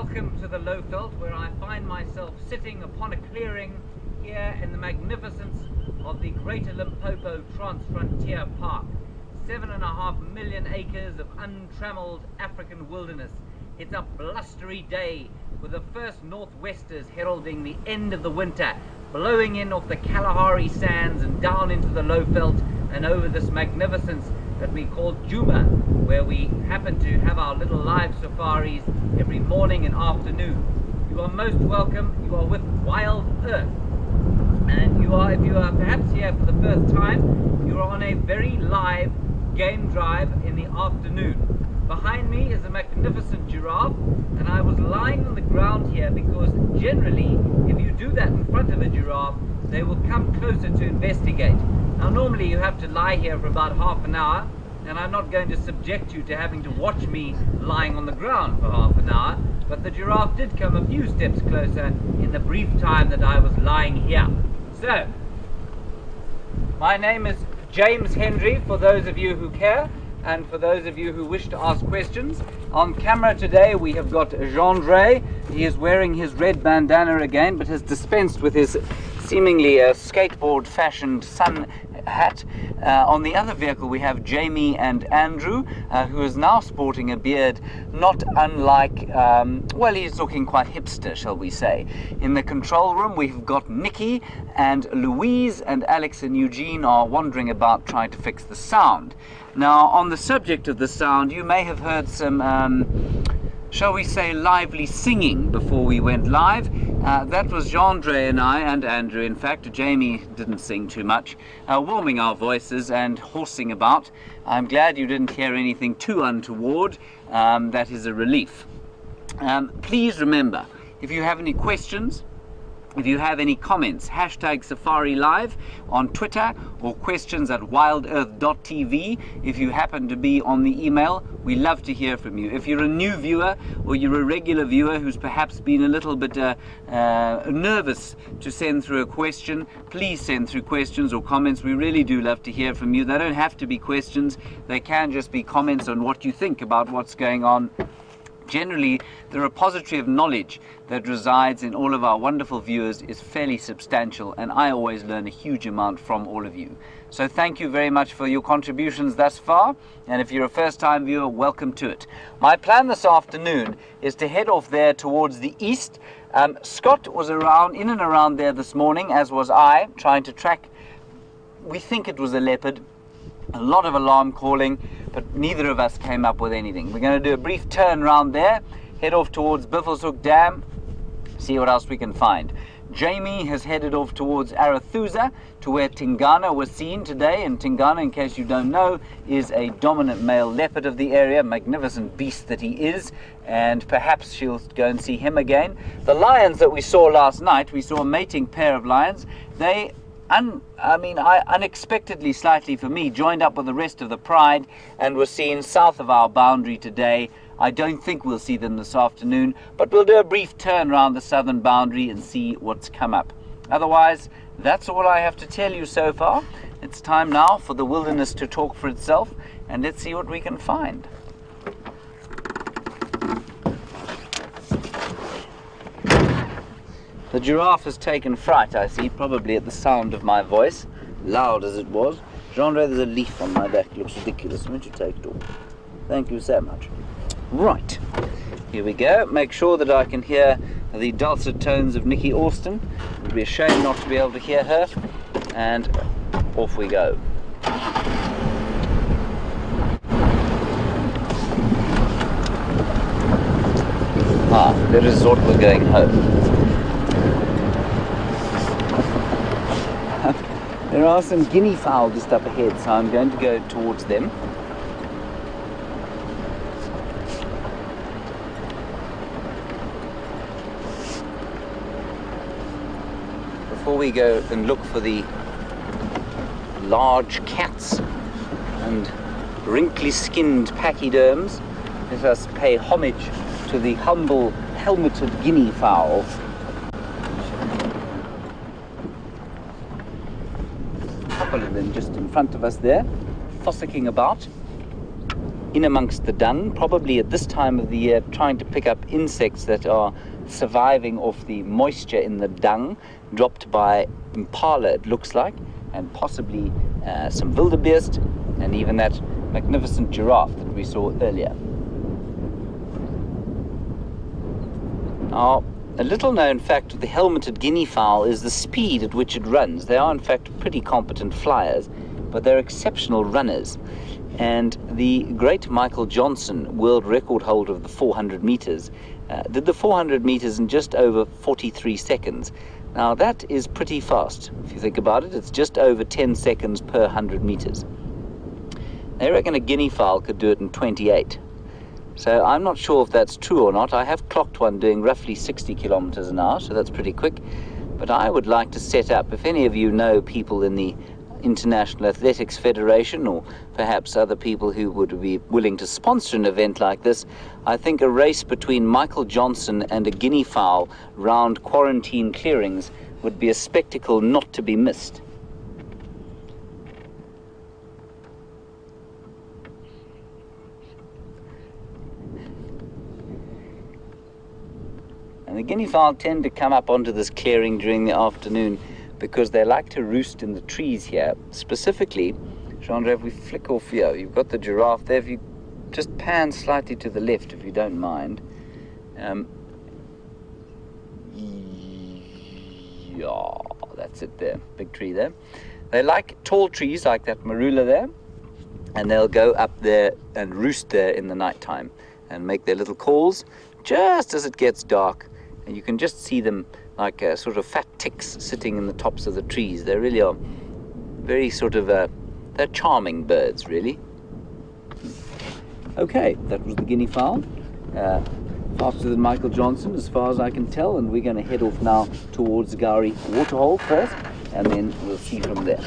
Welcome to the Lowveld, where I find myself sitting upon a clearing here in the magnificence of the Greater Limpopo Transfrontier Park. 7.5 million acres of untrammeled African wilderness. It's a blustery day with the first northwesters heralding the end of the winter, blowing in off the Kalahari sands and down into the Lowveld and over this magnificence that we call Djuma, where we happen to have our little live safaris every morning and afternoon. You are most welcome. You are with WildEarth, and if you are perhaps here for the first time, you are on a very live game drive in the afternoon. Behind me is a magnificent giraffe, and I was lying on the ground here because generally if you do that in front of a giraffe, they will come closer to investigate. Now normally you have to lie here for about half an hour, and I'm not going to subject you to having to watch me lying on the ground for half an hour, but the giraffe did come a few steps closer in the brief time that I was lying here. So, my name is James Hendry, for those of you who care, and for those of you who wish to ask questions. On camera today we have got Jean-Dre. He is wearing his red bandana again, but has dispensed with his seemingly skateboard fashioned sun hat. On the other vehicle we have Jamie and Andrew, who is now sporting a beard not unlike, well, he's looking quite hipster, shall we say. In the control room we've got Nikki, and Louise and Alex and Eugene are wandering about trying to fix the sound. Now, on the subject of the sound, you may have heard some shall we say lively singing before we went live. That was Jean-Dre and I, and Andrew in fact. Jamie didn't sing too much, warming our voices and horsing about. I'm glad you didn't hear anything too untoward. That is a relief. Please remember, if you have any questions, if you have any comments, hashtag Safari Live on Twitter, or questions at wildearth.tv. If you happen to be on the email, we love to hear from you. If you're a new viewer or you're a regular viewer who's perhaps been a little bit nervous to send through a question, please send through questions or comments. We really do love to hear from you. They don't have to be questions. They can just be comments on what you think about what's going on. Generally, the repository of knowledge that resides in all of our wonderful viewers is fairly substantial, and I always learn a huge amount from all of you. So thank you very much for your contributions thus far, and if you're a first-time viewer, welcome to it. My plan this afternoon is to head off there towards the east. Scott was in and around there this morning, as was I, trying to track, we think it was a leopard. A lot of alarm calling, but neither of us came up with anything. We're going to do a brief turn around there, head off towards Buffelshoek Dam, see what else we can find. Jamie has headed off towards Arathusa, to where Tingana was seen today, and Tingana, in case you don't know, is a dominant male leopard of the area, magnificent beast that he is, and perhaps she'll go and see him again. The lions that we saw last night, we saw a mating pair of lions. They unexpectedly, slightly for me, joined up with the rest of the pride and were seen south of our boundary today. I don't think we'll see them this afternoon, but we'll do a brief turn around the southern boundary and see what's come up. Otherwise, that's all I have to tell you so far. It's time now for the wilderness to talk for itself, and let's see what we can find. The giraffe has taken fright, I see, probably at the sound of my voice, loud as it was. Jean-Dre, there's a leaf on my back, it looks ridiculous. Why don't you take it off? Thank you so much. Right, here we go. Make sure that I can hear the dulcet tones of Nikki Austin. It would be a shame not to be able to hear her. And off we go. The resort, we're going home. There are some guinea fowl just up ahead, so I'm going to go towards them. Before we go and look for the large cats and wrinkly-skinned pachyderms, let us pay homage to the humble helmeted guinea fowl. A couple of them just in front of us there, fossicking about. in amongst the dung, probably at this time of the year, trying to pick up insects that are surviving off the moisture in the dung dropped by impala, it looks like, and possibly some wildebeest, and even that magnificent giraffe that we saw earlier. Now, a little known fact of the helmeted guinea fowl is the speed at which it runs. They are in fact pretty competent flyers, but they're exceptional runners. And the great Michael Johnson, world record holder of the 400 meters, did the 400 meters in just over 43 seconds. Now that is pretty fast. If you think about it, it's just over 10 seconds per 100 meters. They reckon a guinea fowl could do it in 28. So I'm not sure if that's true or not. I have clocked one doing roughly 60 kilometers an hour, so that's pretty quick. But I would like to set up, if any of you know people in the International Athletics Federation, or perhaps other people who would be willing to sponsor an event like this, I think a race between Michael Johnson and a guinea fowl round quarantine clearings would be a spectacle not to be missed. And the guinea fowl tend to come up onto this clearing during the afternoon because they like to roost in the trees here. Specifically, Chandra, if we flick off here, you've got the giraffe there. If you just pan slightly to the left, if you don't mind. Yeah, that's it there, big tree there. They like tall trees like that marula there, and they'll go up there and roost there in the night time and make their little calls just as it gets dark. And you can just see them like sort of fat ticks sitting in the tops of the trees. They really are very sort of, they're charming birds, really. Okay, that was the guinea fowl. Faster than Michael Johnson, as far as I can tell, and we're going to head off now towards Gowrie Waterhole first, and then we'll see from there.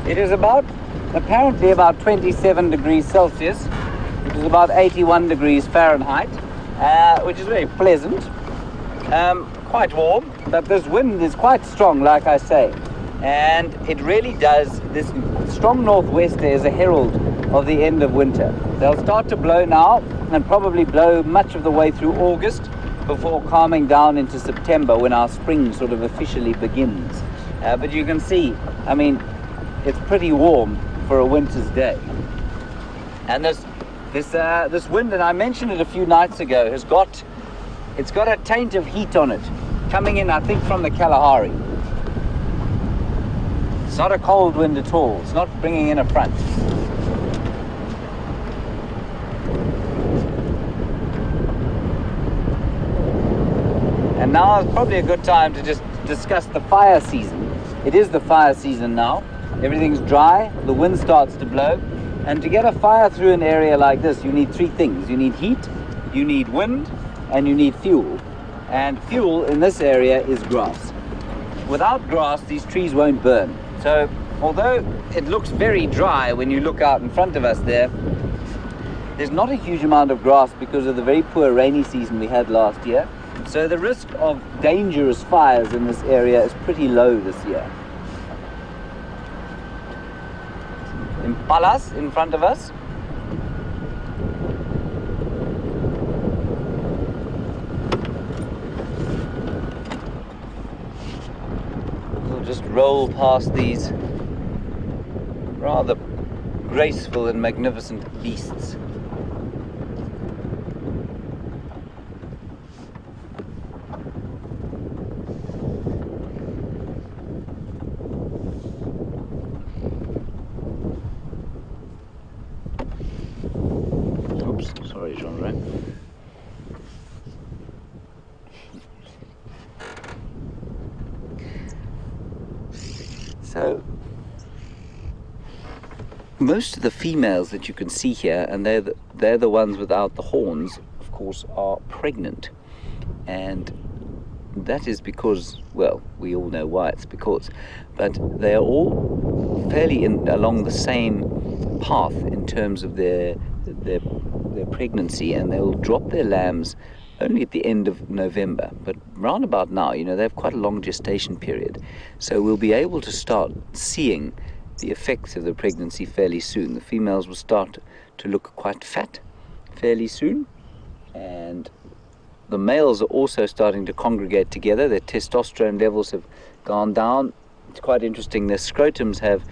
It is apparently about 27 degrees Celsius, which is about 81 degrees Fahrenheit, which is very pleasant, quite warm, but this wind is quite strong, like I say, and it really does, this strong northwester is a herald of the end of winter. They'll start to blow now, and probably blow much of the way through August, before calming down into September, when our spring sort of officially begins. But you can see, I mean, it's pretty warm for a winter's day. And this wind, and I mentioned it a few nights ago, it's got a taint of heat on it, coming in, I think, from the Kalahari. It's not a cold wind at all. It's not bringing in a front. And now is probably a good time to just discuss the fire season. It is the fire season now. Everything's dry, the wind starts to blow, and to get a fire through an area like this, you need three things. You need heat, you need wind, and you need fuel. And fuel in this area is grass. Without grass, these trees won't burn. So, although it looks very dry when you look out in front of us there's not a huge amount of grass because of the very poor rainy season we had last year. So the risk of dangerous fires in this area is pretty low this year. Impalas in front of us. We'll just roll past these rather graceful and magnificent beasts. Sorry, Jean-Ray. So, most of the females that you can see here, and they're the ones without the horns, of course, are pregnant. and that is because, well, we all know why it's because, but they are all fairly along the same path in terms of their pregnancy, and they'll drop their lambs only at the end of November. But round about now, you know, they have quite a long gestation period, so we'll be able to start seeing the effects of the pregnancy fairly soon. The females will start to look quite fat fairly soon, and the males are also starting to congregate together. Their testosterone levels have gone down. It's quite interesting. Their scrotums have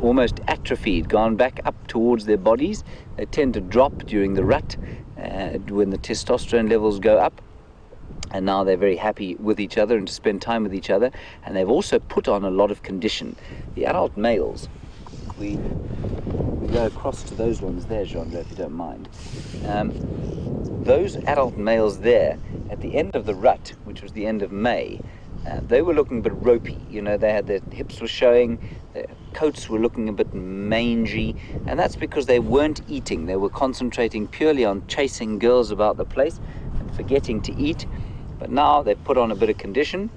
almost atrophied, gone back up towards their bodies. They tend to drop during the rut when the testosterone levels go up. And now they're very happy with each other and to spend time with each other. And they've also put on a lot of condition. The adult males, we go across to those ones there, Jean, if you don't mind. Those adult males there, at the end of the rut, which was the end of May, they were looking a bit ropey. You know, they had their hips were showing, their coats were looking a bit mangy, and that's because they weren't eating. They were concentrating purely on chasing girls about the place and forgetting to eat. But now they've put on a bit of condition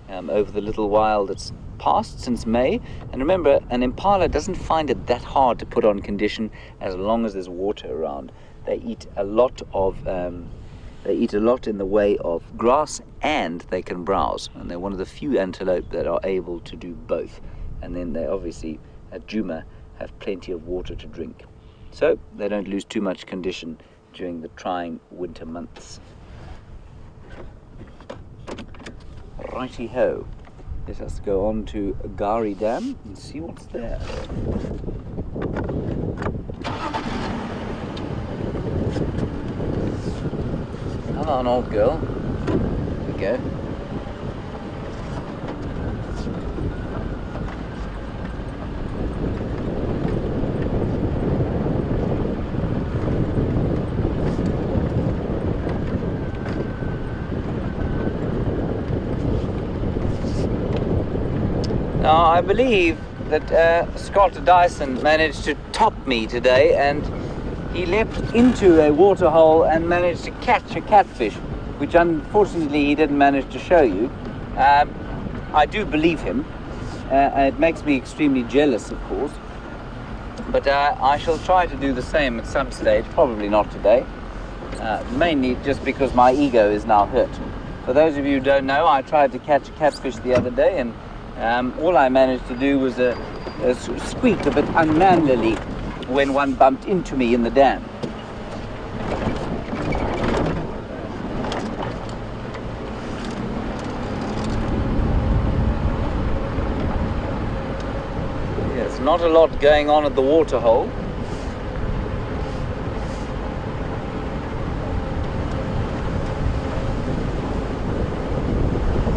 over the little while that's passed since May. And remember, an impala doesn't find it that hard to put on condition as long as there's water around. They eat a lot in the way of grass, and they can browse, and they're one of the few antelope that are able to do both. And then they obviously at Djuma have plenty of water to drink, so they don't lose too much condition during the trying winter months. Righty ho, let us go on to Gari Dam and see what's there. Come on, old girl. Here we go. Now, I believe that Scott Dyson managed to top me today, and he leapt into a water hole and managed to catch a catfish, which unfortunately he didn't manage to show you. I do believe him. It makes me extremely jealous, of course. But I shall try to do the same at some stage, probably not today. Mainly just because my ego is now hurt. For those of you who don't know, I tried to catch a catfish the other day, and all I managed to do was squeak a bit unmanlily when one bumped into me in the dam. There's not a lot going on at the water hole.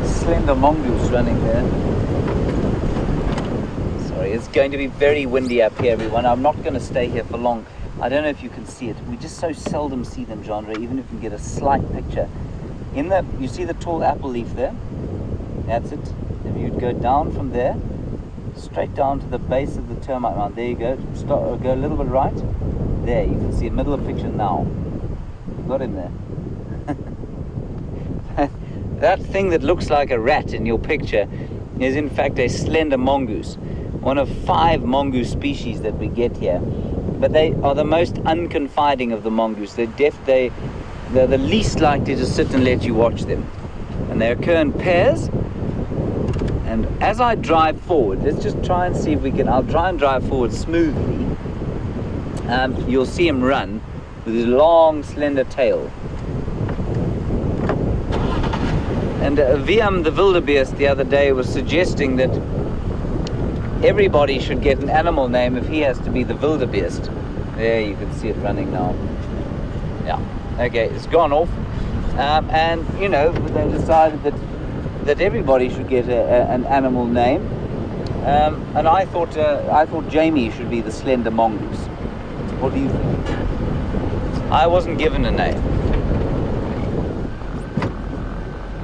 Slender mongoose running there. It's going to be very windy up here, everyone. I'm not going to stay here for long. I don't know if you can see it. We just so seldom see them, Genre, even if you get a slight picture. You see the tall apple leaf there? That's it. If you'd go down from there, straight down to the base of the termite mound. There you go. Go a little bit right. There, you can see a middle of picture now. Got him there. That thing that looks like a rat in your picture is in fact a slender mongoose. One of 5 mongoose species that we get here, but they are the most unconfiding of the mongoose. They're the least likely to sit and let you watch them, and they occur in pairs. And as I drive forward, let's just try and see if we can. I'll try and drive forward smoothly. You'll see him run with his long, slender tail. And Viam the wildebeest the other day was suggesting that everybody should get an animal name if he has to be the wildebeest. There, you can see it running now. Yeah, okay, it's gone off. And, you know, they decided that everybody should get an animal name. And I thought Jamie should be the slender mongoose. What do you think? I wasn't given a name.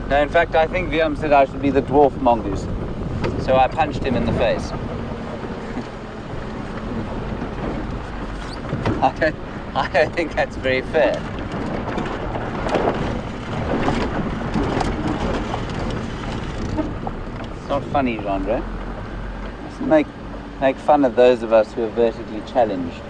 No, in fact, I think Viam said I should be the dwarf mongoose. So I punched him in the face. I don't think that's very fair. not funny, Genre. Let's make fun of those of us who are vertically challenged.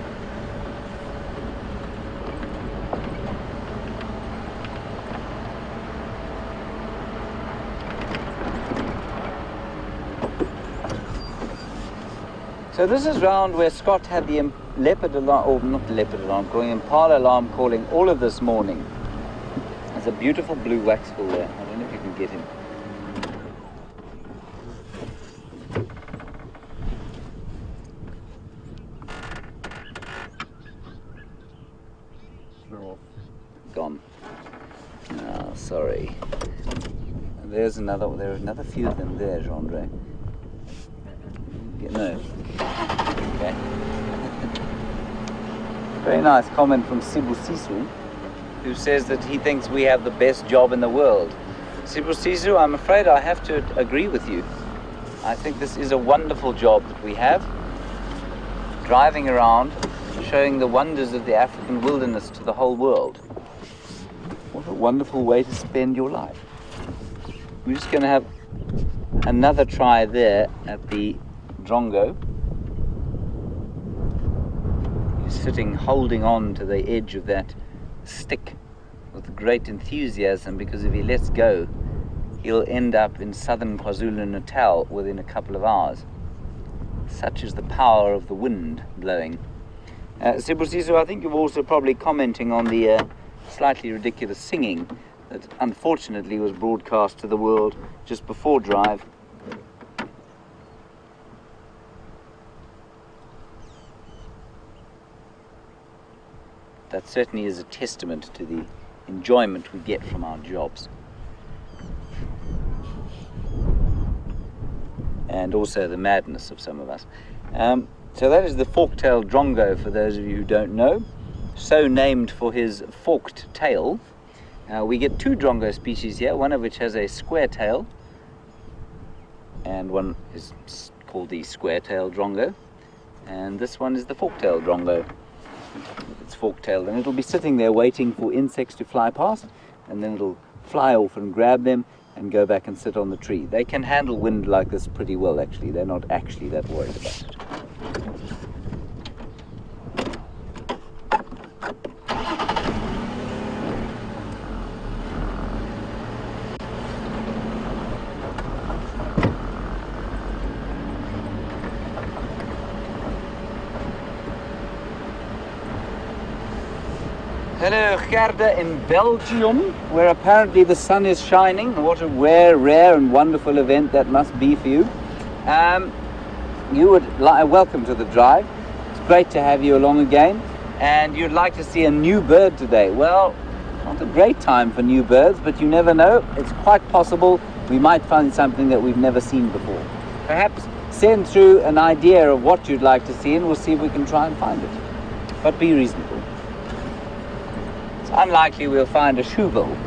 So this is round where Scott had the leopard alarm, or not the leopard alarm, calling impala alarm calling all of this morning. There's a beautiful blue waxbill there. I don't know if you can get him. Gone. Oh, sorry. And there are another few of them there, Genre. No. Okay. Very nice comment from Sibusisu, who says that he thinks we have the best job in the world. Sibusisu, I'm afraid I have to agree with you. I think this is a wonderful job that we have. Driving around, showing the wonders of the African wilderness to the whole world. What a wonderful way to spend your life. We're just going to have another try there at the Drongo. He's sitting holding on to the edge of that stick with great enthusiasm, because if he lets go, he'll end up in southern KwaZulu-Natal within a couple of hours. Such is the power of the wind blowing. Sibusiso, I think you're also probably commenting on the slightly ridiculous singing that unfortunately was broadcast to the world just before drive. That certainly is a testament to the enjoyment we get from our jobs. And also the madness of some of us. So that is the fork-tailed drongo, for those of you who don't know. So named for his forked tail. We get two drongo species here, one of which has a square tail, and one is called the square-tailed drongo. And this one is the fork-tailed drongo. It's fork-tailed, and it'll be sitting there waiting for insects to fly past, and then it'll fly off and grab them and go back and sit on the tree. They can handle wind like this pretty well, actually. They're not actually that worried about it. Hello, Gerda in Belgium, where apparently the sun is shining. What a rare and wonderful event that must be for you. Welcome to the drive. It's great to have you along again. And you'd like to see a new bird today. Well, not a great time for new birds, but you never know. It's quite possible we might find something that we've never seen before. Perhaps send through an idea of what you'd like to see, and we'll see if we can try and find it. But be reasonable. Unlikely we'll find a shoebill.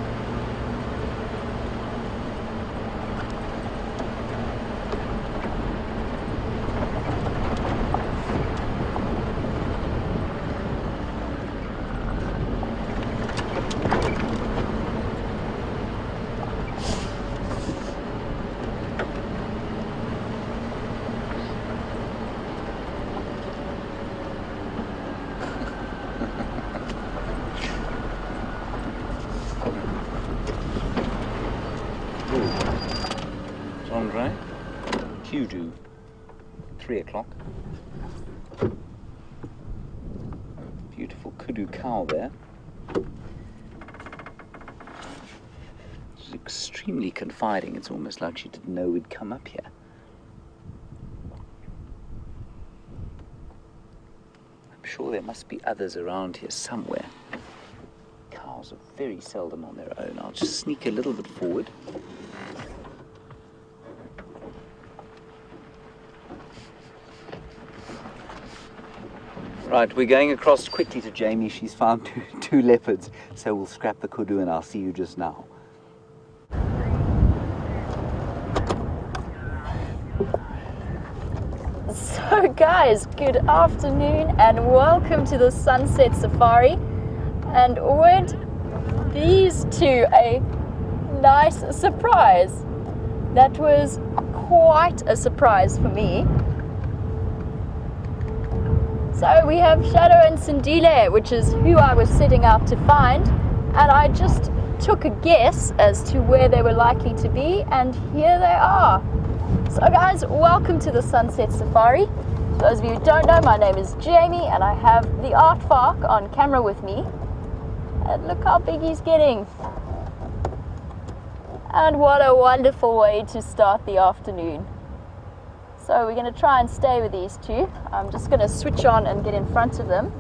Kudu, 3 o'clock. Beautiful kudu cow there. She's extremely confiding. It's almost like she didn't know we'd come up here. I'm sure there must be others around here somewhere. Cows are very seldom on their own. I'll just sneak a little bit forward. Right, we're going across quickly to Jamie. She's found two leopards, so we'll scrap the kudu and I'll see you just now. So guys, good afternoon and welcome to the Sunset Safari. And weren't these two a nice surprise? That was quite a surprise for me. So we have Shadow and Sindile, which is who I was setting out to find, and I just took a guess as to where they were likely to be, and here they are. So guys, welcome to the Sunset Safari. For those of you who don't know, my name is Jamie, and I have the aardvark on camera with me. And look how big he's getting. And what a wonderful way to start the afternoon. So we're going to try and stay with these two. I'm just going to switch on and get in front of them.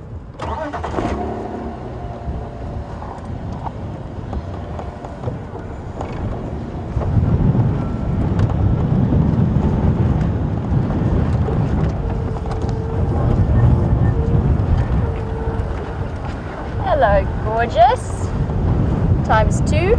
Hello, gorgeous. Times 2.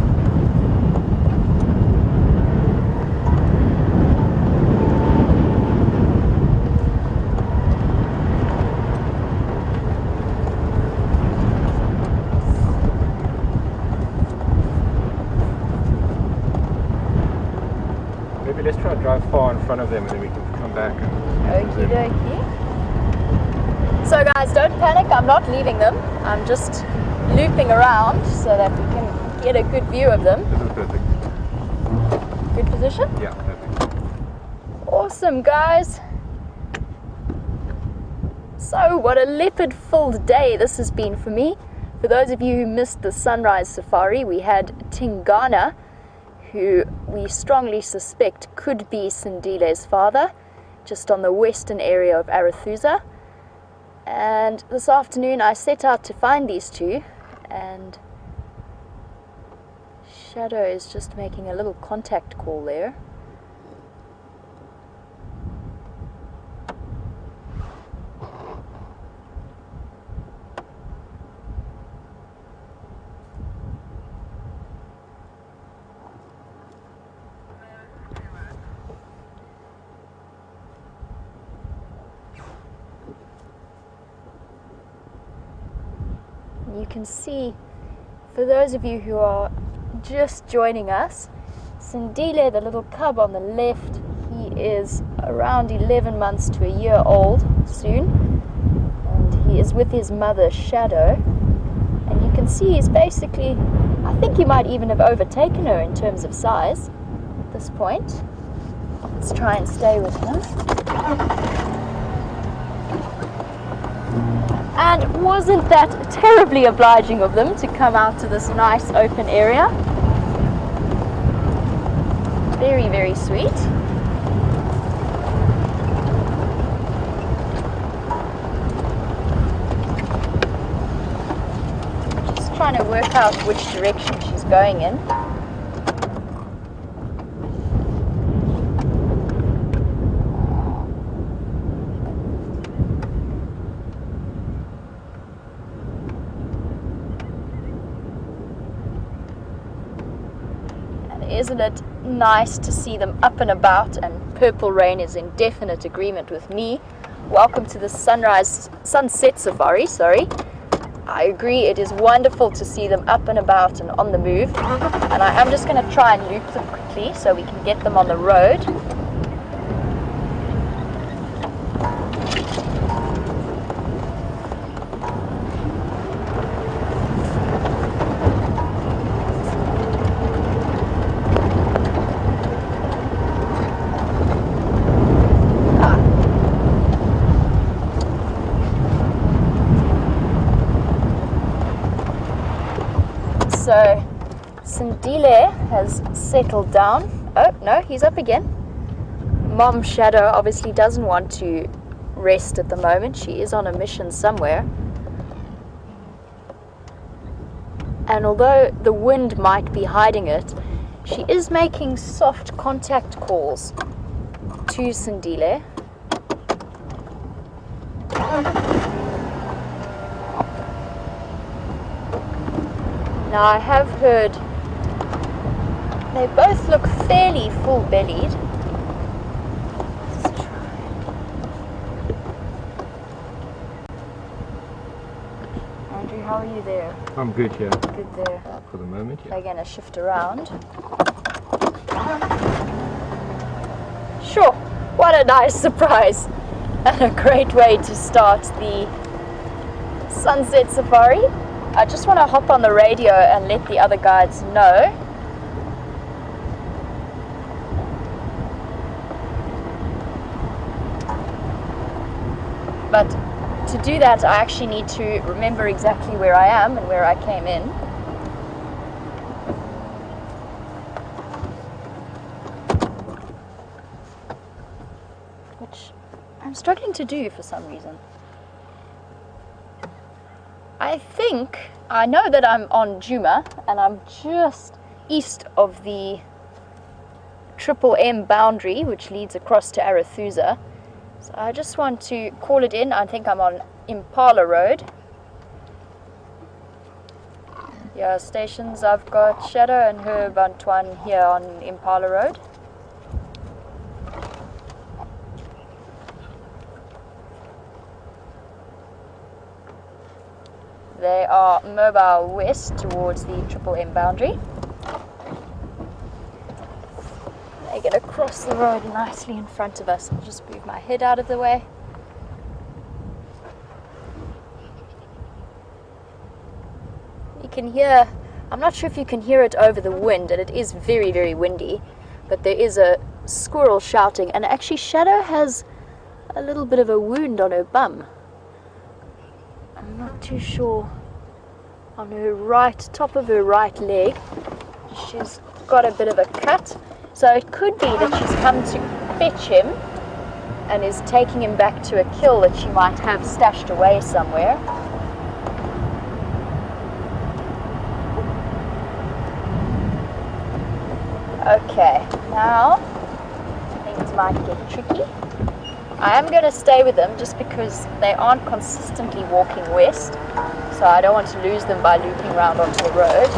Maybe let's try to drive far in front of them and then we can come back. Okie dokie. So guys, don't panic, I'm not leaving them. I'm just looping around so that we can get a good view of them. This is perfect. Good position? Yeah, perfect. Awesome, guys. So what a leopard-filled day this has been for me. For those of you who missed the sunrise safari, we had Tingana, who we strongly suspect could be Sindile's father, just on the western area of Arathusa. And this afternoon I set out to find these two, and Shadow is just making a little contact call there. You can see, for those of you who are just joining us, Sindile, the little cub on the left, he is around 11 months to a year old soon, and he is with his mother Shadow, and you can see he's basically, I think he might even have overtaken her in terms of size at this point. Let's try and stay with him. And wasn't that terribly obliging of them to come out to this nice open area? Very, very sweet. Just trying to work out which direction she's going in. Isn't it nice to see them up and about? And Purple Rain is in definite agreement with me. Welcome to the sunset safari, sorry. I agree, it is wonderful to see them up and about and on the move. And I am just going to try and loop them quickly so we can get them on the road. So Sindile has settled down. Oh no, he's up again. Mom Shadow obviously doesn't want to rest at the moment. She is on a mission somewhere. And although the wind might be hiding it, she is making soft contact calls to Sindile. Now I have heard they both look fairly full-bellied. Let's try. Andrew, how are you there? I'm good here. Good there. For the moment, yeah. They're going to shift around. Sure, what a nice surprise and a great way to start the sunset safari. I just want to hop on the radio and let the other guides know. But to do that, I actually need to remember exactly where I am and where I came in. Which I'm struggling to do for some reason. I think I know that I'm on Juma and I'm just east of the M boundary, which leads across to Arathusa. So I just want to call it in. I think I'm on Impala Road. Yeah, stations. I've got Shadow and Herb Antoine here on Impala Road. They are mobile west towards the M boundary. They get across the road nicely in front of us. I'll just move my head out of the way. You can hear, I'm not sure if you can hear it over the wind, and it is very, very windy, but there is a squirrel shouting, and actually Shadow has a little bit of a wound on her bum. I'm not too sure. On her right, top of her right leg, she's got a bit of a cut. So it could be that she's come to fetch him and is taking him back to a kill that she might have stashed away somewhere. Okay, now things might get tricky. I am going to stay with them just because they aren't consistently walking west, so I don't want to lose them by looping around onto the road.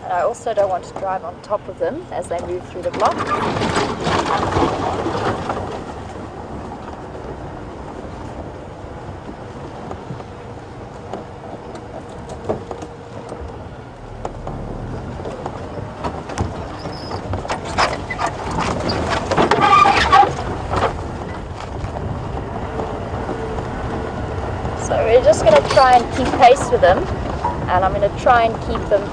And I also don't want to drive on top of them as they move through the block. So we're just going to try and keep pace with them, and I'm going to try and keep them.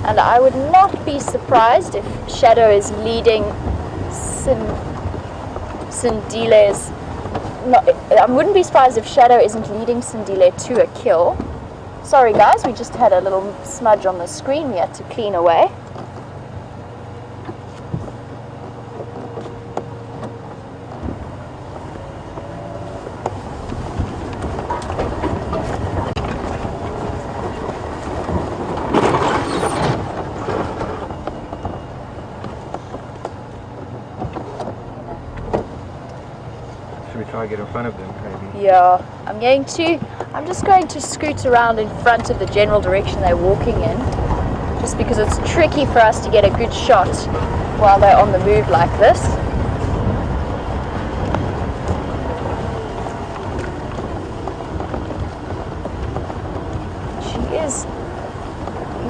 And I would not be surprised if Shadow is leading Sindile's. I wouldn't be surprised if Shadow isn't leading Sindile to a kill. Sorry guys, we just had a little smudge on the screen we had to clean away. Should we try to get in front of them, maybe? Yeah, I'm just going to scoot around in front of the general direction they're walking in, just because it's tricky for us to get a good shot while they're on the move like this. She is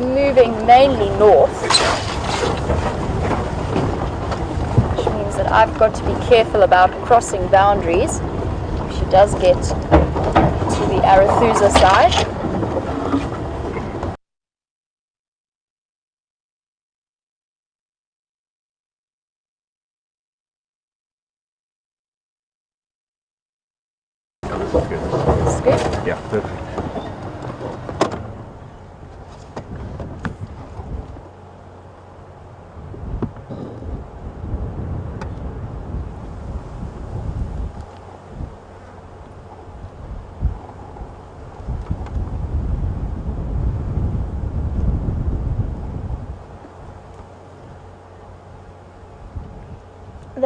moving mainly north, which means that I've got to be careful about crossing boundaries if she does get to the Arathusa side. Oh, this is good. That's good. Yeah, perfect.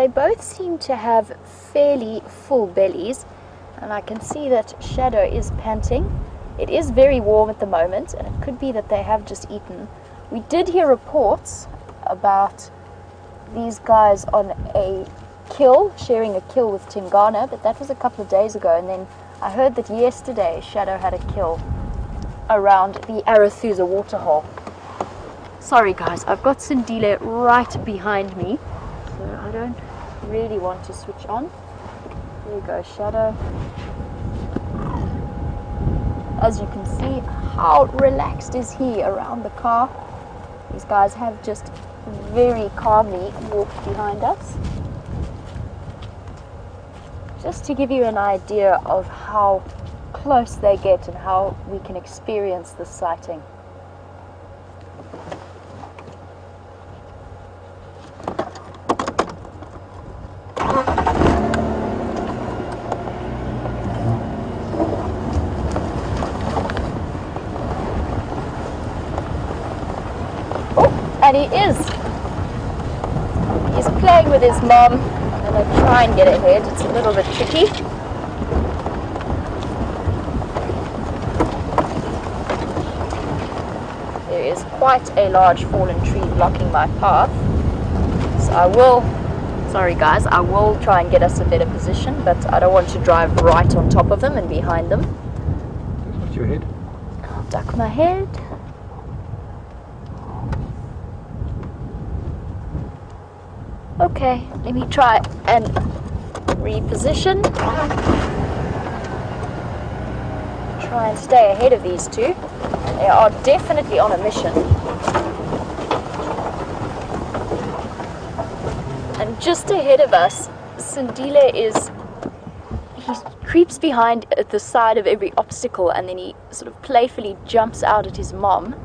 they both seem to have fairly full bellies, and I can see that Shadow is panting. It is very warm at the moment, and it could be that they have just eaten. We did hear reports about these guys on a kill, sharing a kill with Tingana, but that was a couple of days ago, and then I heard that yesterday Shadow had a kill around the Arathusa waterhole. Sorry guys, I've got Sindile right behind me, so I don't really want to switch on. There you go, Shadow. As you can see, how relaxed is he around the car. These guys have just very calmly walked behind us. Just to give you an idea of how close they get and how we can experience this sighting. And he is. He's playing with his mom. I'm going to try and get ahead. It's a little bit tricky. There is quite a large fallen tree blocking my path. So I will, sorry guys, I will try and get us a better position, but I don't want to drive right on top of them and behind them. Just watch your head. I'll duck my head. Okay, let me try and reposition. Try and stay ahead of these two. They are definitely on a mission. And just ahead of us, Sindile he creeps behind at the side of every obstacle, and then he sort of playfully jumps out at his mom.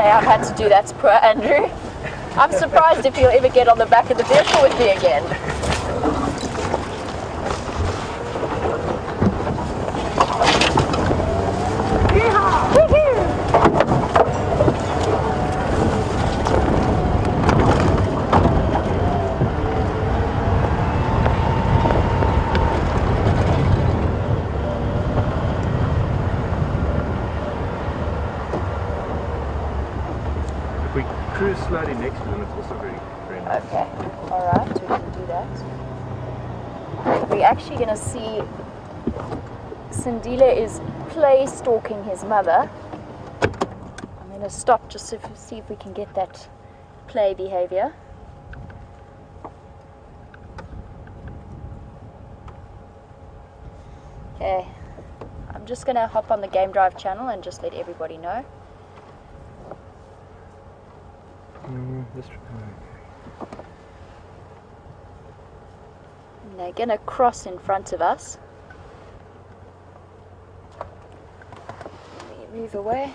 I've had to do that to poor Andrew. I'm surprised if he'll ever get on the back of the vehicle with me again. Cruise slowly next to them, it's also very friendly. Okay, alright, we can do that. We're actually going to see Sindile is play stalking his mother. I'm going to stop just to see if we can get that play behavior. Okay, I'm just going to hop on the Game Drive channel and just let everybody know. And they're going to cross in front of us. Let me move away.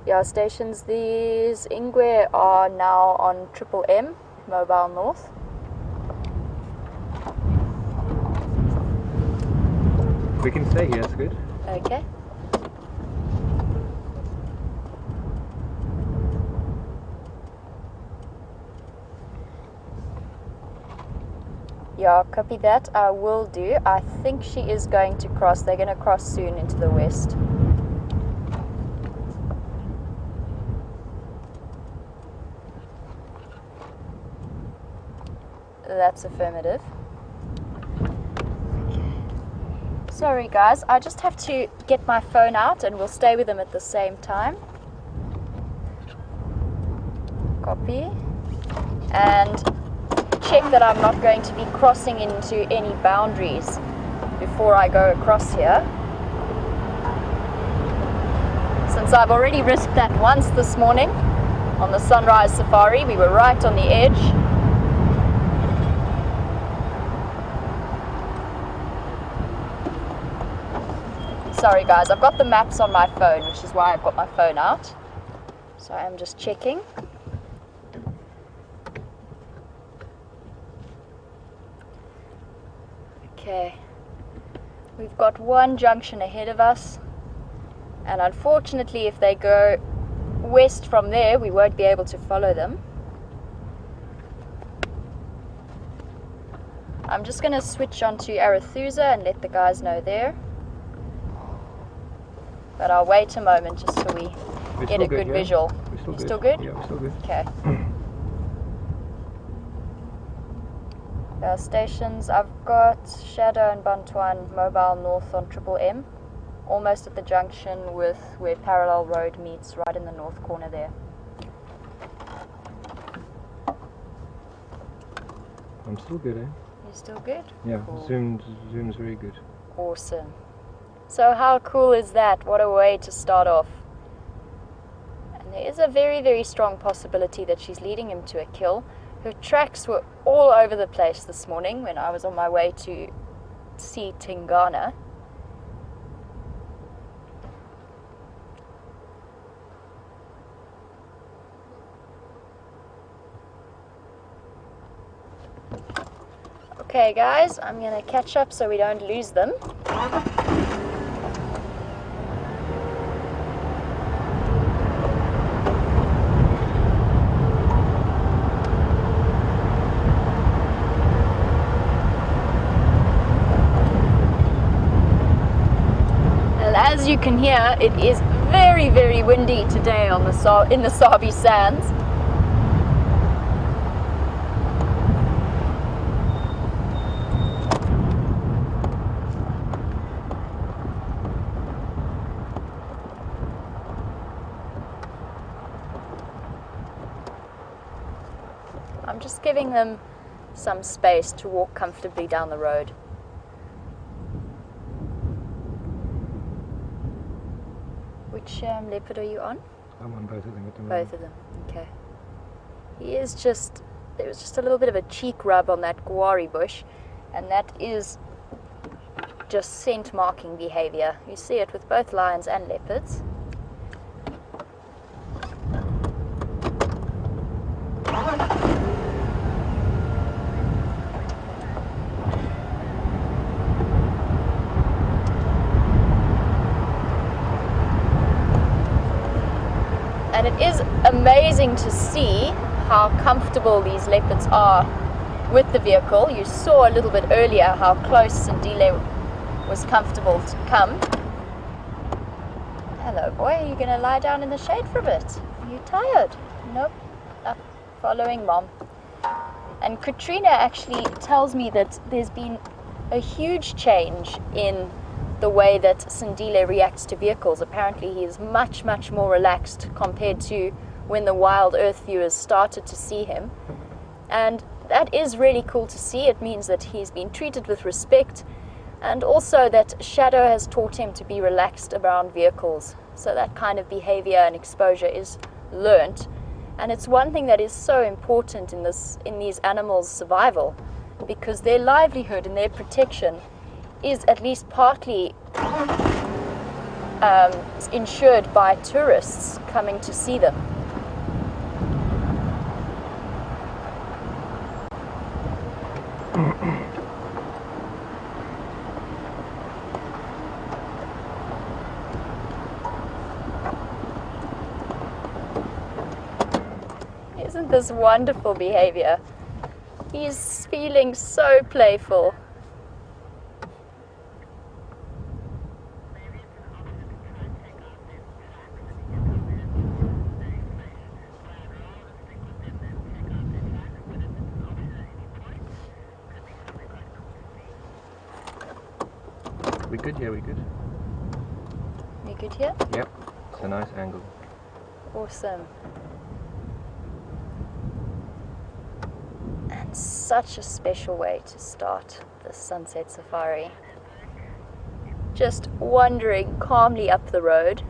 Yeah, stations, these Ingwe are now on Triple M, Mobile North. We can stay here, that's good. Okay. Yeah, copy that. I will do. I think she is going to cross. They're going to cross soon into the west. That's affirmative. Okay. Sorry guys, I just have to get my phone out and we'll stay with them at the same time. Copy. And check that I'm not going to be crossing into any boundaries before I go across here. since I've already risked that once this morning on the sunrise safari. We were right on the edge. Sorry guys, I've got the maps on my phone, which is why I've got my phone out. So I'm just checking. Okay, we've got one junction ahead of us, and unfortunately if they go west from there, we won't be able to follow them. I'm just going to switch on to Arethusa and let the guys know there. But I'll wait a moment just so we get a good visual. We're still good? Yeah, we're still good. Okay. Our stations, I've got Shadow and Bantuan mobile north on Triple M, almost at the junction with where Parallel Road meets, right in the north corner there. I'm still good, eh? You're still good? Yeah, cool. zoom's very good. Awesome. So how cool is that? What a way to start off. And there is a very, very strong possibility that she's leading him to a kill. Her tracks were all over the place this morning when I was on my way to see Tingana. Okay guys, I'm going to catch up so we don't lose them. As you can hear, it is very, very windy today on in the Sabi Sands. I'm just giving them some space to walk comfortably down the road. Which leopard are you on? I'm on both of them at the moment. Both of them, okay. There was just a little bit of a cheek rub on that guari bush, and that is just scent marking behavior. You see it with both lions and leopards. And it is amazing to see how comfortable these leopards are with the vehicle. You saw a little bit earlier how close Sandile was comfortable to come. Hello boy, are you going to lie down in the shade for a bit? Are you tired? Nope, up following mom. And Katrina actually tells me that there's been a huge change in the way that Sandile reacts to vehicles. Apparently he is much, much more relaxed compared to when the WildEarth viewers started to see him. And that is really cool to see. It means that he's been treated with respect, and also that Shadow has taught him to be relaxed around vehicles. So that kind of behavior and exposure is learnt. And it's one thing that is so important in these animals' survival, because their livelihood and their protection is at least partly ensured by tourists coming to see them. Isn't this wonderful behavior? He's feeling so playful. We good? Yeah, we good. You good here? Yep, it's a nice angle. Awesome. And such a special way to start the sunset safari. Just wandering calmly up the road.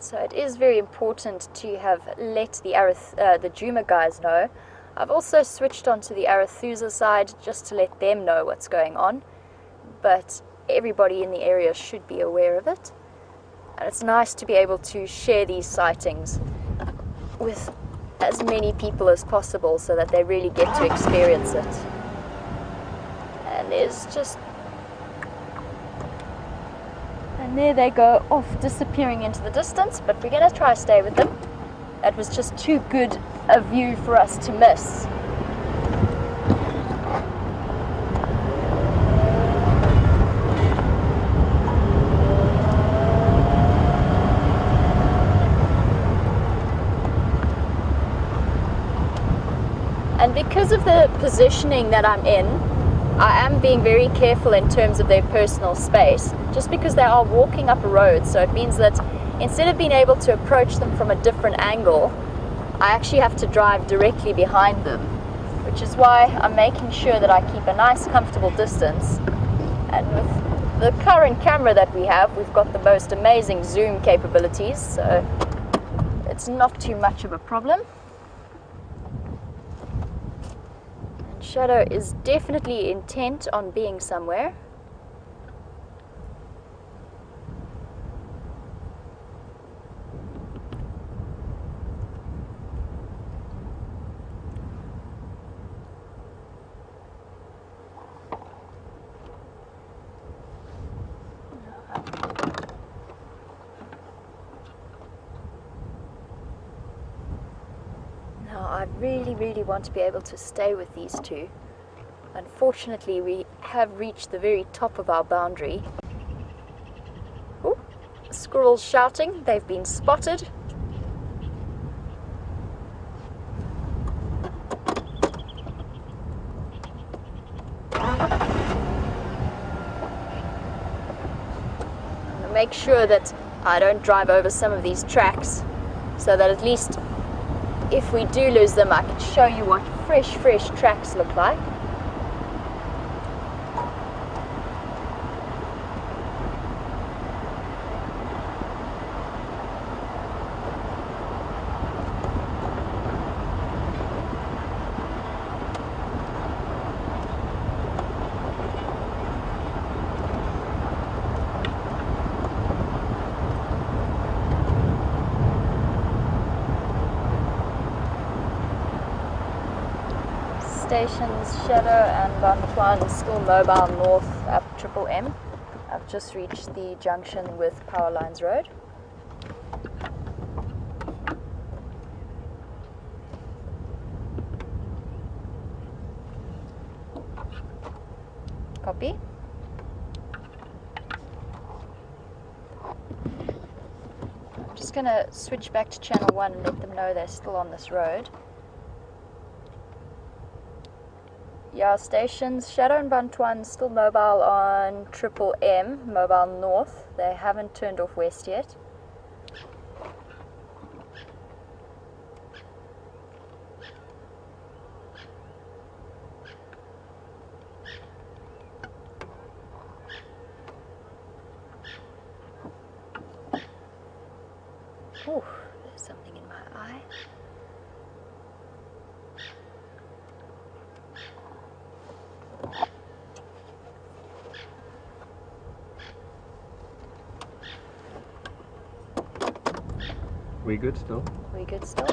So it is very important to have let the Juma guys know. I've also switched onto the Arathusa side just to let them know what's going on, but everybody in the area should be aware of it. And it's nice to be able to share these sightings with as many people as possible so that they really get to experience it. And there they go off, disappearing into the distance, but we're going to try to stay with them. That was just too good a view for us to miss. And because of the positioning that I'm in, I am being very careful in terms of their personal space, just because they are walking up a road. So it means that instead of being able to approach them from a different angle, I actually have to drive directly behind them, which is why I'm making sure that I keep a nice comfortable distance. And with the current camera that we have, we've got the most amazing zoom capabilities, so it's not too much of a problem. And Shadow is definitely intent on being somewhere. I really want to be able to stay with these two. Unfortunately, we have reached the very top of our boundary. Ooh, squirrels shouting, they've been spotted. I'm gonna make sure that I don't drive over some of these tracks, so that at least if we do lose them, I can show you what fresh tracks look like. Stations Shadow and Bantuan still mobile north up Triple M. I've just reached the junction with Power Lines Road. Copy. I'm just going to switch back to channel 1 and let them know they're still on this road. Yeah, stations Shadow and Bantuan still mobile on Triple M, mobile north. They haven't turned off west yet. Ooh, there's something in my eye. We good still? We good still?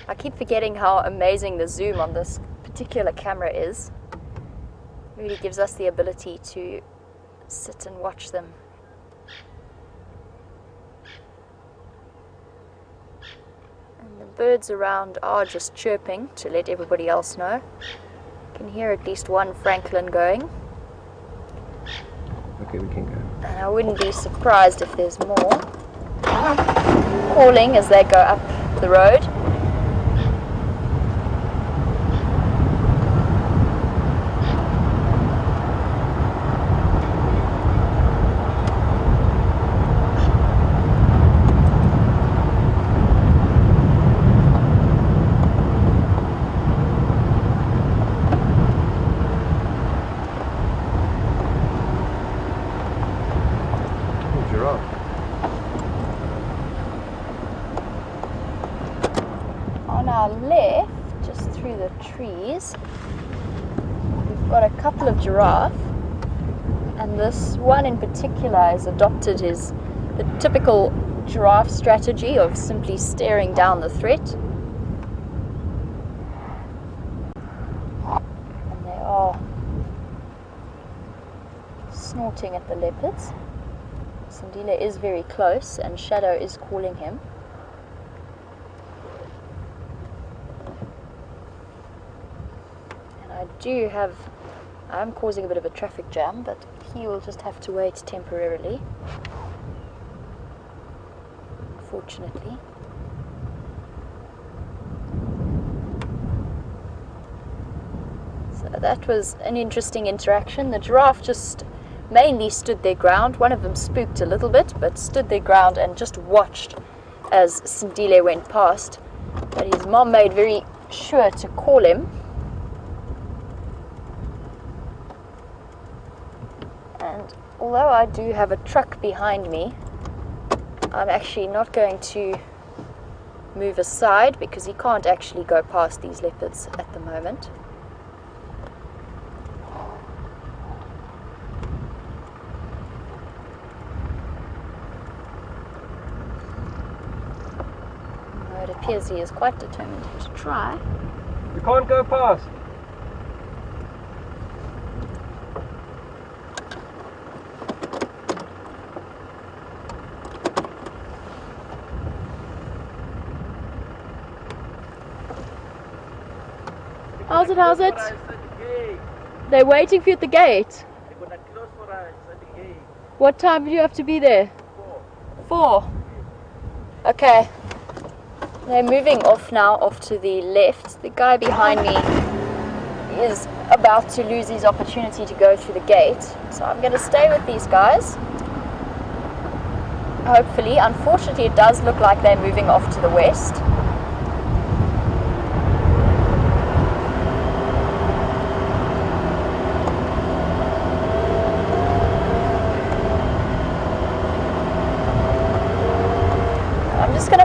I keep forgetting how amazing the zoom on this particular camera is. It really gives us the ability to sit and watch them. And the birds around are just chirping to let everybody else know. You can hear at least one francolin going. Okay, we can go. And I wouldn't be surprised if there's more calling as they go up the road. Oh, giraffe. boundaries. We've got a couple of giraffe, and this one in particular has adopted the typical giraffe strategy of simply staring down the threat. And they are snorting at the leopards. Sindile is very close and Shadow is calling him. And I'm causing a bit of a traffic jam, but he will just have to wait temporarily, unfortunately. So that was an interesting interaction. The giraffe just mainly stood their ground. One of them spooked a little bit, but stood their ground and just watched as Sindile went past. But his mom made very sure to call him. And although I do have a truck behind me, I'm actually not going to move aside because he can't actually go past these leopards at the moment. It appears he is quite determined to try. You can't go past. How's it? They're waiting for you at the gate. What time do you have to be there? 4. Okay. They're moving off now, off to the left. The guy behind me is about to lose his opportunity to go through the gate. So I'm going to stay with these guys. Hopefully. Unfortunately, it does look like they're moving off to the west.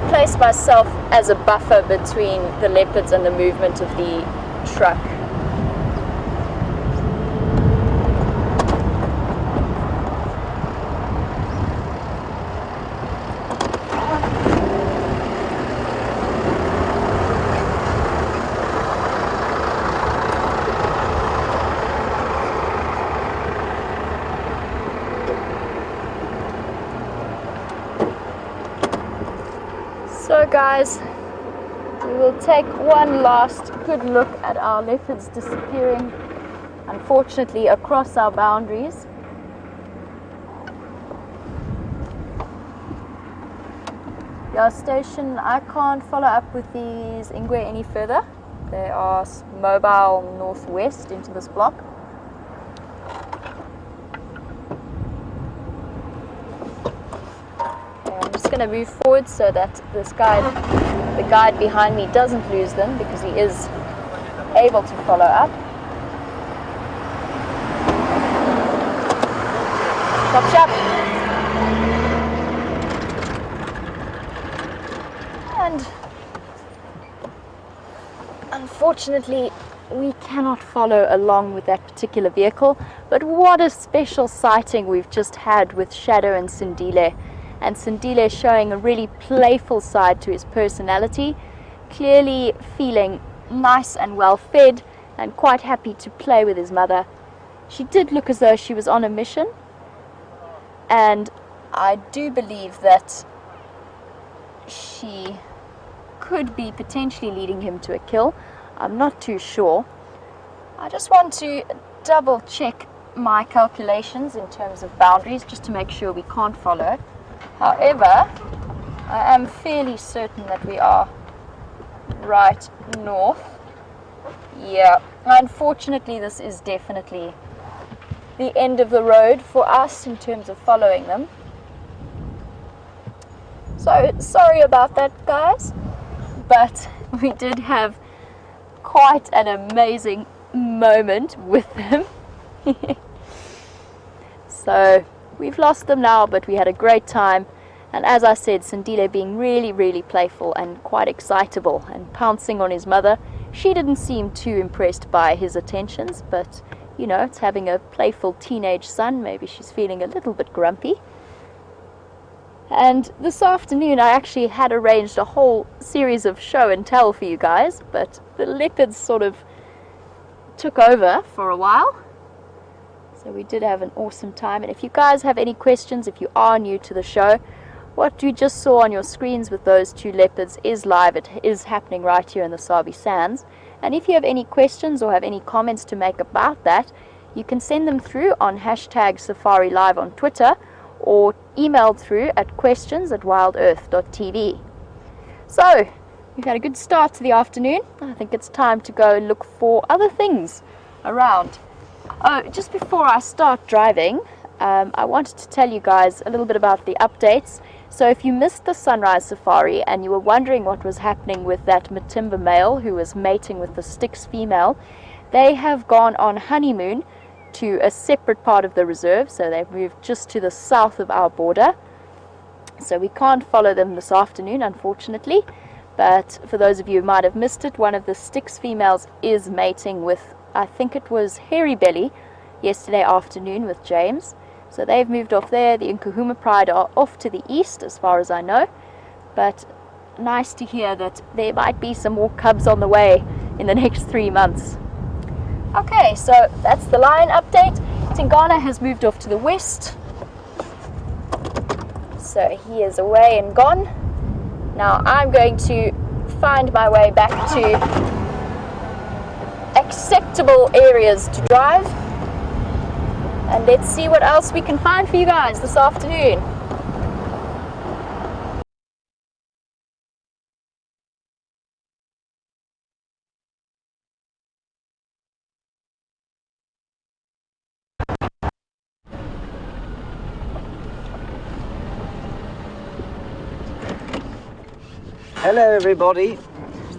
Place myself as a buffer between the leopards and the movement of the truck. So guys, we will take one last good look at our leopards disappearing, unfortunately, across our boundaries. Yeah, station, I can't follow up with these Ingwe any further. They are mobile northwest into this block. Going to move forward so that the guide behind me doesn't lose them, because he is able to follow up. Chop. And unfortunately we cannot follow along with that particular vehicle, but what a special sighting we've just had with Shadow and Sindile. And Sindile showing a really playful side to his personality, clearly feeling nice and well fed and quite happy to play with his mother. She did look as though she was on a mission, and I do believe that she could be potentially leading him to a kill. I'm not too sure. I just want to double check my calculations in terms of boundaries just to make sure we can't follow. However, I am fairly certain that we are right north. Yeah, unfortunately this is definitely the end of the road for us in terms of following them. So sorry about that, guys, but we did have quite an amazing moment with them. So we've lost them now, but we had a great time. And as I said, Sindile being really, really playful and quite excitable and pouncing on his mother, She didn't seem too impressed by his attentions, but you know, it's having a playful teenage son. Maybe she's feeling a little bit grumpy. And this afternoon I actually had arranged a whole series of show and tell for you guys, but the leopards sort of took over for a while. So we did have an awesome time. And if you guys have any questions, if you are new to the show, what you just saw on your screens with those two leopards is live. It is happening right here in the Sabi Sands. And if you have any questions or have any comments to make about that, you can send them through on #SafariLive on Twitter, or email through at questions@wildearth.tv. So, we've had a good start to the afternoon. I think it's time to go look for other things around. Oh, just before I start driving, I wanted to tell you guys a little bit about the updates. So if you missed the sunrise safari and you were wondering what was happening with that Matimba male who was mating with the Styx female, they have gone on honeymoon to a separate part of the reserve, so they've moved just to the south of our border. So we can't follow them this afternoon, unfortunately, but for those of you who might have missed it, one of the Styx females is mating with, I think it was Hairy Belly, yesterday afternoon with James. So they've moved off there. The Nkuhuma Pride are off to the east as far as I know, but nice to hear that there might be some more cubs on the way in the next 3 months. Okay, so that's the lion update. Tingana has moved off to the west, so he is away and gone. Now I'm going to find my way back to acceptable areas to drive, and let's see what else we can find for you guys this afternoon. Hello everybody,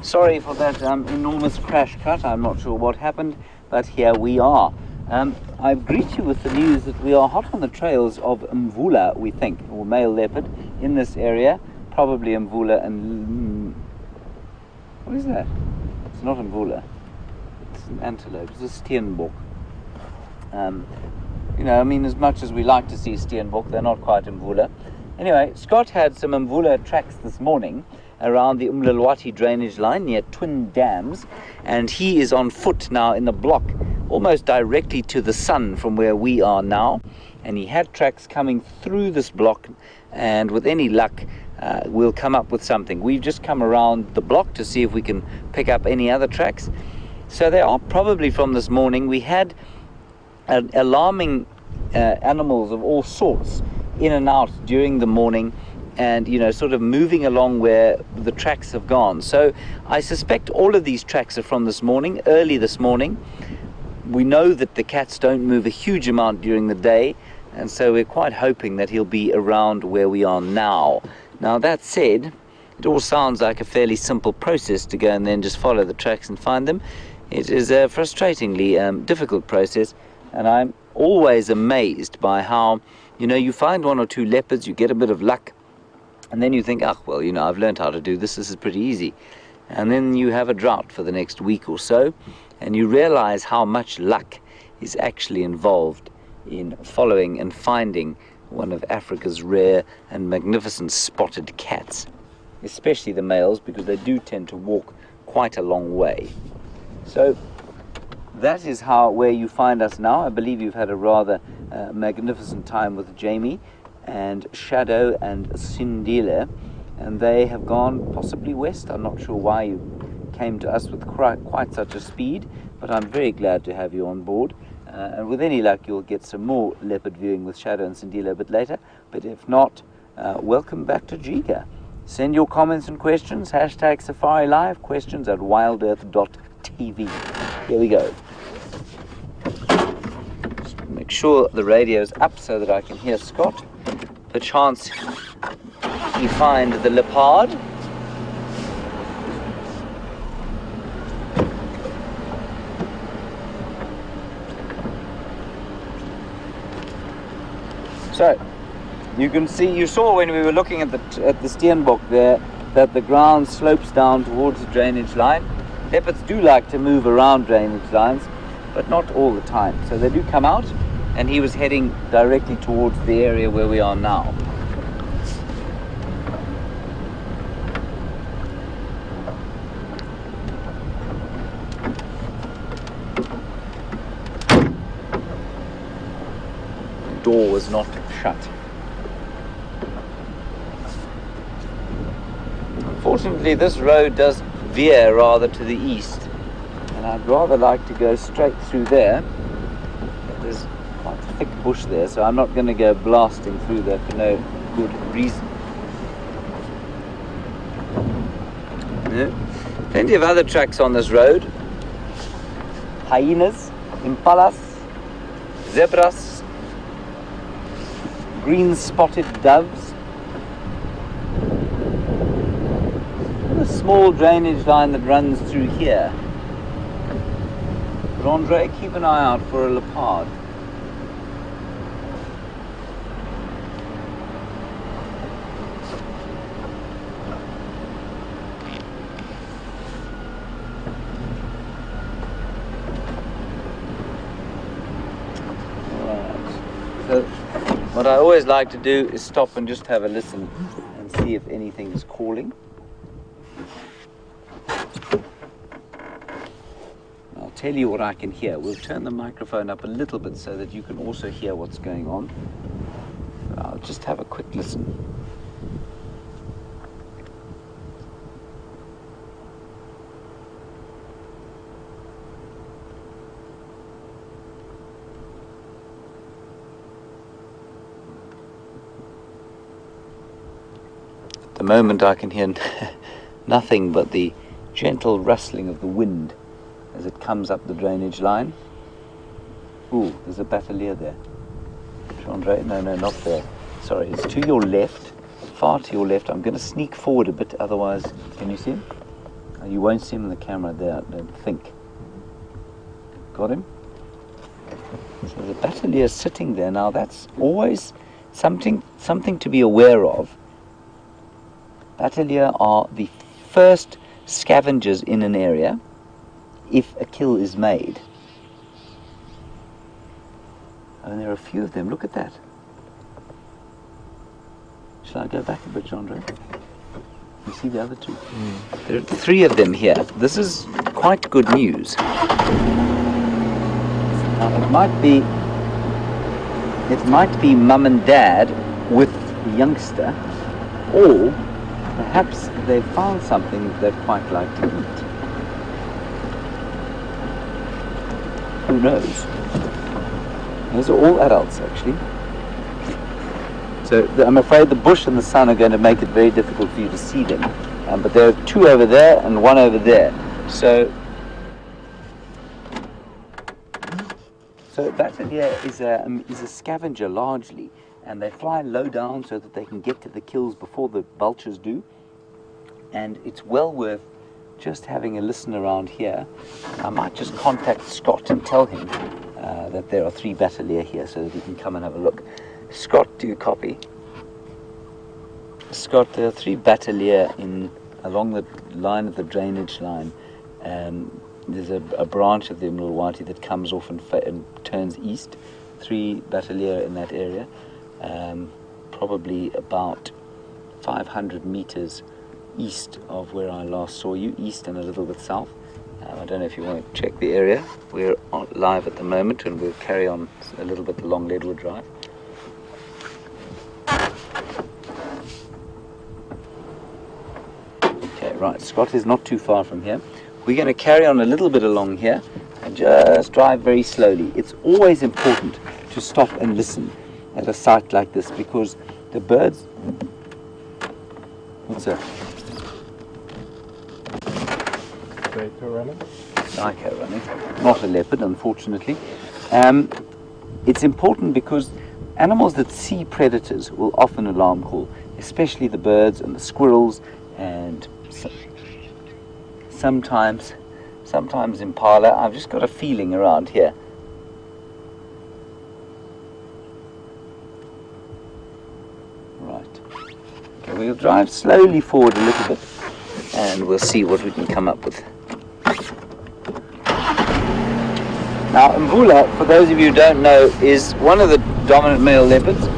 sorry for that enormous crash cut. I'm not sure what happened, but here we are. I greet you with the news that we are hot on the trails of Mvula, we think, or male leopard in this area, probably Mvula and... what is that? It's not Mvula, it's an antelope, it's a steenbok. You know, I mean, as much as we like to see steenbok, they're not quite Mvula. Anyway, Scott had some Mvula tracks this morning around the Umlelwati drainage line near Twin Dams, and he is on foot now in the block almost directly to the sun from where we are now, and he had tracks coming through this block, and with any luck we'll come up with something. We've just come around the block to see if we can pick up any other tracks, so they are probably from this morning. We had alarming animals of all sorts in and out during the morning, and you know, sort of moving along where the tracks have gone. So I suspect all of these tracks are from this morning, early this morning. We know that the cats don't move a huge amount during the day, and so we're quite hoping that he'll be around where we are now. Now that said, it all sounds like a fairly simple process to go and then just follow the tracks and find them. It is a frustratingly difficult process, and I'm always amazed by how, you know, you find one or two leopards, you get a bit of luck, and then you think, ah, well, you know, I've learned how to do this, this is pretty easy. And then you have a drought for the next week or so, and you realize how much luck is actually involved in following and finding one of Africa's rare and magnificent spotted cats, especially the males, because they do tend to walk quite a long way. So that is where you find us now. I believe you've had a rather magnificent time with Jamie and Shadow and Sindile, and they have gone possibly west. I'm not sure why you came to us with quite such a speed, but I'm very glad to have you on board, and with any luck you'll get some more leopard viewing with Shadow and Sindile a bit later, but if not, welcome back to Giga. Send your comments and questions, #SafariLive, questions@wildearth.tv. Here we go. Just make sure the radio's up so that I can hear Scott. Perchance he find the leopard. So you can see, you saw when we were looking at the steenbok there, that the ground slopes down towards the drainage line. Leopards do like to move around drainage lines, but not all the time. So they do come out, and he was heading directly towards the area where we are now. The door was not shut. Unfortunately, this road does veer rather to the east, and I'd rather like to go straight through there. There's quite a thick bush there, so I'm not going to go blasting through there for no good reason. No. Plenty of other tracks on this road. Hyenas, impalas, zebras, green spotted doves. A small drainage line that runs through here. But Andre, keep an eye out for a leopard. So what I always like to do is stop and just have a listen and see if anything is calling. I'll tell you what I can hear. We'll turn the microphone up a little bit so that you can also hear what's going on. I'll just have a quick listen. At the moment I can hear nothing but the gentle rustling of the wind as it comes up the drainage line. Ooh, there's a batelier there. Andre, no, not there. Sorry, it's to your left, far to your left. I'm going to sneak forward a bit, otherwise, can you see him? You won't see him in the camera there, I don't think. Got him? So the batelier sitting there. Now that's always something to be aware of. Batelier are the first scavengers in an area if a kill is made. And there are a few of them. Look at that. Shall I go back a bit, Andre? You see the other two? There are 3 of them here. This is quite good news. Now it might be mum and dad with the youngster, or perhaps they've found something that they'd quite like to eat. Who knows? Those are all adults, actually. So I'm afraid the bush and the sun are going to make it very difficult for you to see them. But there are 2 over there and 1 over there. So batelier is a scavenger largely, and they fly low down so that they can get to the kills before the vultures do. And it's well worth just having a listen around here. I might just contact Scott and tell him that there are 3 batelier here so that he can come and have a look. Scott, do you copy? Scott, there are 3 batelier along the line of the drainage line. There's a branch of the Emerald Whitey that comes off and turns east. 3 batelier in that area. Probably about 500 meters east of where I last saw you, east and a little bit south. I don't know if you want to check the area. We're live at the moment, and we'll carry on a little bit along Leadwood Drive. Okay, right, Scott is not too far from here. We're going to carry on a little bit along here and just drive very slowly. It's always important to stop and listen at a site like this, because the birds... What's that? Draco running? Draco running. Not a leopard, unfortunately. It's important because animals that see predators will often alarm call, especially the birds and the squirrels, and sometimes impala. I've just got a feeling around here. Right. Okay, we'll drive slowly forward a little bit, and we'll see what we can come up with. Now, Mvula, for those of you who don't know, is one of the dominant male leopards,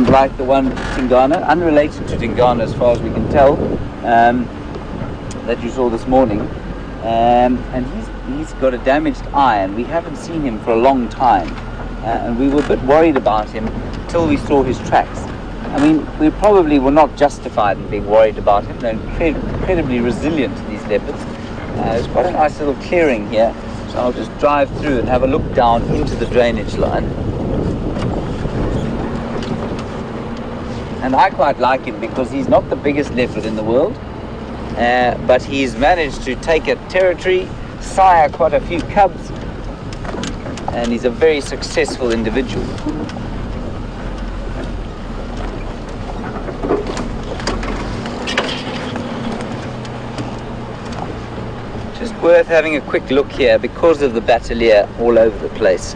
like the one Tingana, unrelated to Tingana as far as we can tell, that you saw this morning. And he's got a damaged eye, and we haven't seen him for a long time. And we were a bit worried about him till we saw his tracks. I mean, we probably were not justified in being worried about him. They're incredibly resilient, these leopards. There's quite a nice little clearing here, so I'll just drive through and have a look down into the drainage line. And I quite like him because he's not the biggest leopard in the world, but he's managed to take a territory, sire quite a few cubs, and he's a very successful individual. Just worth having a quick look here because of the batelier all over the place.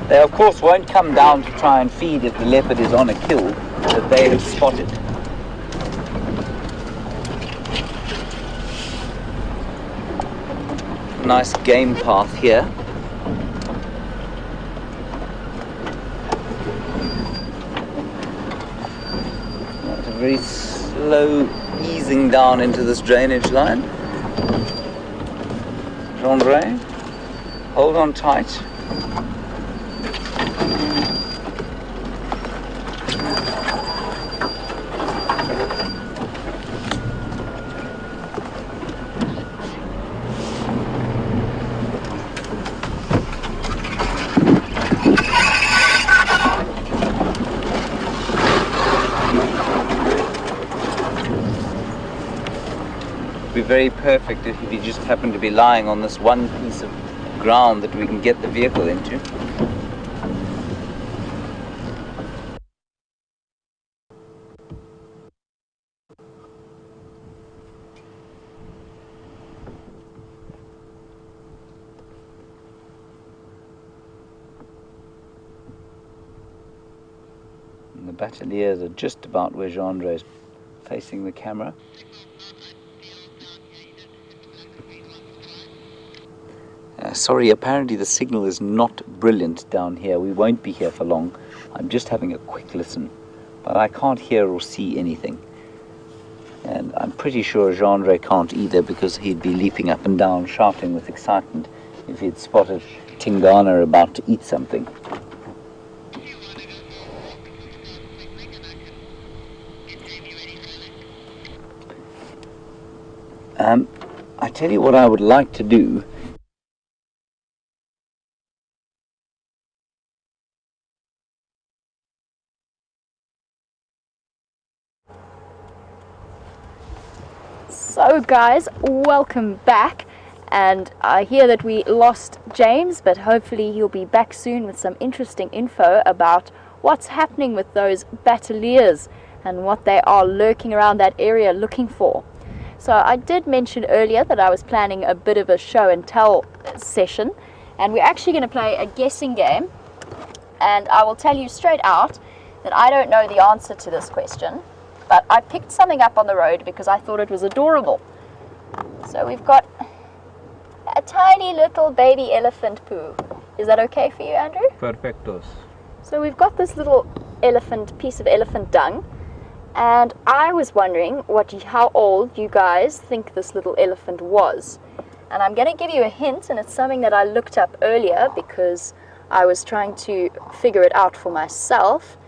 They of course won't come down to try and feed if the leopard is on a kill that they have spotted. Nice game path here. That's a very slow easing down into this drainage line. Andre, hold on tight. Very perfect if he just happened to be lying on this one piece of ground that we can get the vehicle into. And the bateliers are just about where Jean-Andre is facing the camera. Sorry, apparently the signal is not brilliant down here. We won't be here for long. I'm just having a quick listen, but I can't hear or see anything. And I'm pretty sure Jean-Andre can't either, because he'd be leaping up and down, shouting with excitement if he'd spotted Tingana about to eat something. I tell you what I would like to do. So guys, welcome back, and I hear that we lost James, but hopefully he'll be back soon with some interesting info about what's happening with those bateliers and what they are lurking around that area looking for. So I did mention earlier that I was planning a bit of a show and tell session, and we're actually going to play a guessing game, and I will tell you straight out that I don't know the answer to this question. But I picked something up on the road because I thought it was adorable. So we've got a tiny little baby elephant poo. Is that okay for you, Andrew? Perfectos. So we've got this little piece of elephant dung. And I was wondering how old you guys think this little elephant was. And I'm going to give you a hint, and it's something that I looked up earlier because I was trying to figure it out for myself.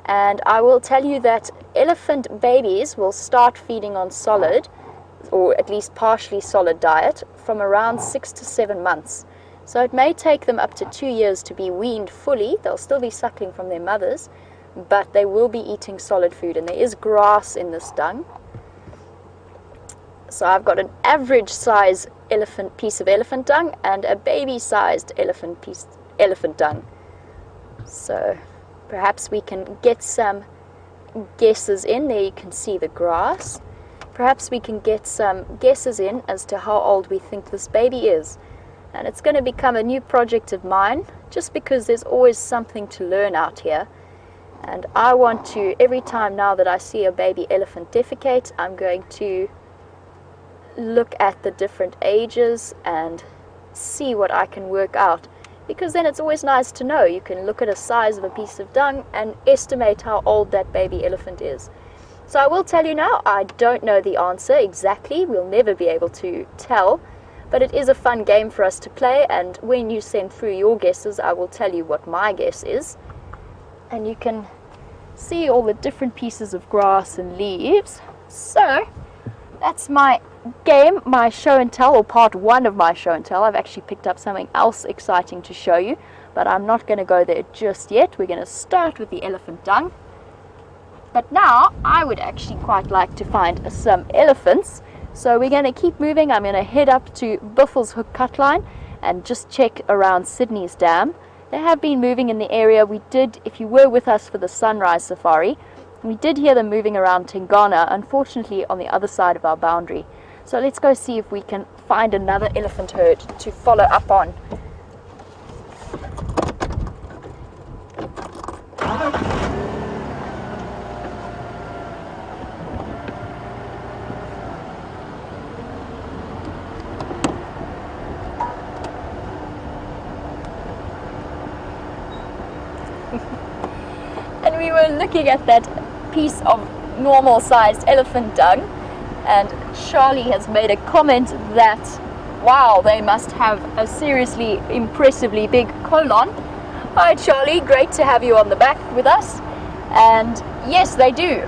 And I will tell you that elephant babies will start feeding on solid, or at least partially solid diet, from around 6 to 7 months. So it may take them up to 2 years to be weaned fully. They'll still be suckling from their mothers, but they will be eating solid food, and there is grass in this dung. So I've got an average size piece of elephant dung and a baby sized elephant dung. So perhaps we can get some guesses in. There you can see the grass. Perhaps we can get some guesses in as to how old we think this baby is. And it's going to become a new project of mine, just because there's always something to learn out here. And I want to, every time now that I see a baby elephant defecate, I'm going to look at the different ages and see what I can work out, because then it's always nice to know. You can look at a size of a piece of dung and estimate how old that baby elephant is. So I will tell you now, I don't know the answer exactly. We'll never be able to tell, but it is a fun game for us to play, and when you send through your guesses, I will tell you what my guess is. And you can see all the different pieces of grass and leaves. So that's my game, my show and tell, or part one of my show and tell. I've actually picked up something else exciting to show you, but I'm not going to go there just yet. We're going to start with the elephant dung. But now I would actually quite like to find some elephants. So we're going to keep moving. I'm going to head up to Buffels Hook Cut Line and just check around Sydney's dam. They have been moving in the area. We did, if you were with us for the sunrise safari, we did hear them moving around Tingana, unfortunately on the other side of our boundary. So let's go see if we can find another elephant herd to follow up on. And we were looking at that piece of normal sized elephant dung, and Charlie has made a comment that, wow, they must have a seriously impressively big colon. Hi Charlie, great to have you on the back with us. And yes, they do,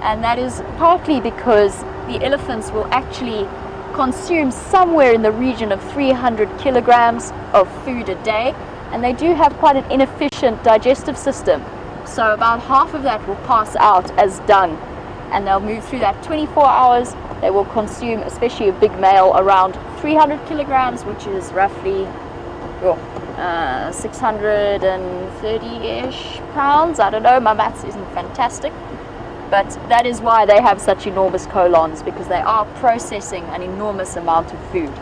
and that is partly because the elephants will actually consume somewhere in the region of 300 kilograms of food a day, and they do have quite an inefficient digestive system. So about half of that will pass out as dung, and they'll move through that 24 hours. They will consume, especially a big male, around 300 kilograms, which is roughly 630-ish pounds. I don't know, my maths isn't fantastic. But that is why they have such enormous colons, because they are processing an enormous amount of food.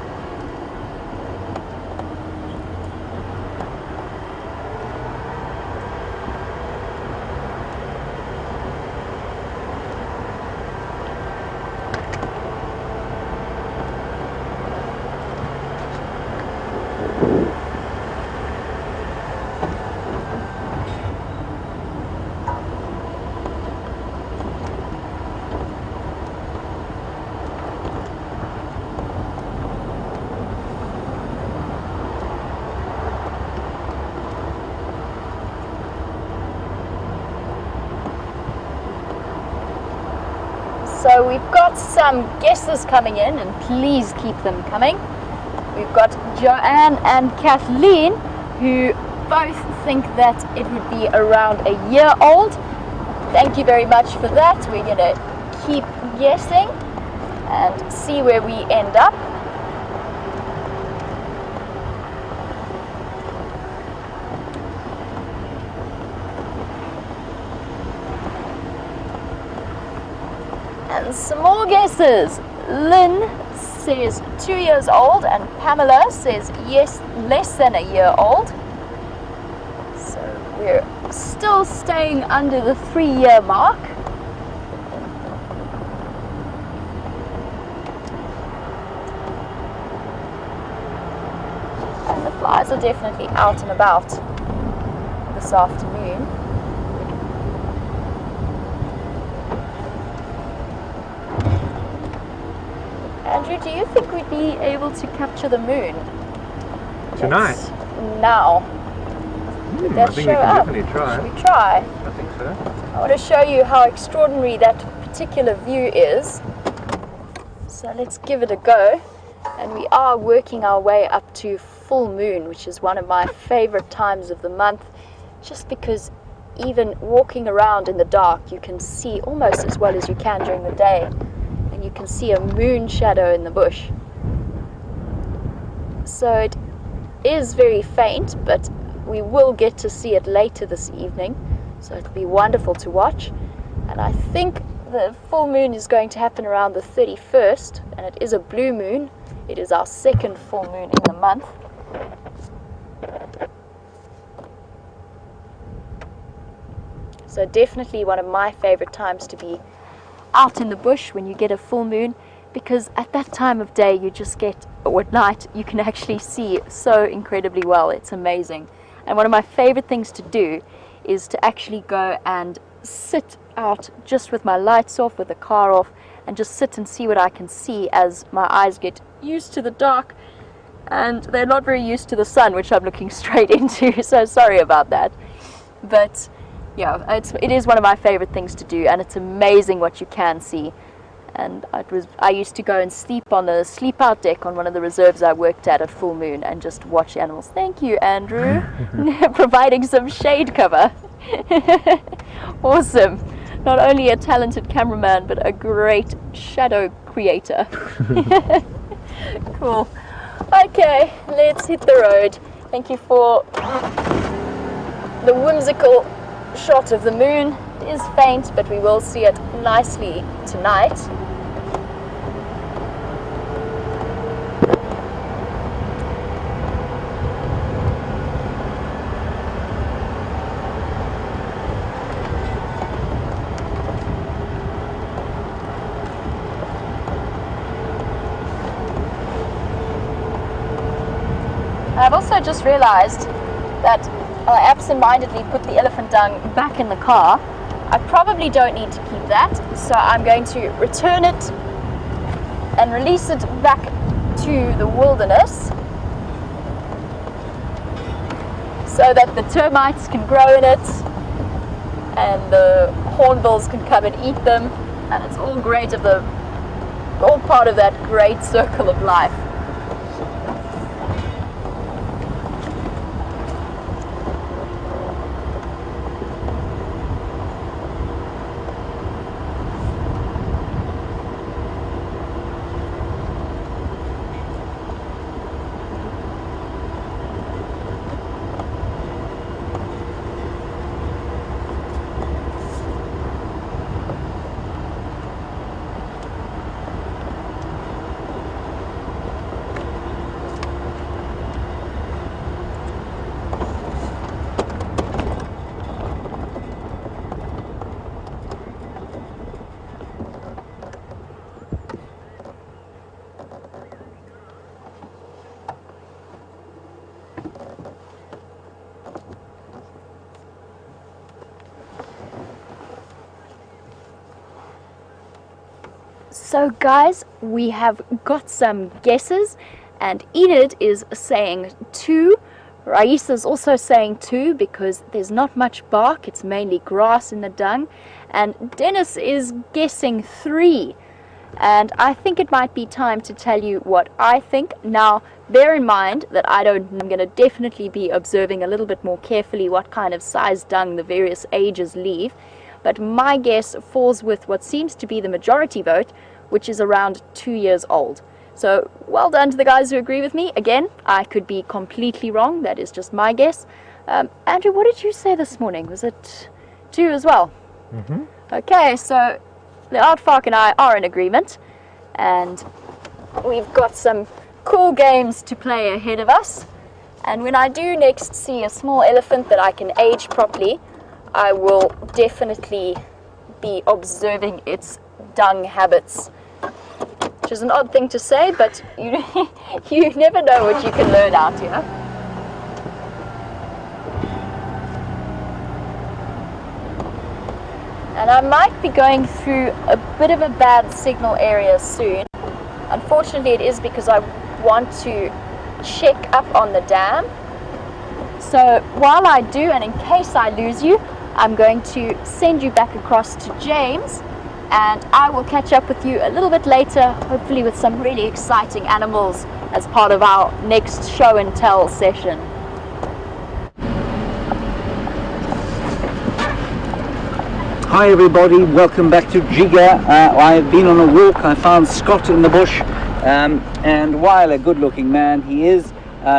So we've got some guesses coming in, and please keep them coming. We've got Joanne and Kathleen, who both think that it would be around a year old. Thank you very much for that. We're going to keep guessing and see where we end up. And some more guesses. Lynn says 2 years old, and Pamela says yes, less than a year old. So we're still staying under the 3-year mark. And the flies are definitely out and about this afternoon. Andrew, do you think we'd be able to capture the moon tonight? Now. Would that I think show we can up? definitely try. Should we try? I think so. I want to show you how extraordinary that particular view is. So let's give it a go. And we are working our way up to full moon, which is one of my favorite times of the month, just because even walking around in the dark, you can see almost as well as you can during the day. And you can see a moon shadow in the bush. So it is very faint, but we will get to see it later this evening, so it'll be wonderful to watch. And I think the full moon is going to happen around the 31st, and it is a blue moon. It is our second full moon in the month. So definitely one of my favorite times to be out in the bush when you get a full moon, because at that time of day you just get or at night, you can actually see so incredibly well. It's amazing. And one of my favorite things to do is to actually go and sit out just with my lights off, with the car off, and just sit and see what I can see as my eyes get used to the dark, and they're not very used to the sun, which I'm looking straight into, so sorry about that. But yeah, it is one of my favorite things to do, and it's amazing what you can see. And I used to go and sleep on the sleep out deck on one of the reserves I worked at full moon and just watch animals. Thank you, Andrew, providing some shade cover. Awesome. Not only a talented cameraman, but a great shadow creator. Cool. Okay, let's hit the road. Thank you for the whimsical shot of the moon. It is faint, but we will see it nicely tonight. I've also just realized that I absent-mindedly put the elephant dung back in the car. I probably don't need to keep that, so I'm going to return it and release it back to the wilderness so that the termites can grow in it and the hornbills can come and eat them, and it's all great all part of that great circle of life. So guys, we have got some guesses, and Enid is saying 2. Raisa's also saying 2 because there's not much bark, it's mainly grass in the dung. And Dennis is guessing 3. And I think it might be time to tell you what I think. Now, bear in mind that I'm going to definitely be observing a little bit more carefully what kind of size dung the various ages leave. But my guess falls with what seems to be the majority vote, which is around 2 years old. So well done to the guys who agree with me. Again, I could be completely wrong. That is just my guess. Andrew, what did you say this morning? Was it 2 as well? Mm-hmm. Okay, so the Aardvark and I are in agreement, and we've got some cool games to play ahead of us. And when I do next see a small elephant that I can age properly, I will definitely be observing its dung habits. Which is an odd thing to say, but you never know what you can learn out here. And I might be going through a bit of a bad signal area soon. Unfortunately, it is because I want to check up on the dam. So while I do, and in case I lose you, I'm going to send you back across to James, and I will catch up with you a little bit later, hopefully with some really exciting animals as part of our next show and tell session. Hi everybody, welcome back to Jiga. I've been on a walk. I found Scott in the bush, and while a good looking man he is,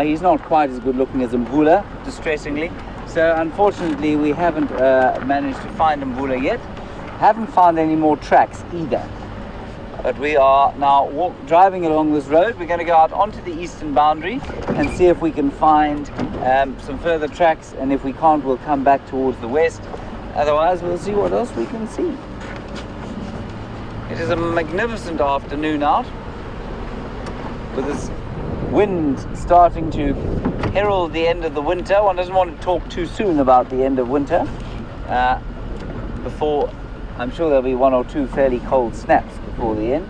he's not quite as good looking as Mvula, distressingly. So unfortunately we haven't managed to find Mvula yet. Haven't found any more tracks either. But we are now driving along this road. We're going to go out onto the eastern boundary and see if we can find some further tracks, and if we can't, we'll come back towards the west. Otherwise, we'll see what else we can see. It is a magnificent afternoon out with this wind starting to herald the end of the winter. One doesn't want to talk too soon about the end of winter. Before, I'm sure there'll be one or two fairly cold snaps before the end.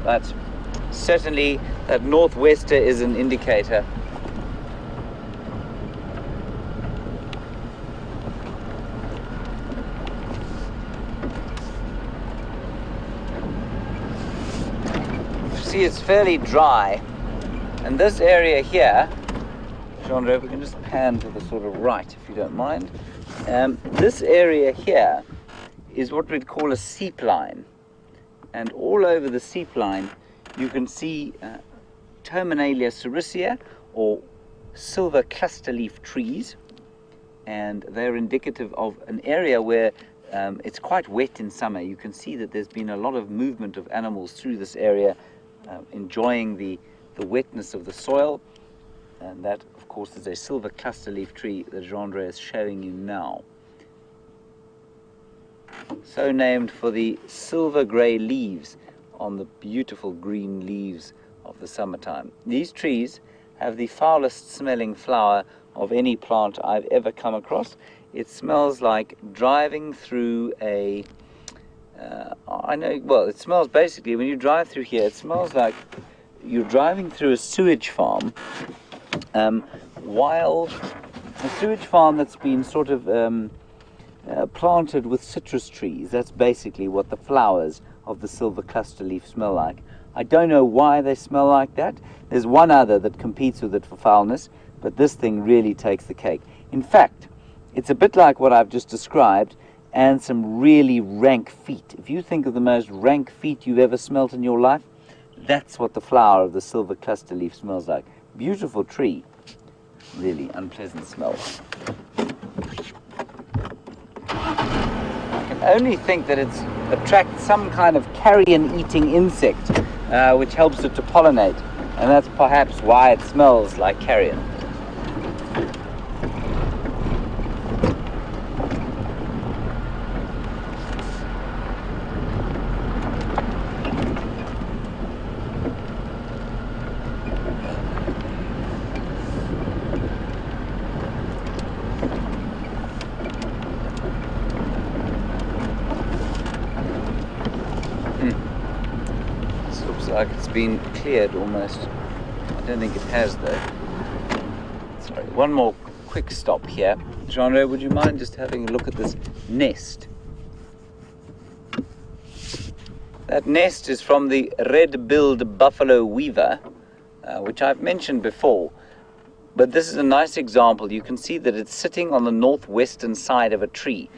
But certainly that northwester is an indicator. See, it's fairly dry, and this area here, Chandra, if we can just pan to the sort of right if you don't mind. This area here is what we'd call a seep line, and all over the seep line you can see Terminalia sericea, or silver cluster leaf trees, and they're indicative of an area where it's quite wet in summer. You can see that there's been a lot of movement of animals through this area, enjoying the wetness of the soil, and that of course is a silver cluster leaf tree that Jean-Andre is showing you now. So named for the silver grey leaves on the beautiful green leaves of the summertime. These trees have the foulest smelling flower of any plant I've ever come across. It smells like driving through a it smells basically, when you drive through here, it smells like you're driving through a sewage farm, while a sewage farm that's been sort of planted with citrus trees. That's basically what the flowers of the silver cluster leaf smell like. I don't know why they smell like that. There's one other that competes with it for foulness, but this thing really takes the cake. In fact, it's a bit like what I've just described, and some really rank feet. If you think of the most rank feet you've ever smelt in your life, that's what the flower of the silver cluster leaf smells like. Beautiful tree, really unpleasant smell. I can only think that it's attracts some kind of carrion-eating insect, which helps it to pollinate, and that's perhaps why it smells like carrion. Like it's been cleared almost. I don't think it has though. Sorry, one more quick stop here. Jean-Andre, would you mind just having a look at this nest? That nest is from the red-billed buffalo weaver, which I've mentioned before. But this is a nice example. You can see that it's sitting on the northwestern side of a tree.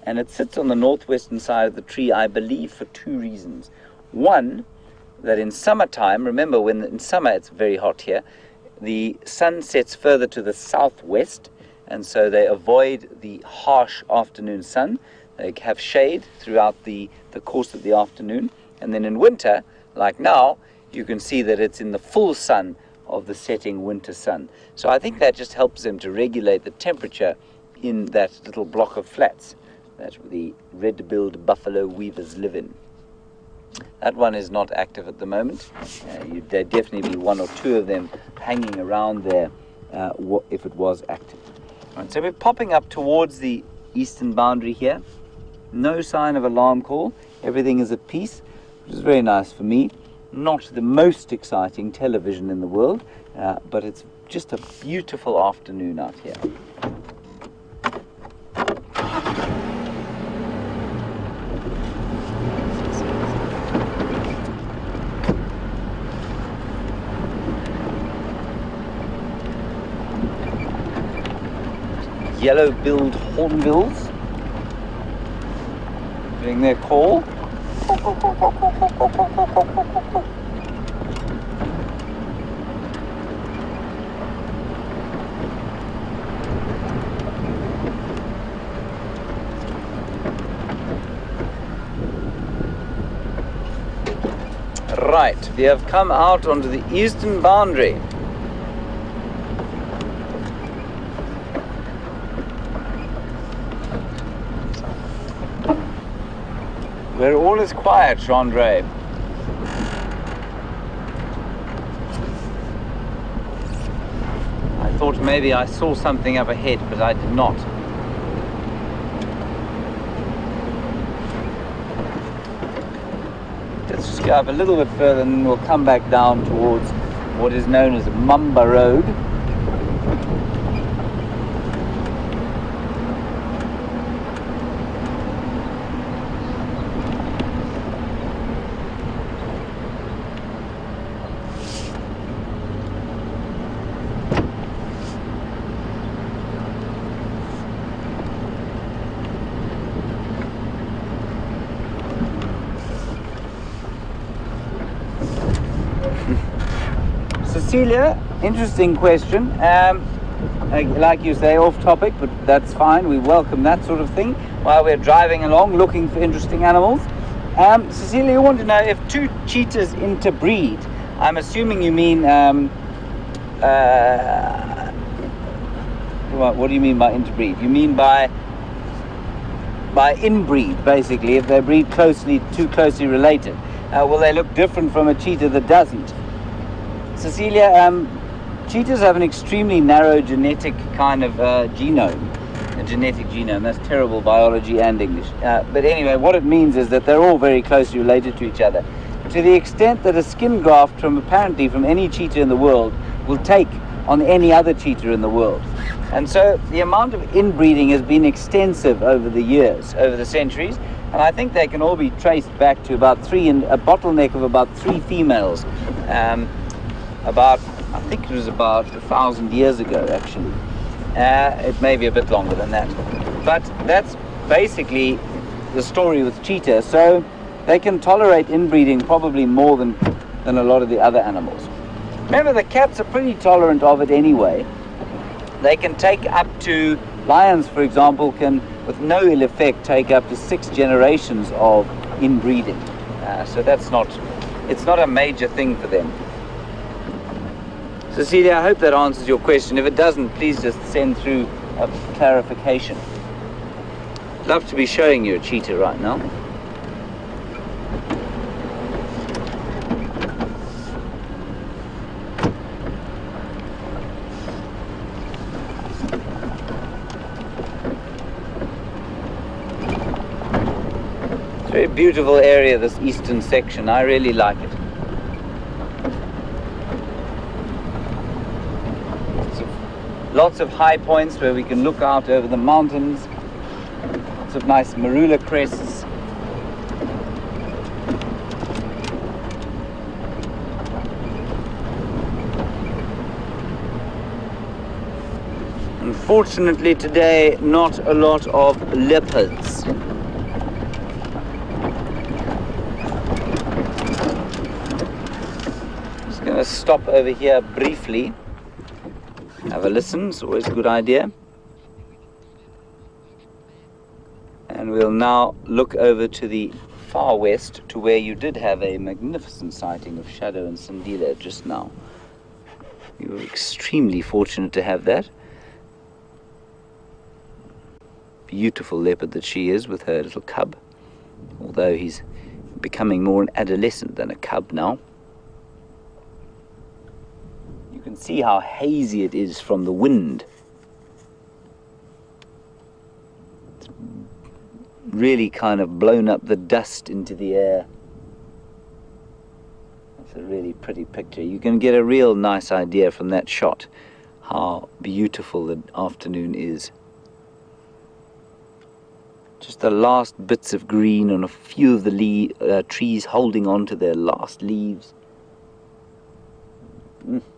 And it sits on the northwestern side of the tree, I believe, for two reasons. One, that in summertime, remember when in summer it's very hot here, the sun sets further to the southwest, and so they avoid the harsh afternoon sun. They have shade throughout the course of the afternoon, and then in winter, like now, you can see that it's in the full sun of the setting winter sun. So I think that just helps them to regulate the temperature in that little block of flats that the red-billed buffalo weavers live in. That one is not active at the moment. There'd definitely be one or two of them hanging around there if it was active. Right, so we're popping up towards the eastern boundary here. No sign of alarm call. Everything is at peace, which is very nice for me. Not the most exciting television in the world, but it's just a beautiful afternoon out here. Yellow-billed hornbills doing their call. Right, we have come out onto the eastern boundary. Where all is quiet, Jean-Andre. maybe I saw something up ahead, but I did not. Let's just go up a little bit further and then we'll come back down towards what is known as Mamba Road. Cecilia, interesting question. Like you say, off topic, but that's fine. We welcome that sort of thing while we're driving along looking for interesting animals. Cecilia, you want to know if two cheetahs interbreed. I'm assuming you mean, what do you mean by interbreed? You mean by inbreed, basically, if they breed too closely related. Will they look different from a cheetah that doesn't? Cecilia, cheetahs have an extremely narrow genetic kind of genome, a genetic genome. That's terrible biology and English. But anyway, what it means is that they're all very closely related to each other, to the extent that a skin graft apparently from any cheetah in the world will take on any other cheetah in the world. And so the amount of inbreeding has been extensive over the years, over the centuries, and I think they can all be traced back to about a bottleneck of about 3 females. I think it was about 1,000 years ago, actually. It may be a bit longer than that. But that's basically the story with cheetah. So they can tolerate inbreeding probably more than a lot of the other animals. Remember, the cats are pretty tolerant of it anyway. They can take up to, lions for example, can with no ill effect take up to 6 generations of inbreeding. So it's not a major thing for them. Cecilia, I hope that answers your question. If it doesn't, please just send through a clarification. I'd love to be showing you a cheetah right now. It's a very beautiful area, this eastern section. I really like it. Lots of high points where we can look out over the mountains. Lots of nice marula crests. Unfortunately today, not a lot of leopards. Just going to stop over here briefly. Have a listen, it's always a good idea. And we'll now look over to the far west to where you did have a magnificent sighting of Shadow and Sandila just now. You were extremely fortunate to have that. Beautiful leopard that she is with her little cub, although he's becoming more an adolescent than a cub now. You can see how hazy it is from the wind. It's really kind of blown up the dust into the air. It's a really pretty picture. You can get a real nice idea from that shot how beautiful the afternoon is. Just the last bits of green on a few of the trees holding on to their last leaves.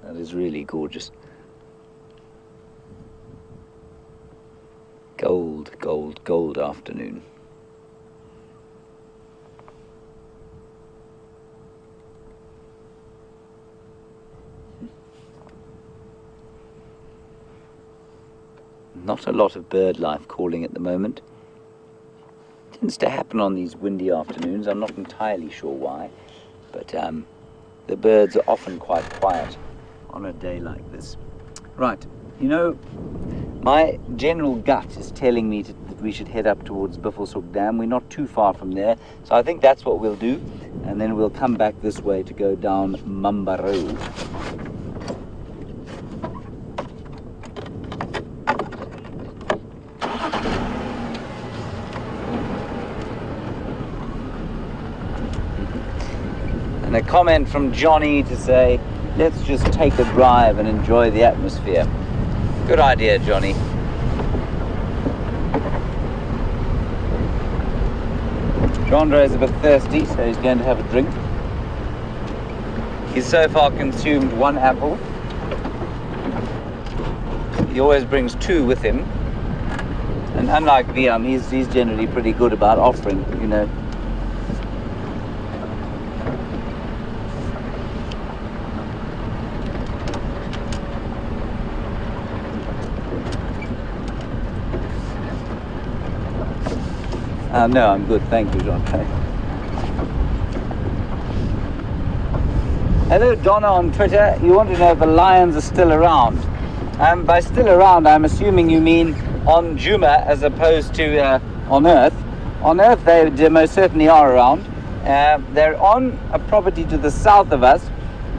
That is really gorgeous. Gold, gold, gold afternoon. Not a lot of bird life calling at the moment. Tends to happen on these windy afternoons. I'm not entirely sure why, but the birds are often quite quiet on a day like this. Right, you know, my general gut is telling me that we should head up towards Buffelshoek Dam. We're not too far from there, so I think that's what we'll do, and then we'll come back this way to go down Mamba Road. And a comment from Johnny to say, let's just take a drive and enjoy the atmosphere. Good idea, Johnny. Chandra is a bit thirsty, so he's going to have a drink. He's so far consumed 1 apple. He always brings 2 with him. And unlike Viam, he's generally pretty good about offering, you know. No, I'm good, thank you, John. Hello, Donna on Twitter. You want to know if the lions are still around. By still around, I'm assuming you mean on Juma as opposed to on Earth. On Earth, they most certainly are around. They're on a property to the south of us,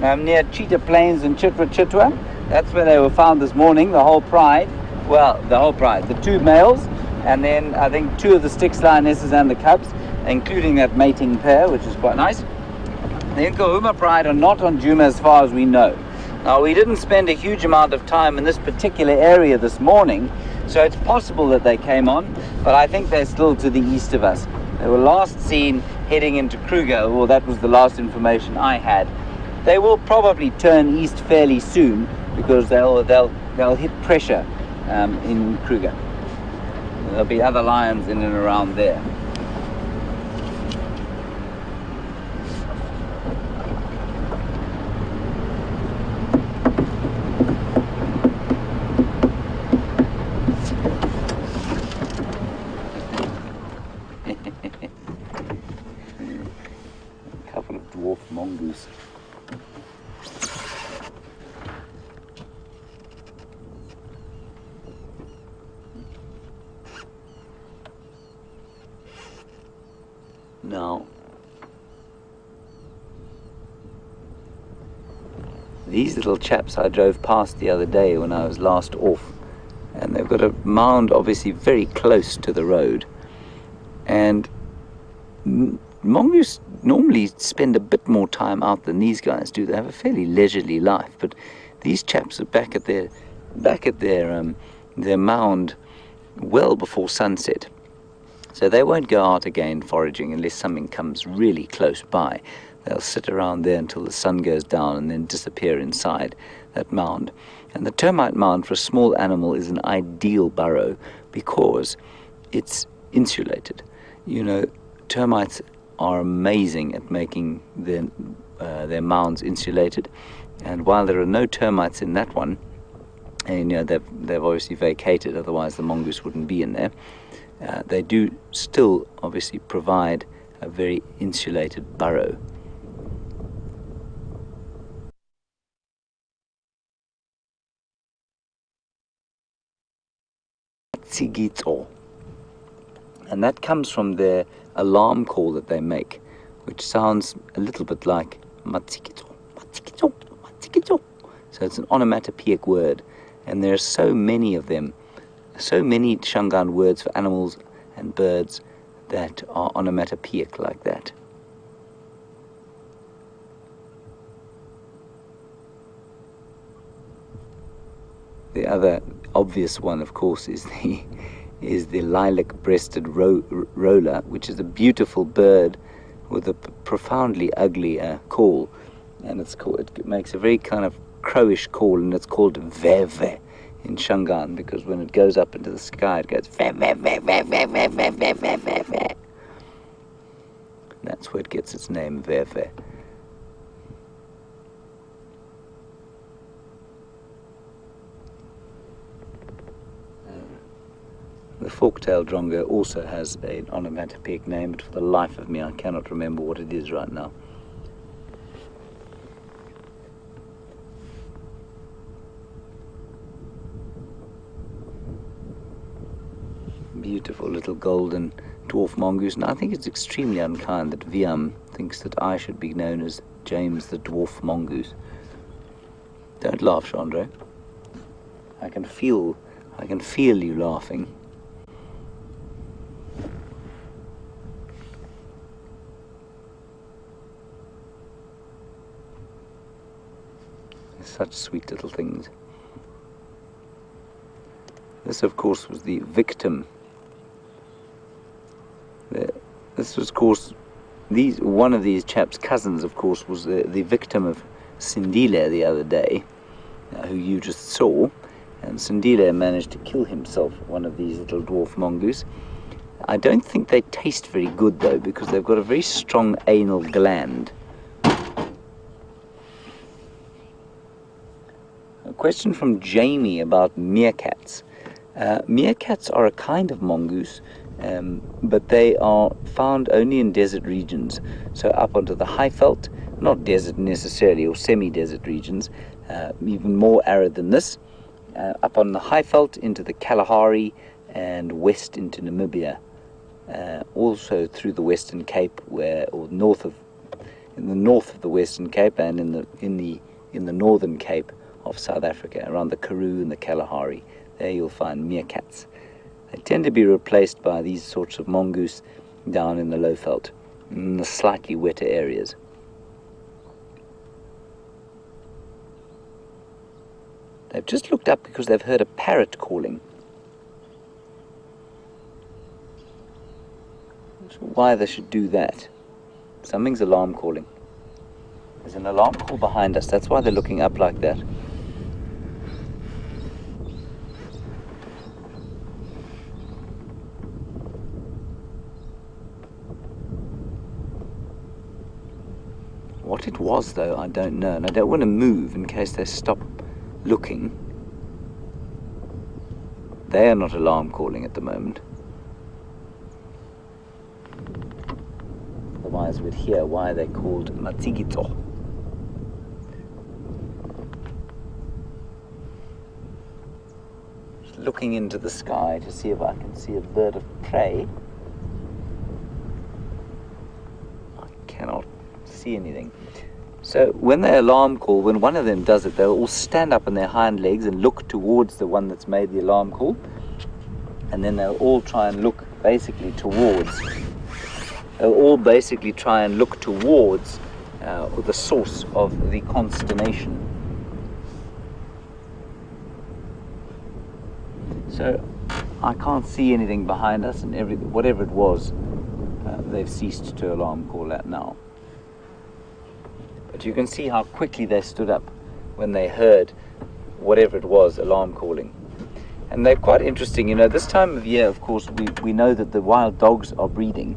near Cheetah Plains and Chitwa. That's where they were found this morning, the whole pride. Well, the whole pride, the 2 males, and then I think 2 of the Styx lionesses and the cubs, including that mating pair, which is quite nice. The Nkuhuma pride are not on Juma as far as we know. Now, we didn't spend a huge amount of time in this particular area this morning, so it's possible that they came on, but I think they're still to the east of us. They were last seen heading into Kruger, well, that was the last information I had. They will probably turn east fairly soon because they'll hit pressure in Kruger. There'll be other lions in and around there. A couple of dwarf mongoose. Now, these little chaps I drove past the other day when I was last off, and they've got a mound obviously very close to the road, and mongoose normally spend a bit more time out than these guys do. They have a fairly leisurely life, but these chaps are back at their mound well before sunset. So they won't go out again foraging unless something comes really close by. They'll sit around there until the sun goes down and then disappear inside that mound. And the termite mound for a small animal is an ideal burrow because it's insulated. You know, termites are amazing at making their mounds insulated. And while there are no termites in that one, and you know they've obviously vacated, otherwise the mongoose wouldn't be in there. They do still obviously provide a very insulated burrow. Tsigito. And that comes from their alarm call that they make, which sounds a little bit like matsikito, matsikito, matsikito. So it's an onomatopoeic word, and there are so many of them. So many Shangaan words for animals and birds that are onomatopoeic like that. The other obvious one, of course, is the lilac-breasted roller, which is a beautiful bird with a profoundly ugly call, and it makes a very kind of crowish call, and it's called veve in Shangaan, because when it goes up into the sky, it goes ve ve ve ve ve ve ve ve ve ve ve. That's where it gets its name, veve. The fork-tailed drongo also has an onomatopoeic name, but for the life of me, I cannot remember what it is right now. Beautiful little golden dwarf mongoose, and I think it's extremely unkind that Viam thinks that I should be known as James the dwarf mongoose. Don't laugh, Chandra. I can feel you laughing. Such sweet little things. This, of course, was the victim. This was, of course, one of these chaps' cousins, of course, was the victim of Sindile the other day, who you just saw. And Sindile managed to kill himself, one of these little dwarf mongoose. I don't think they taste very good, though, because they've got a very strong anal gland. A question from Jamie about meerkats. Meerkats are a kind of mongoose, but they are found only in desert regions. So up onto the Highveld, not desert necessarily, or semi-desert regions, even more arid than this. Up on the Highveld into the Kalahari and west into Namibia. Also through the Western Cape, in the north of the Western Cape, and in the northern Cape of South Africa, around the Karoo and the Kalahari. There you'll find meerkats. They tend to be replaced by these sorts of mongoose down in the Lowveld, in the slightly wetter areas. They've just looked up because they've heard a parrot calling. Not sure why they should do that. Something's alarm calling. There's an alarm call behind us. That's why they're looking up like that. What it was, though, I don't know, and I don't want to move in case they stop looking. They are not alarm calling at the moment. Otherwise we'd hear why they're called Matsigito. Just looking into the sky to see if I can see a bird of prey. I cannot see anything. So when they alarm call, when one of them does it, they'll all stand up on their hind legs and look towards the one that's made the alarm call, and then they'll all try and look basically towards the source of the consternation. So I can't see anything behind us, and whatever it was, they've ceased to alarm call at now. But you can see how quickly they stood up when they heard whatever it was alarm calling. And they're quite interesting. You know, this time of year, of course, we know that the wild dogs are breeding,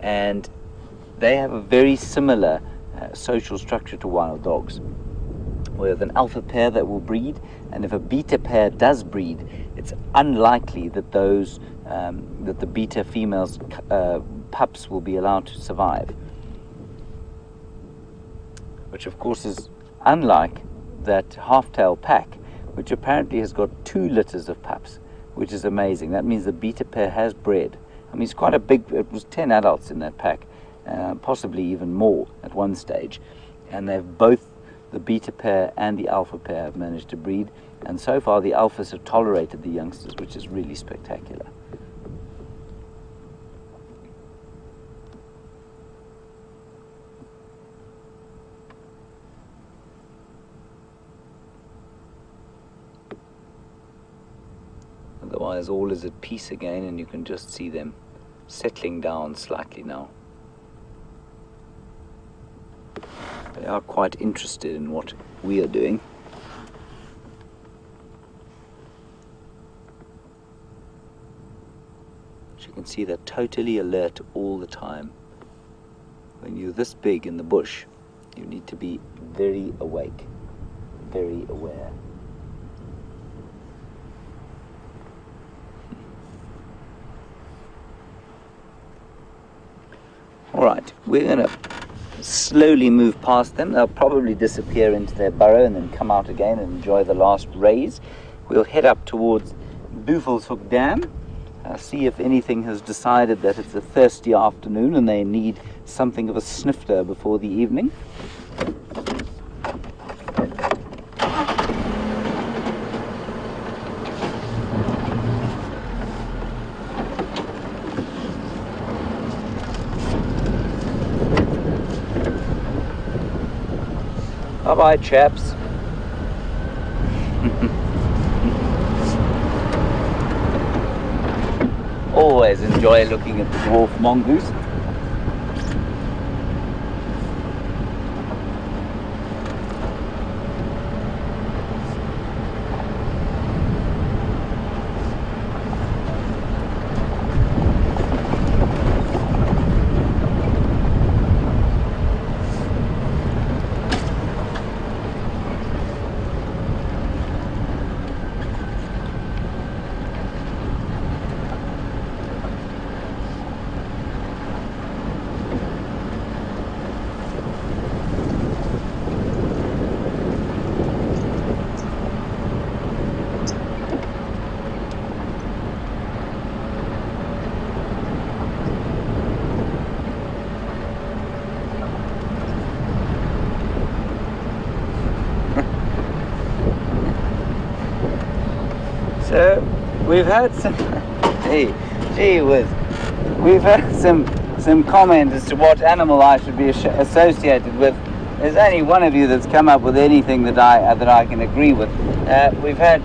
and they have a very similar social structure to wild dogs. With an alpha pair that will breed, and if a beta pair does breed, it's unlikely that that the beta females' pups will be allowed to survive. Which of course is unlike that half-tail pack, which apparently has got 2 litters of pups, which is amazing. That means the beta pair has bred. I mean, it's quite a big, it was 10 adults in that pack, possibly even more at one stage. And they've both, the beta pair and the alpha pair, have managed to breed. And so far the alphas have tolerated the youngsters, which is really spectacular. Otherwise all is at peace again, and you can just see them settling down slightly now. They are quite interested in what we are doing. As you can see, they're totally alert all the time. When you're this big in the bush, you need to be very awake, very aware. Alright, we're going to slowly move past them. They'll probably disappear into their burrow and then come out again and enjoy the last rays. We'll head up towards Buffelshoek Dam, see if anything has decided that it's a thirsty afternoon and they need something of a snifter before the evening. Bye-bye, chaps. Always enjoy looking at the dwarf mongoose. So we've had some, gee whiz, we've had some comment as to what animal I should be associated with. There's only one of you that's come up with anything that I can agree with. We've had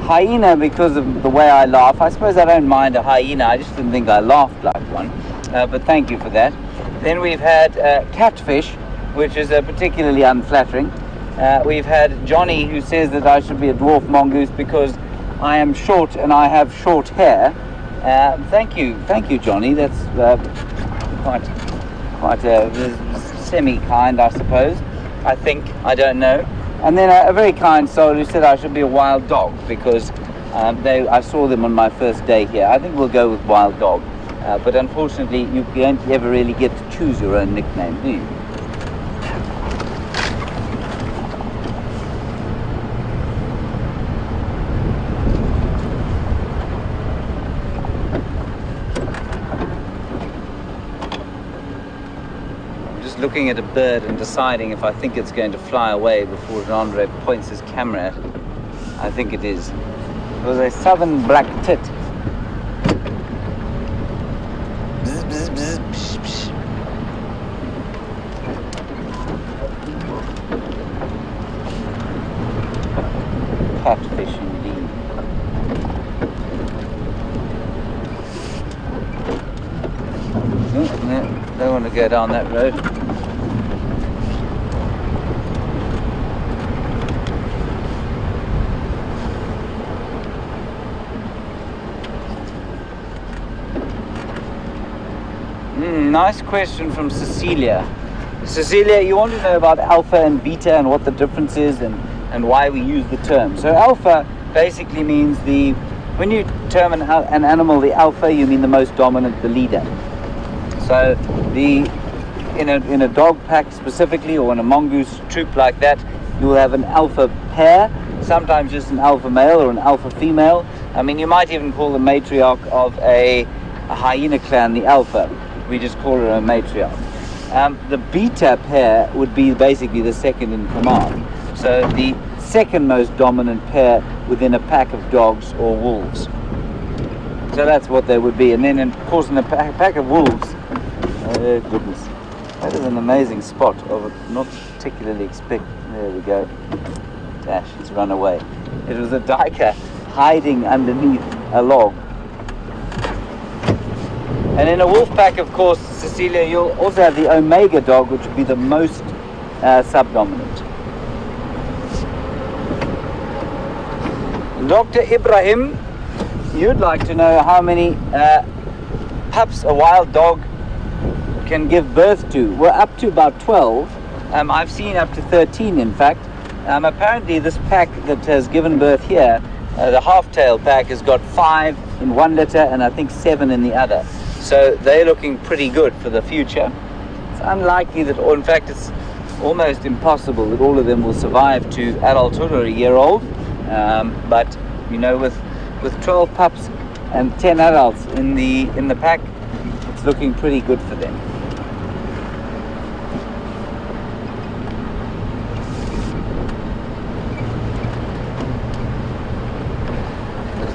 hyena because of the way I laugh. I suppose I don't mind a hyena. I just didn't think I laughed like one. But thank you for that. Then we've had catfish, which is particularly unflattering. We've had Johnny, who says that I should be a dwarf mongoose because I am short and I have short hair. Thank you, Johnny. That's quite semi-kind, I suppose. I think, I don't know. And then a very kind soul who said I should be a wild dog because I saw them on my first day here. I think we'll go with wild dog. But unfortunately, you don't ever really get to choose your own nickname, do you? Looking at a bird and deciding if I think it's going to fly away before Andre points his camera at it. I think it is. It was a southern black tit. Bzz, bzz, bzz, psh, psh. Catfish indeed. Oh, no, don't want to go down that road. Nice question from Cecilia. Cecilia, you want to know about alpha and beta and what the difference is and why we use the term. So alpha basically means when you term an animal the alpha, you mean the most dominant, the leader. So in a dog pack specifically, or in a mongoose troop like that, you will have an alpha pair, sometimes just an alpha male or an alpha female. I mean, you might even call the matriarch of a hyena clan the alpha. We just call her a matriarch. The beta pair would be basically the second in command. So the second most dominant pair within a pack of dogs or wolves. So that's what they would be. And then, of course, in a pack of wolves, oh goodness, that is an amazing spot of not particularly expect. There we go. Dash, it's run away. It was a duiker hiding underneath a log. And in a wolf pack, of course, Cecilia, you'll also have the omega dog, which would be the most subdominant. Dr. Ibrahim, you'd like to know how many pups a wild dog can give birth to. We're up to about 12. I've seen up to 13, in fact. Apparently, this pack that has given birth here, the half-tail pack, has got 5 in one litter and I think 7 in the other. So they're looking pretty good for the future. It's unlikely that, or in fact it's almost impossible that all of them will survive to adulthood or a year old. But you know, with 12 pups and 10 adults in the pack, it's looking pretty good for them.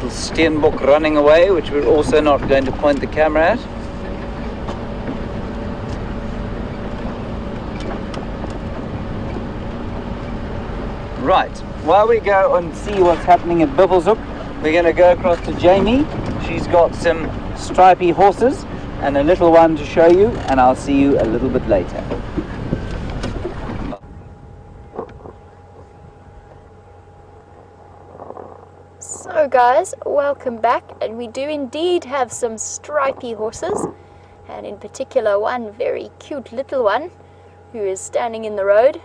Steenbok running away, which we're also not going to point the camera at. Right, while we go and see what's happening at Biffleshoek, we're going to go across to Jamie. She's got some stripy horses and a little one to show you, and I'll see you a little bit later. So guys, welcome back, and we do indeed have some stripy horses, and in particular one very cute little one who is standing in the road.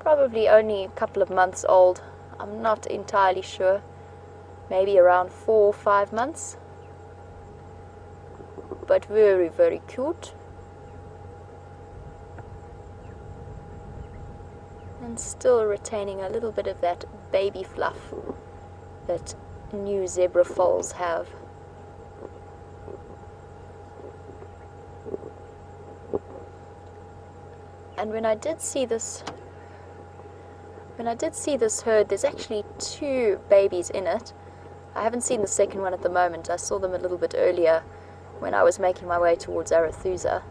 Probably only a couple of months old, I'm not entirely sure, maybe around 4 or 5 months, but very, very cute. And still retaining a little bit of that baby fluff that new zebra foals have. And when I did see this herd, there's actually 2 babies in it. I haven't seen the second one at the moment. I saw them a little bit earlier when I was making my way towards Arathusa.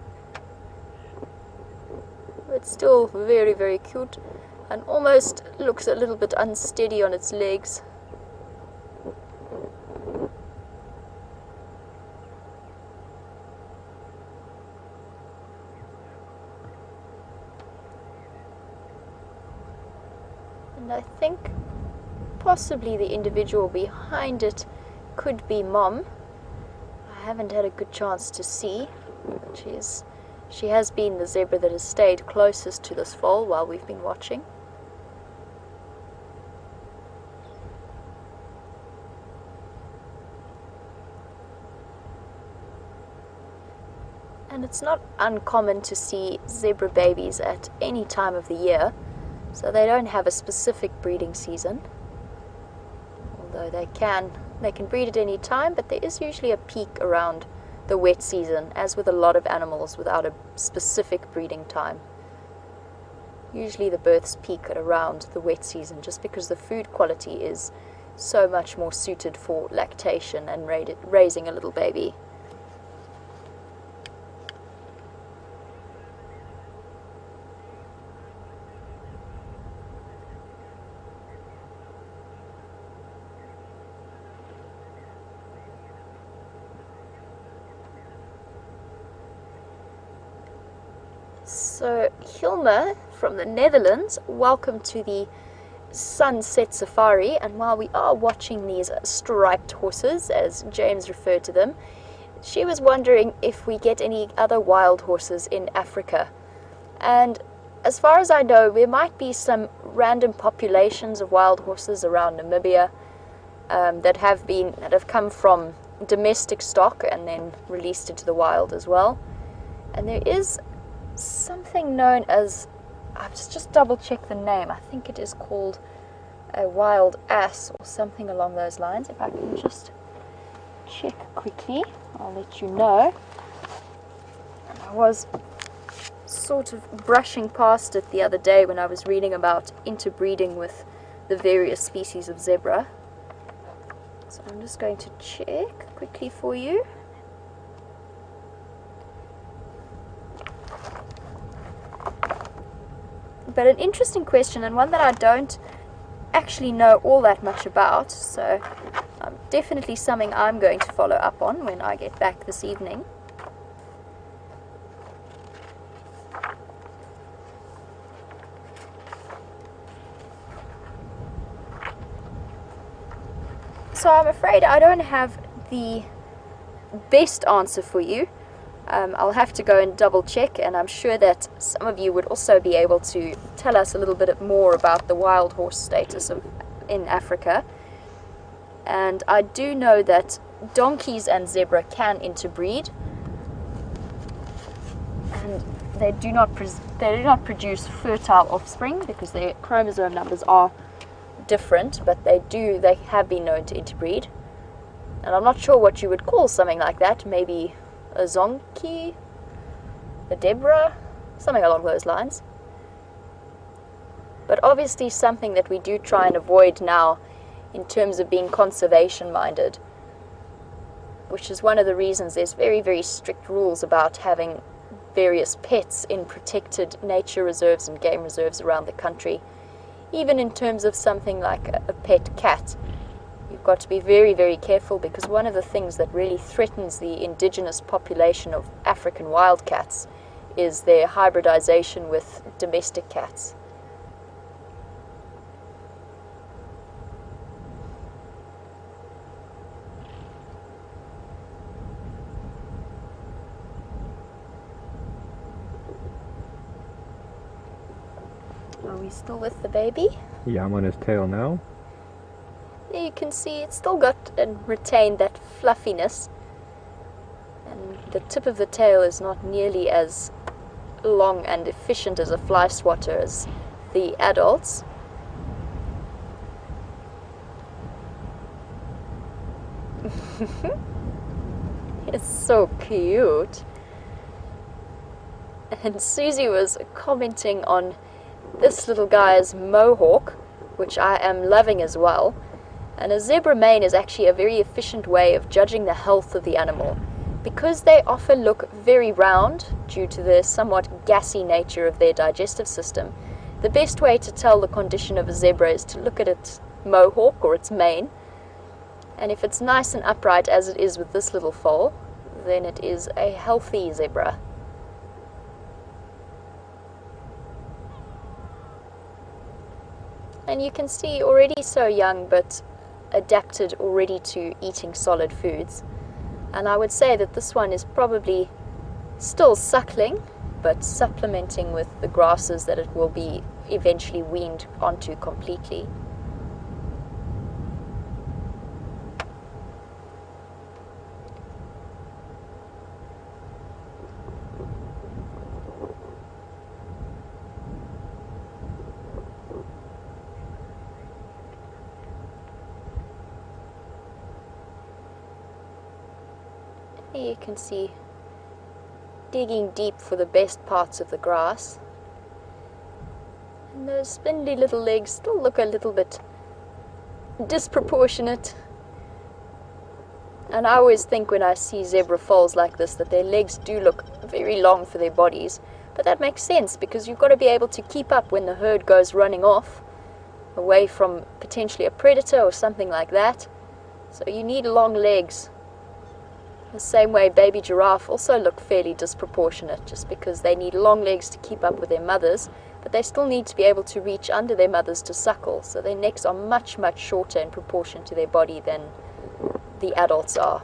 But still very, very cute, and almost looks a little bit unsteady on its legs. And I think possibly the individual behind it could be Mom. I haven't had a good chance to see, but she has been the zebra that has stayed closest to this foal while we've been watching. And it's not uncommon to see zebra babies at any time of the year, so they don't have a specific breeding season. Although they can breed at any time, but there is usually a peak around the wet season, as with a lot of animals without a specific breeding time. Usually the births peak at around the wet season, just because the food quality is so much more suited for lactation and raising a little baby. So Hilma from the Netherlands, welcome to the Sunset Safari. And while we are watching these striped horses, as James referred to them, she was wondering if we get any other wild horses in Africa. And as far as I know, there might be some random populations of wild horses around Namibia that have come from domestic stock and then released into the wild as well. And there is something known as, I've just double checked the name, I think it is called a wild ass or something along those lines. If I can just check quickly, I'll let you know. And I was sort of brushing past it the other day when I was reading about interbreeding with the various species of zebra. So I'm just going to check quickly for you. But an interesting question, and one that I don't actually know all that much about, so definitely something I'm going to follow up on when I get back this evening. So I'm afraid I don't have the best answer for you. I'll have to go and double check, and I'm sure that some of you would also be able to tell us a little bit more about the wild horse status in Africa. And I do know that donkeys and zebra can interbreed, and they do not produce fertile offspring because their chromosome numbers are different, but they have been known to interbreed. And I'm not sure what you would call something like that, maybe a zonkie, a debra, something along those lines. But obviously something that we do try and avoid now in terms of being conservation minded, which is one of the reasons there's very, very strict rules about having various pets in protected nature reserves and game reserves around the country, even in terms of something like a pet cat. You've got to be very, very careful, because one of the things that really threatens the indigenous population of African wildcats is their hybridization with domestic cats. Are we still with the baby? Yeah, I'm on his tail now. There you can see it's still got and retained that fluffiness, and the tip of the tail is not nearly as long and efficient as a fly swatter as the adults. It's so cute. And Susie was commenting on this little guy's mohawk, which I am loving as well. And a zebra mane is actually a very efficient way of judging the health of the animal, because they often look very round due to the somewhat gassy nature of their digestive system. The best way to tell the condition of a zebra is to look at its mohawk or its mane, and if it's nice and upright as it is with this little foal, then it is a healthy zebra. And you can see already so young, but adapted already to eating solid foods. And I would say that this one is probably still suckling, but supplementing with the grasses that it will be eventually weaned onto completely. You can see digging deep for the best parts of the grass. And those spindly little legs still look a little bit disproportionate. And I always think when I see zebra foals like this that their legs do look very long for their bodies. But that makes sense, because you've got to be able to keep up when the herd goes running off, away from potentially a predator or something like that. So you need long legs. The same way baby giraffe also look fairly disproportionate, just because they need long legs to keep up with their mothers, but they still need to be able to reach under their mothers to suckle, so their necks are much, much shorter in proportion to their body than the adults are.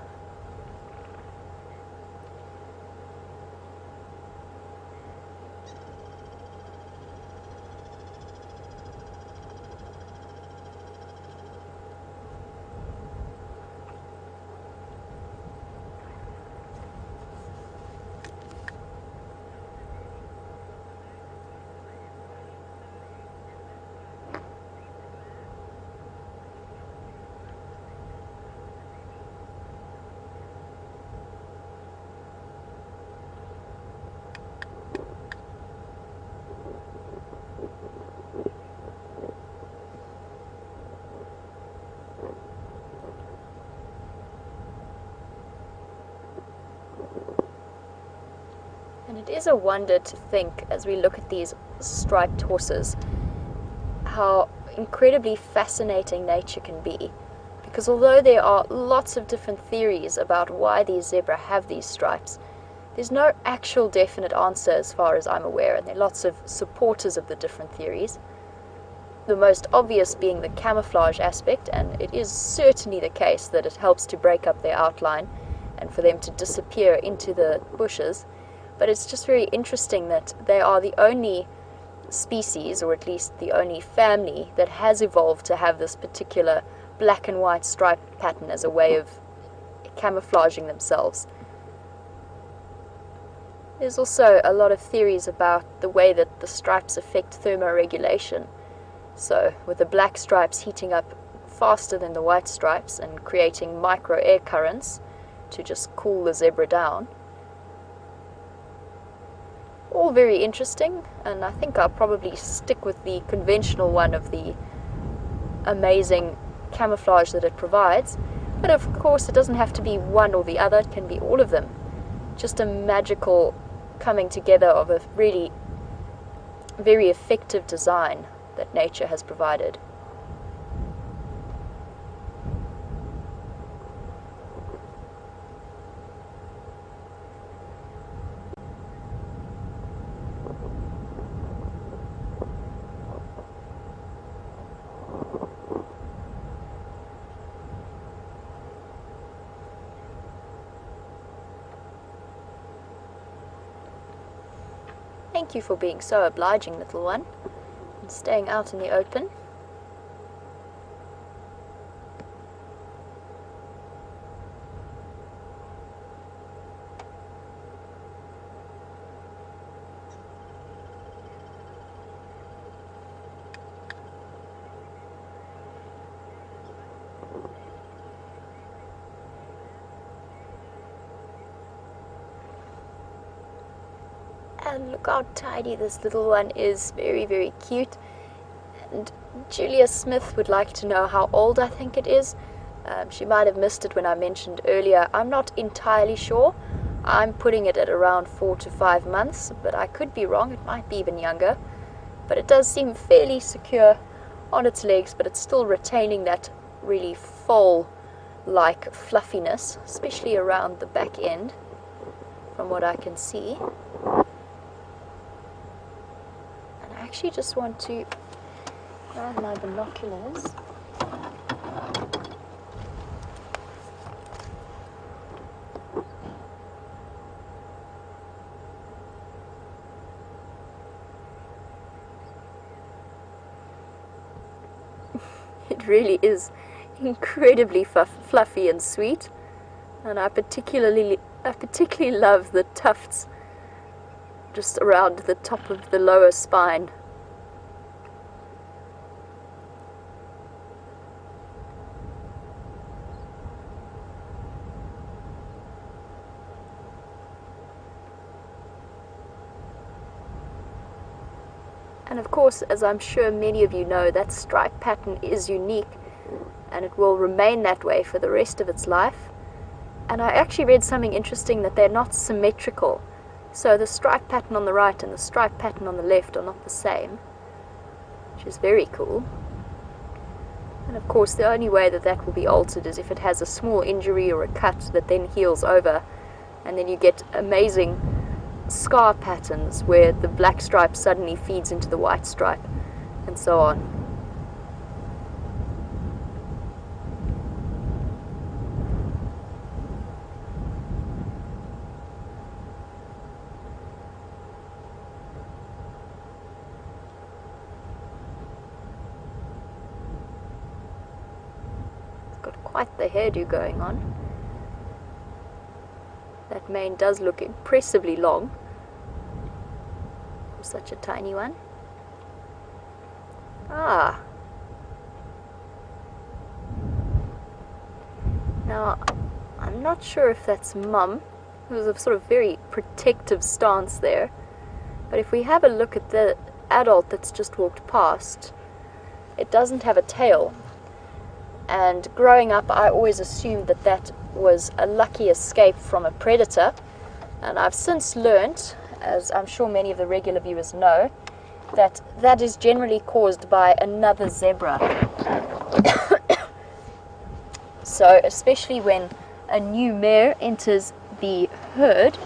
And it is a wonder to think, as we look at these striped horses, how incredibly fascinating nature can be. Because although there are lots of different theories about why these zebra have these stripes, there's no actual definite answer as far as I'm aware, and there are lots of supporters of the different theories. The most obvious being the camouflage aspect, and it is certainly the case that it helps to break up their outline and for them to disappear into the bushes. But it's just very interesting that they are the only species, or at least the only family, that has evolved to have this particular black and white stripe pattern as a way of camouflaging themselves. There's also a lot of theories about the way that the stripes affect thermoregulation. So with the black stripes heating up faster than the white stripes and creating micro air currents to just cool the zebra down. All very interesting, and I think I'll probably stick with the conventional one of the amazing camouflage that it provides. But of course it doesn't have to be one or the other, it can be all of them. Just a magical coming together of a really very effective design that nature has provided. Thank you for being so obliging, little one, and staying out in the open. And look how tidy this little one is. Very, very cute. And Julia Smith would like to know how old I think it is. She might have missed it when I mentioned earlier. I'm not entirely sure. I'm putting it at around 4 to 5 months, but I could be wrong. It might be even younger. But it does seem fairly secure on its legs, but it's still retaining that really foal-like fluffiness, especially around the back end, from what I can see. I actually just want to grab my binoculars. It really is incredibly fluffy and sweet, and I particularly love the tufts just around the top of the lower spine. And of course, as I'm sure many of you know, that stripe pattern is unique and it will remain that way for the rest of its life. And I actually read something interesting, that they're not symmetrical. So the stripe pattern on the right and the stripe pattern on the left are not the same, which is very cool. And of course, the only way that that will be altered is if it has a small injury or a cut that then heals over, and then you get amazing scar patterns where the black stripe suddenly feeds into the white stripe, and so on. It's got quite the hairdo going on. That mane does look impressively long for such a tiny one. Ah. Now, I'm not sure if that's Mum. There's a sort of very protective stance there. But if we have a look at the adult that's just walked past, it doesn't have a tail. And growing up, I always assumed that that was a lucky escape from a predator. And I've since learnt, as I'm sure many of the regular viewers know, that that is generally caused by another zebra. So especially when a new mare enters the herd,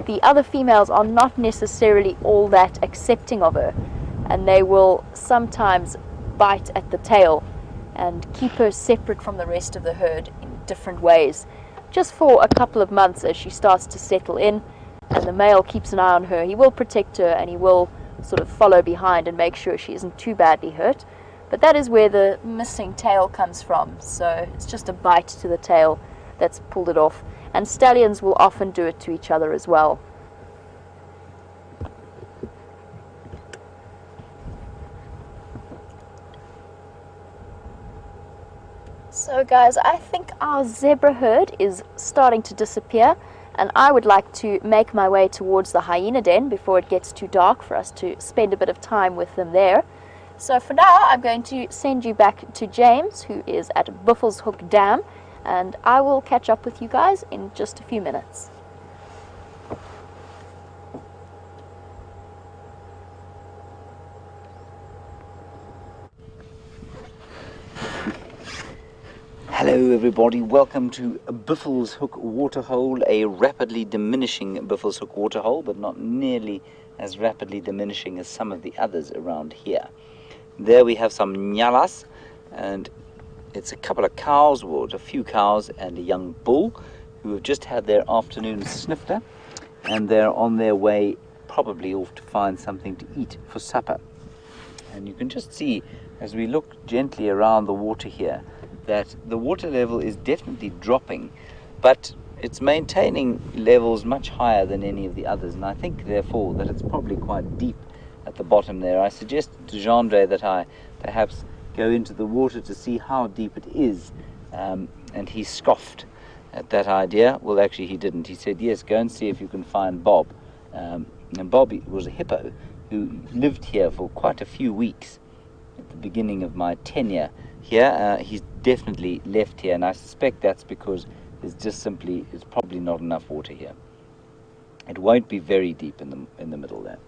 the other females are not necessarily all that accepting of her, and they will sometimes bite at the tail and keep her separate from the rest of the herd in different ways, just for a couple of months as she starts to settle in, and the male keeps an eye on her. He will protect her and he will sort of follow behind and make sure she isn't too badly hurt. But that is where the missing tail comes from. So it's just a bite to the tail that's pulled it off. And stallions will often do it to each other as well. So guys, I think our zebra herd is starting to disappear, and I would like to make my way towards the hyena den before it gets too dark for us to spend a bit of time with them there. So for now, I'm going to send you back to James, who is at Buffelshoek Dam, and I will catch up with you guys in just a few minutes. Hello everybody, welcome to Biffle's Hook Waterhole, a rapidly diminishing Biffle's Hook waterhole, but not nearly as rapidly diminishing as some of the others around here. There we have some nyalas, and it's a couple of cows, or a few cows and a young bull who have just had their afternoon snifter, and they're on their way probably off to find something to eat for supper. And you can just see as we look gently around the water here that the water level is definitely dropping, but it's maintaining levels much higher than any of the others, and I think therefore that it's probably quite deep at the bottom there. I suggested to Gendre that I perhaps go into the water to see how deep it is, and he scoffed at that idea. Well, actually he didn't. He said, yes, go and see if you can find Bob. And Bob was a hippo who lived here for quite a few weeks at the beginning of my tenure here. He's definitely left here, and I suspect that's because it's probably not enough water here. It won't be very deep in the middle there.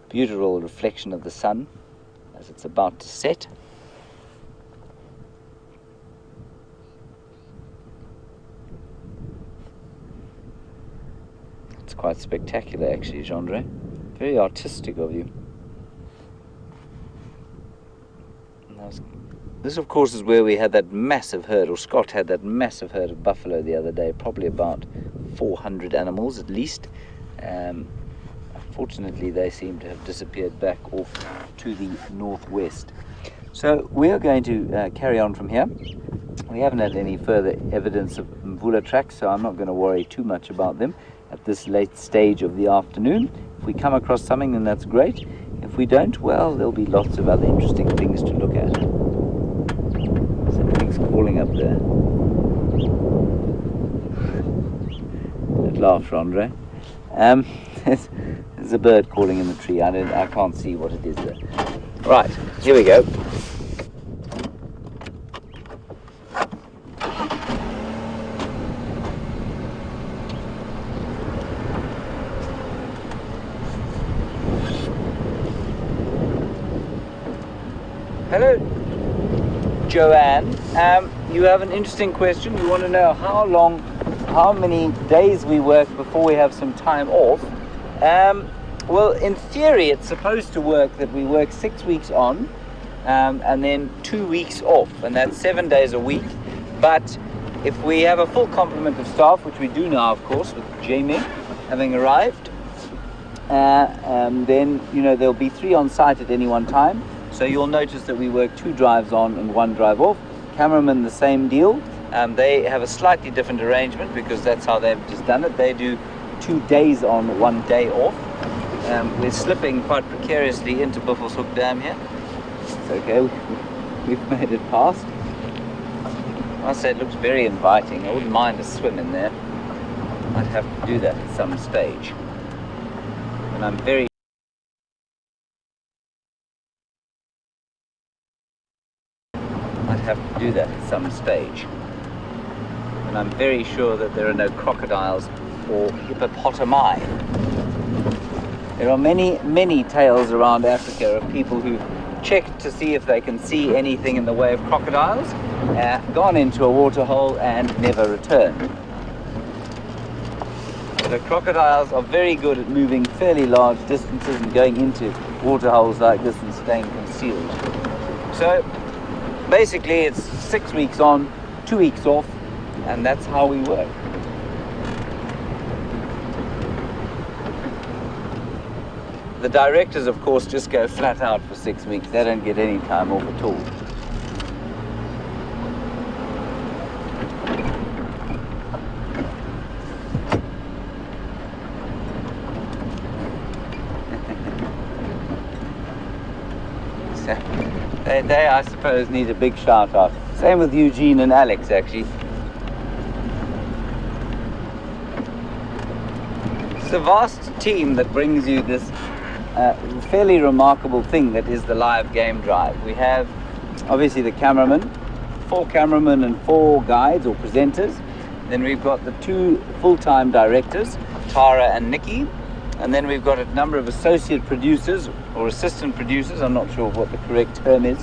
Beautiful reflection of the sun as it's about to set. It's quite spectacular actually, Gendre. Very artistic of you. This, of course, is where we had that massive herd, or Scott had that massive herd of buffalo the other day, probably about 400 animals at least. Unfortunately, they seem to have disappeared back off to the northwest. So we are going to carry on from here. We haven't had any further evidence of mvula tracks, so I'm not going to worry too much about them at this late stage of the afternoon. If we come across something, then that's great. If we don't, well, there'll be lots of other interesting things to look at. Something's calling up there. Don't laugh, Andre. There's a bird calling in the tree. I can't see what it is there. Right, here we go. Hello, Joanne. You have an interesting question. You want to know how many days we work before we have some time off. Well, in theory, it's supposed to work that we work 6 weeks on, and then 2 weeks off, and that's 7 days a week. But if we have a full complement of staff, which we do now, of course, with Jamie having arrived, then there'll be 3 on site at any one time. So you'll notice that we work 2 drives on and 1 drive off. Cameramen, the same deal. They have a slightly different arrangement because that's how they've just done it. They do 2 days on, 1 day off. We're slipping quite precariously into Biffle's Hook Dam here. It's okay, we've made it past. I say it looks very inviting. I wouldn't mind a swim in there. I'd have to do that at some stage. And I'm very have to do that at some stage. And I'm very sure that there are no crocodiles or hippopotami. There are many tales around Africa of people who've checked to see if they can see anything in the way of crocodiles, gone into a waterhole and never returned. The crocodiles are very good at moving fairly large distances and going into waterholes like this and staying concealed. So basically, it's 6 weeks on, 2 weeks off, and that's how we work. The directors, of course, just go flat out for 6 weeks. They don't get any time off at all. They, I suppose, need a big shout out. Same with Eugene and Alex, actually. It's a vast team that brings you this fairly remarkable thing that is the live game drive. We have, obviously, the cameraman, 4 cameramen and 4 guides or presenters. Then we've got the 2 full-time directors, Tara and Nikki. And then we've got a number of associate producers or assistant producers, I'm not sure what the correct term is,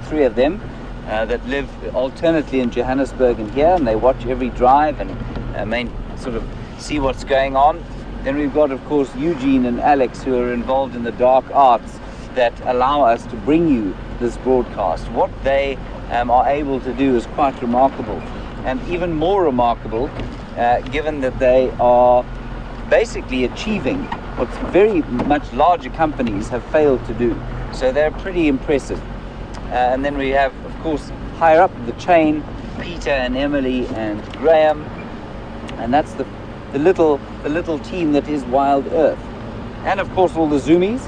3 of them. that live alternately in Johannesburg and here, and they watch every drive and sort of see what's going on. Then we've got, of course, Eugene and Alex, who are involved in the dark arts that allow us to bring you this broadcast. What they are able to do is quite remarkable, and even more remarkable given that they are basically achieving what very much larger companies have failed to do. So they're pretty impressive. And then we have, of course, higher up the chain, Peter and Emily and Graham, and that's the little team that is WildEarth. And of course all the Zoomies,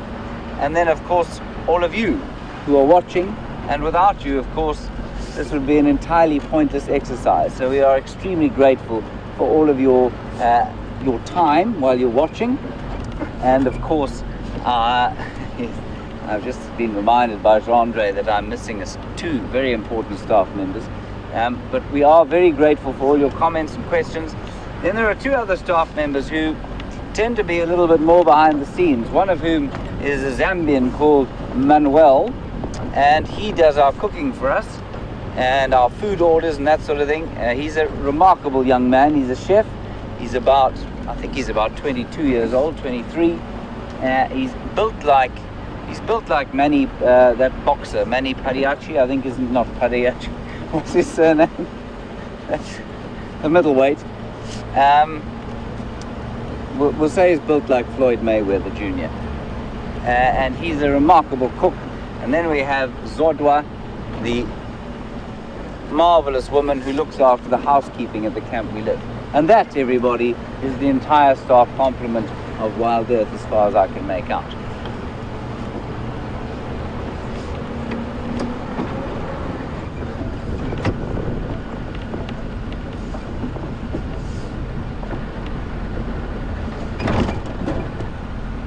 and then of course all of you who are watching, and without you, of course, this would be an entirely pointless exercise. So we are extremely grateful for all of your time while you're watching. And of course, I've just been reminded by Jean-Andre that I'm missing two very important staff members. But we are very grateful for all your comments and questions. Then there are two other staff members who tend to be a little bit more behind the scenes, one of whom is a Zambian called Manuel, and he does our cooking for us and our food orders and that sort of thing. He's a remarkable young man. He's a chef. He's about, I think he's about 22 years old, 23. He's built like Manny, that boxer, Manny Padiachi, I think, isn't, not Padiachi. What's his surname? That's the middleweight. We'll say he's built like Floyd Mayweather Jr. And he's a remarkable cook. And then we have Zodwa, the marvelous woman who looks after the housekeeping at the camp we live. And that, everybody, is the entire staff complement of WildEarth as far as I can make out.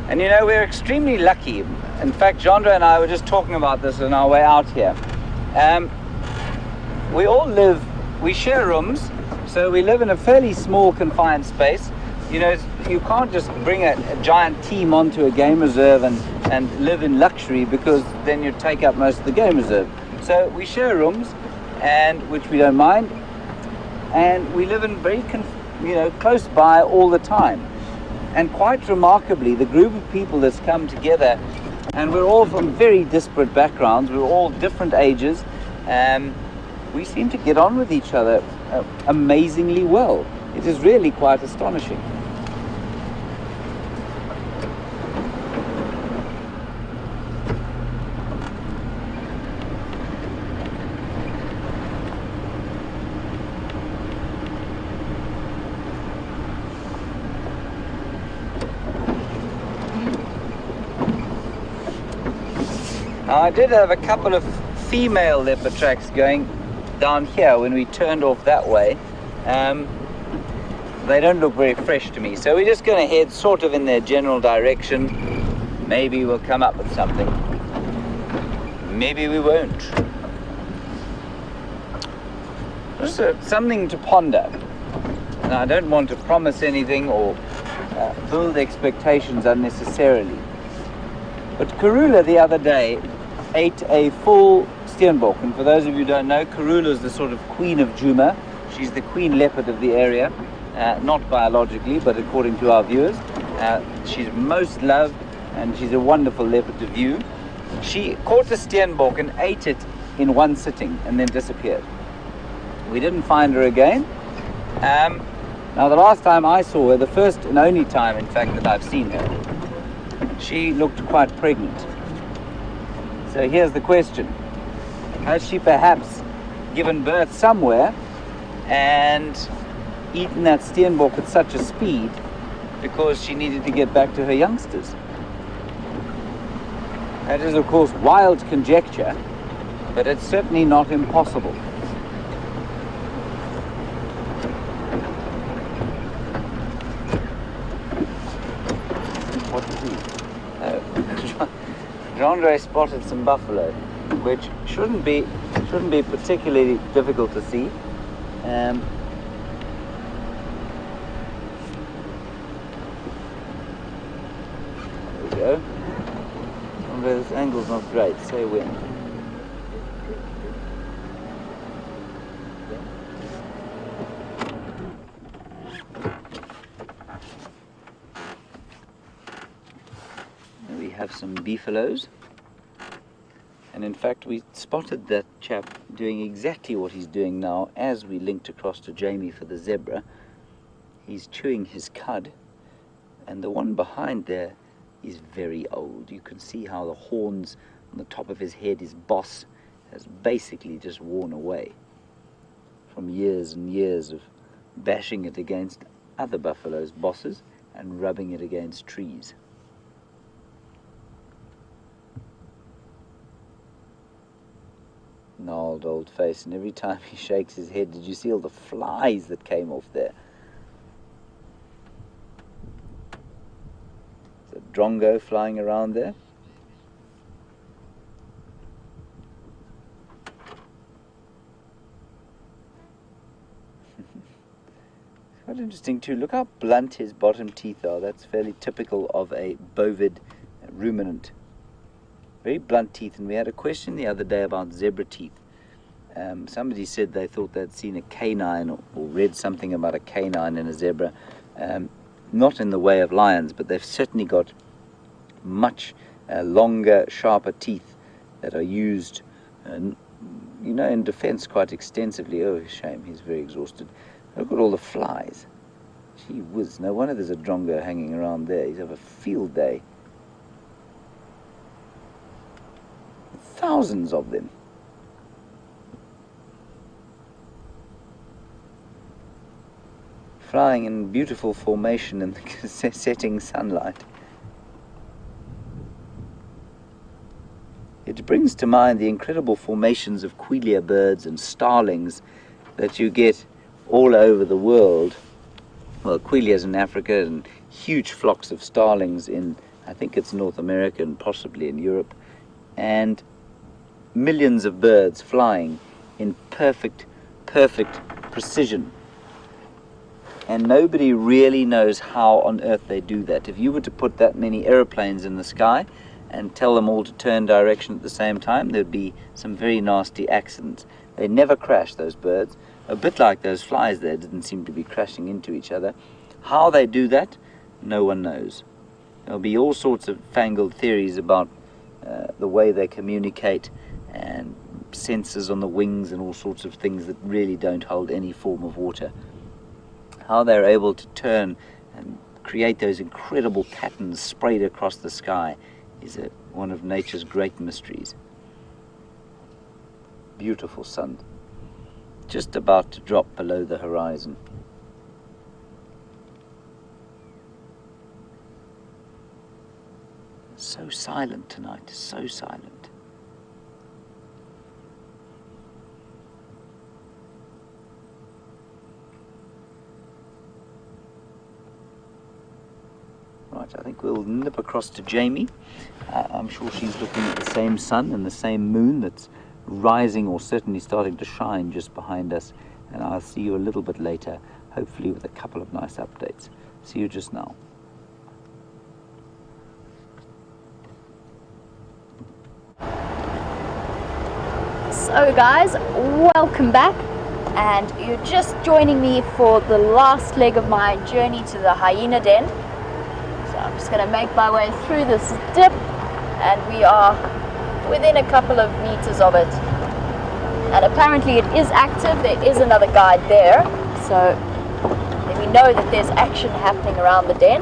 And you know, we're extremely lucky. In fact, Jean-Andre and I were just talking about this on our way out here. We share rooms, so we live in a fairly small confined space. You know, you can't just bring a giant team onto a game reserve and live in luxury, because then you'd take up most of the game reserve. So we share rooms, and which we don't mind, and we live in very close by all the time. And quite remarkably, the group of people that's come together, and we're all from very disparate backgrounds, we're all different ages, we seem to get on with each other amazingly well. It is really quite astonishing. I did have a couple of female leopard tracks going down here when we turned off that way. They don't look very fresh to me, so we're just going to head sort of in their general direction. Maybe we'll come up with something. Maybe we won't. Just something to ponder. And I don't want to promise anything or build expectations unnecessarily. But Karula the other day ate a full steenbok, and for those of you who don't know, Karula is the sort of queen of Djuma. She's the queen leopard of the area, not biologically, but according to our viewers. She's most loved, and she's a wonderful leopard to view. She caught a steenbok and ate it in one sitting and then disappeared. We didn't find her again. Now the last time I saw her, the first and only time in fact that I've seen her, she looked quite pregnant. So here's the question: has she perhaps given birth somewhere and eaten that steenbok at such a speed because she needed to get back to her youngsters? That is, of course, wild conjecture, but it's certainly not impossible. What is he? Jean-Andre spotted some buffalo, which shouldn't be particularly difficult to see. There we go. Jean-Andre, this angle's not great. Say when. have some beefaloes. And in fact, we spotted that chap doing exactly what he's doing now as we linked across to Jamie for the zebra. He's chewing his cud, and the one behind there is very old. You can see how the horns on the top of his head, his boss, has basically just worn away from years and years of bashing it against other buffaloes' bosses and rubbing it against trees. Gnarled old face, and every time he shakes his head, did you see all the flies that came off there? There's a drongo flying around there. Quite interesting too. Look how blunt his bottom teeth are. That's fairly typical of a bovid ruminant. Very blunt teeth. And we had a question the other day about zebra teeth. Somebody said they thought they'd seen a canine or read something about a canine in a zebra. Not in the way of lions, but they've certainly got much longer, sharper teeth that are used, in defense quite extensively. Oh, shame, he's very exhausted. Look at all the flies. Gee whiz, no wonder there's a drongo hanging around there. He's have a field day. Thousands of them. Flying in beautiful formation in the setting sunlight. It brings to mind the incredible formations of quelea birds and starlings that you get all over the world. Well, quelias in Africa and huge flocks of starlings in, I think it's North America and possibly in Europe, and millions of birds flying in perfect precision. And nobody really knows how on earth they do that. If you were to put that many aeroplanes in the sky and tell them all to turn direction at the same time, there'd be some very nasty accidents. They never crash, those birds. A bit like those flies there, didn't seem to be crashing into each other. How they do that, no one knows. There'll be all sorts of fangled theories about the way they communicate, and sensors on the wings and all sorts of things that really don't hold any form of water. How they're able to turn and create those incredible patterns sprayed across the sky is one of nature's great mysteries. Beautiful sun, just about to drop below the horizon. So silent tonight, so silent. Right, I think we'll nip across to Jamie. I'm sure she's looking at the same sun and the same moon that's rising or certainly starting to shine just behind us, and I'll see you a little bit later, hopefully with a couple of nice updates. See you just now. So guys, welcome back, and you're just joining me for the last leg of my journey to the hyena den. So I'm just going to make my way through this dip, and we are within a couple of meters of it, and apparently it is active. There is another guide there, so we know that there's action happening around the den.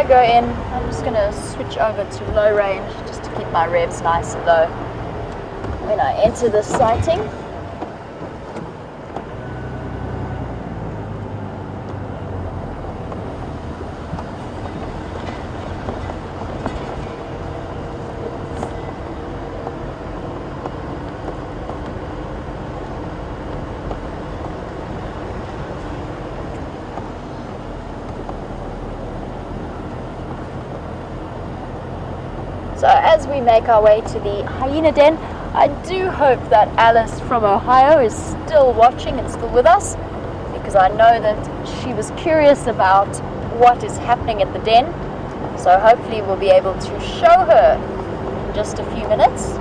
Go in, I'm just going to switch over to low range just to keep my revs nice and low when I enter this sighting. So as we make our way to the hyena den, I do hope that Alice from Ohio is still watching and still with us, because I know that she was curious about what is happening at the den. So hopefully we'll be able to show her in just a few minutes.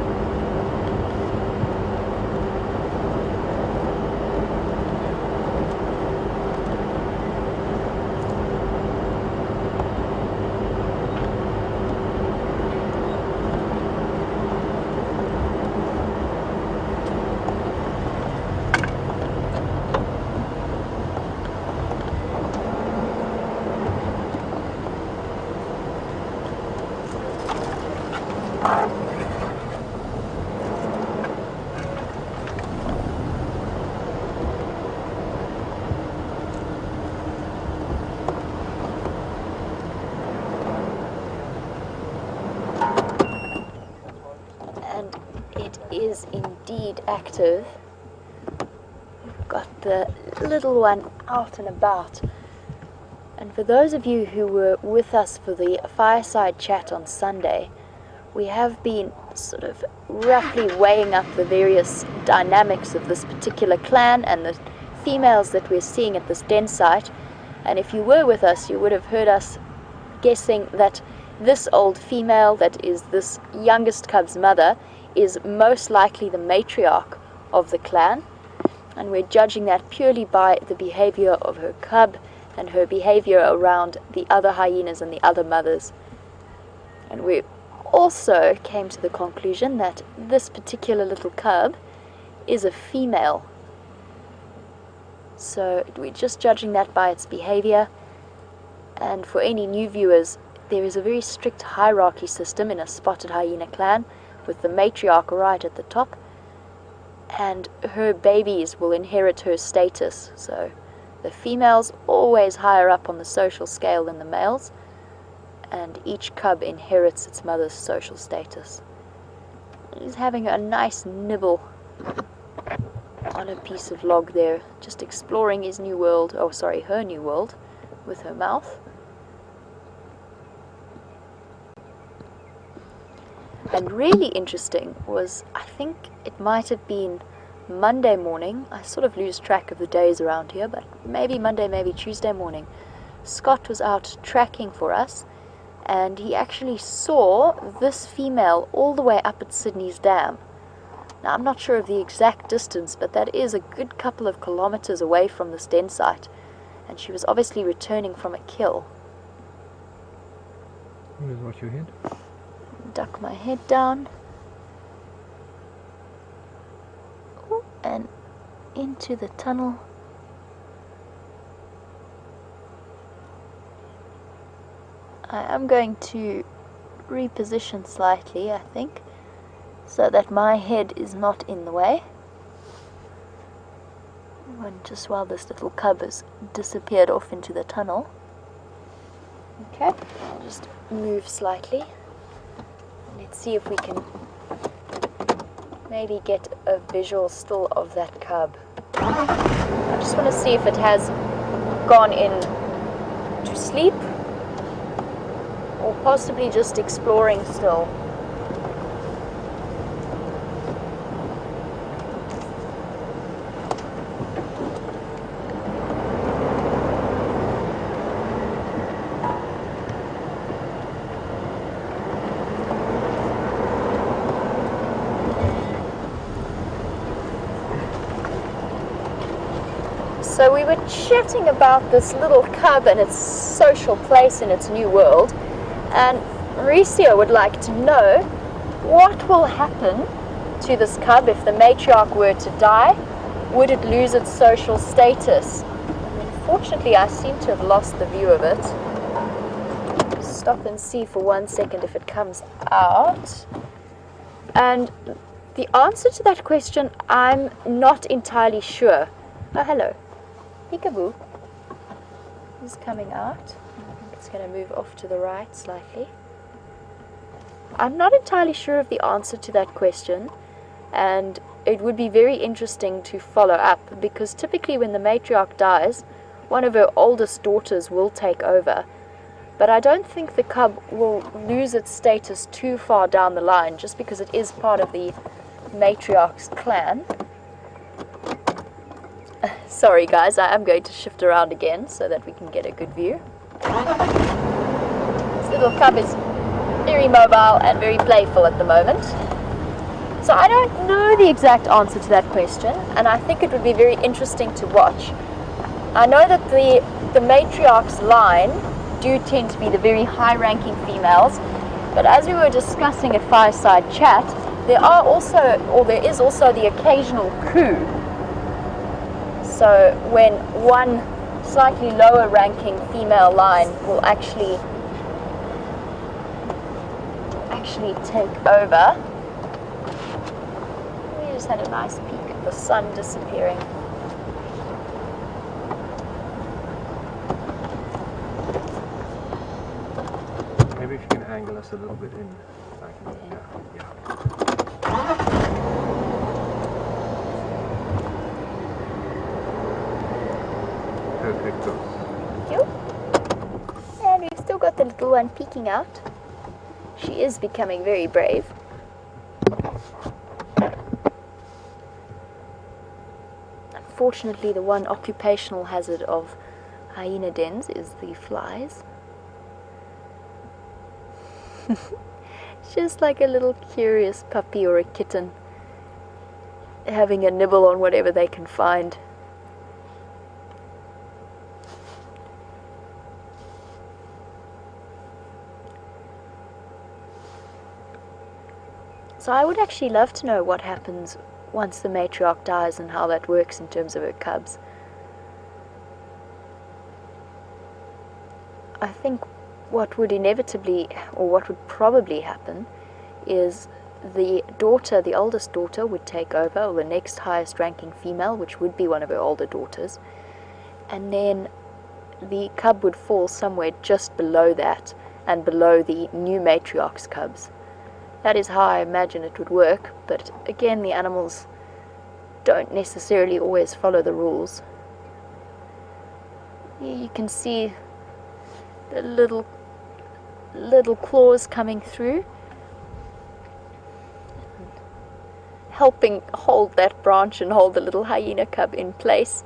Is indeed active. We've got the little one out and about. And for those of you who were with us for the fireside chat on Sunday, we have been sort of roughly weighing up the various dynamics of this particular clan and the females that we're seeing at this den site. And if you were with us, you would have heard us guessing that this old female that is this youngest cub's mother is most likely the matriarch of the clan, and we're judging that purely by the behavior of her cub and her behavior around the other hyenas and the other mothers. And we also came to the conclusion that this particular little cub is a female. So we're just judging that by its behavior. And for any new viewers, there is a very strict hierarchy system in a spotted hyena clan, with the matriarch right at the top, and her babies will inherit her status. So the females always higher up on the social scale than the males, and each cub inherits its mother's social status. He's having a nice nibble on a piece of log there, just exploring his new world, oh sorry, her new world, with her mouth. And really interesting was, I think it might have been Monday morning, I sort of lose track of the days around here, but maybe Monday, maybe Tuesday morning, Scott was out tracking for us, and he actually saw this female all the way up at Sydney's dam. Now I'm not sure of the exact distance, but that is a good couple of kilometers away from this den site, and she was obviously returning from a kill. Watch your head. Duck my head down. Ooh, and into the tunnel. I am going to reposition slightly, I think, so that my head is not in the way. And just while this little cub has disappeared off into the tunnel. Okay, I'll just move slightly. Let's see if we can maybe get a visual still of that cub. I just want to see if it has gone in to sleep or possibly just exploring still. So we were chatting about this little cub and its social place in its new world, and Mauricio would like to know what will happen to this cub if the matriarch were to die. Would it lose its social status? And unfortunately, I seem to have lost the view of it. Stop and see for 1 second if it comes out. And the answer to that question, I'm not entirely sure. Oh, hello. Peekaboo is coming out. I think it's going to move off to the right slightly. I'm not entirely sure of the answer to that question, and it would be very interesting to follow up, because typically when the matriarch dies, one of her oldest daughters will take over. But I don't think the cub will lose its status too far down the line, just because it is part of the matriarch's clan. Sorry guys, I am going to shift around again so that we can get a good view. This little cub is very mobile and very playful at the moment. So I don't know the exact answer to that question, and I think it would be very interesting to watch. I know that the matriarch's line do tend to be the very high-ranking females, but as we were discussing at Fireside Chat, there is also the occasional coup. So when one slightly lower-ranking female line will actually take over. We just had a nice peek at the sun disappearing. Maybe if you can angle us a little bit in. Yeah. Perfect. Thank you. And we've still got the little one peeking out. She is becoming very brave. Unfortunately, the one occupational hazard of hyena dens is the flies. Just like a little curious puppy or a kitten having a nibble on whatever they can find. So I would actually love to know what happens once the matriarch dies and how that works in terms of her cubs. I think what would inevitably, or what would probably happen, is the daughter, the oldest daughter, would take over, or the next highest ranking female, which would be one of her older daughters, and then the cub would fall somewhere just below that, and below the new matriarch's cubs. That is how I imagine it would work, but again, the animals don't necessarily always follow the rules. Here you can see the little claws coming through, helping hold that branch and hold the little hyena cub in place.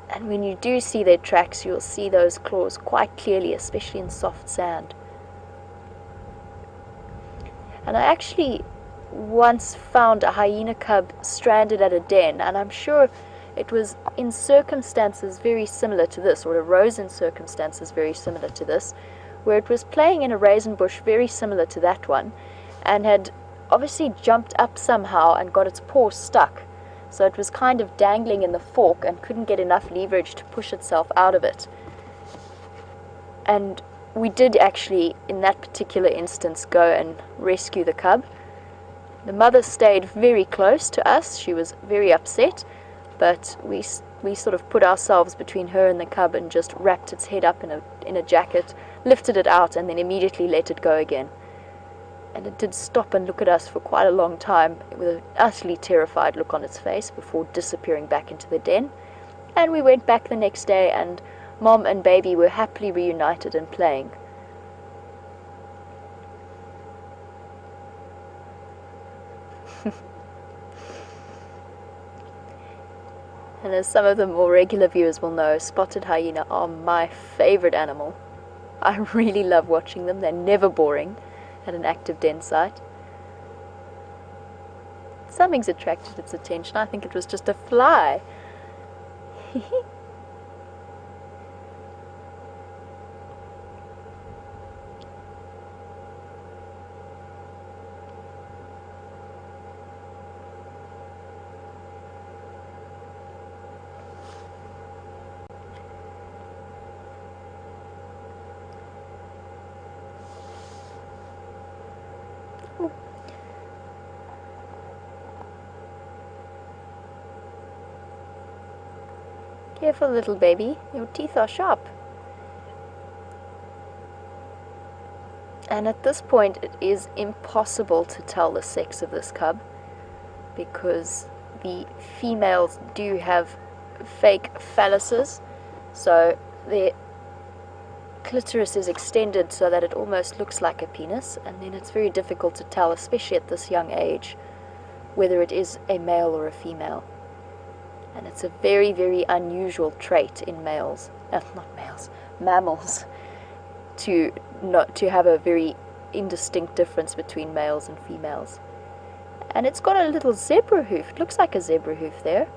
And when you do see their tracks, you'll see those claws quite clearly, especially in soft sand. And I actually once found a hyena cub stranded at a den, and I'm sure it was in circumstances very similar to this, or it arose in circumstances very similar to this, where it was playing in a raisin bush very similar to that one, and had obviously jumped up somehow and got its paw stuck. So it was kind of dangling in the fork and couldn't get enough leverage to push itself out of it. And we did actually, in that particular instance, go and rescue the cub. The mother stayed very close to us. She was very upset, but we sort of put ourselves between her and the cub and just wrapped its head up in a jacket, lifted it out, and then immediately let it go again. And it did stop and look at us for quite a long time with an utterly terrified look on its face before disappearing back into the den. And we went back the next day, and Mom and baby were happily reunited and playing. And as some of the more regular viewers will know, spotted hyena are my favorite animal. I really love watching them. They're never boring at an active den site. Something's attracted its attention. I think it was just a fly. Careful, little baby. Your teeth are sharp. And at this point, it is impossible to tell the sex of this cub, because the females do have fake phalluses, so their clitoris is extended so that it almost looks like a penis, and then it's very difficult to tell, especially at this young age, whether it is a male or a female. And it's a very, very unusual trait in males, not males, mammals, to have a very indistinct difference between males and females. And it's got a little zebra hoof. It looks like a zebra hoof there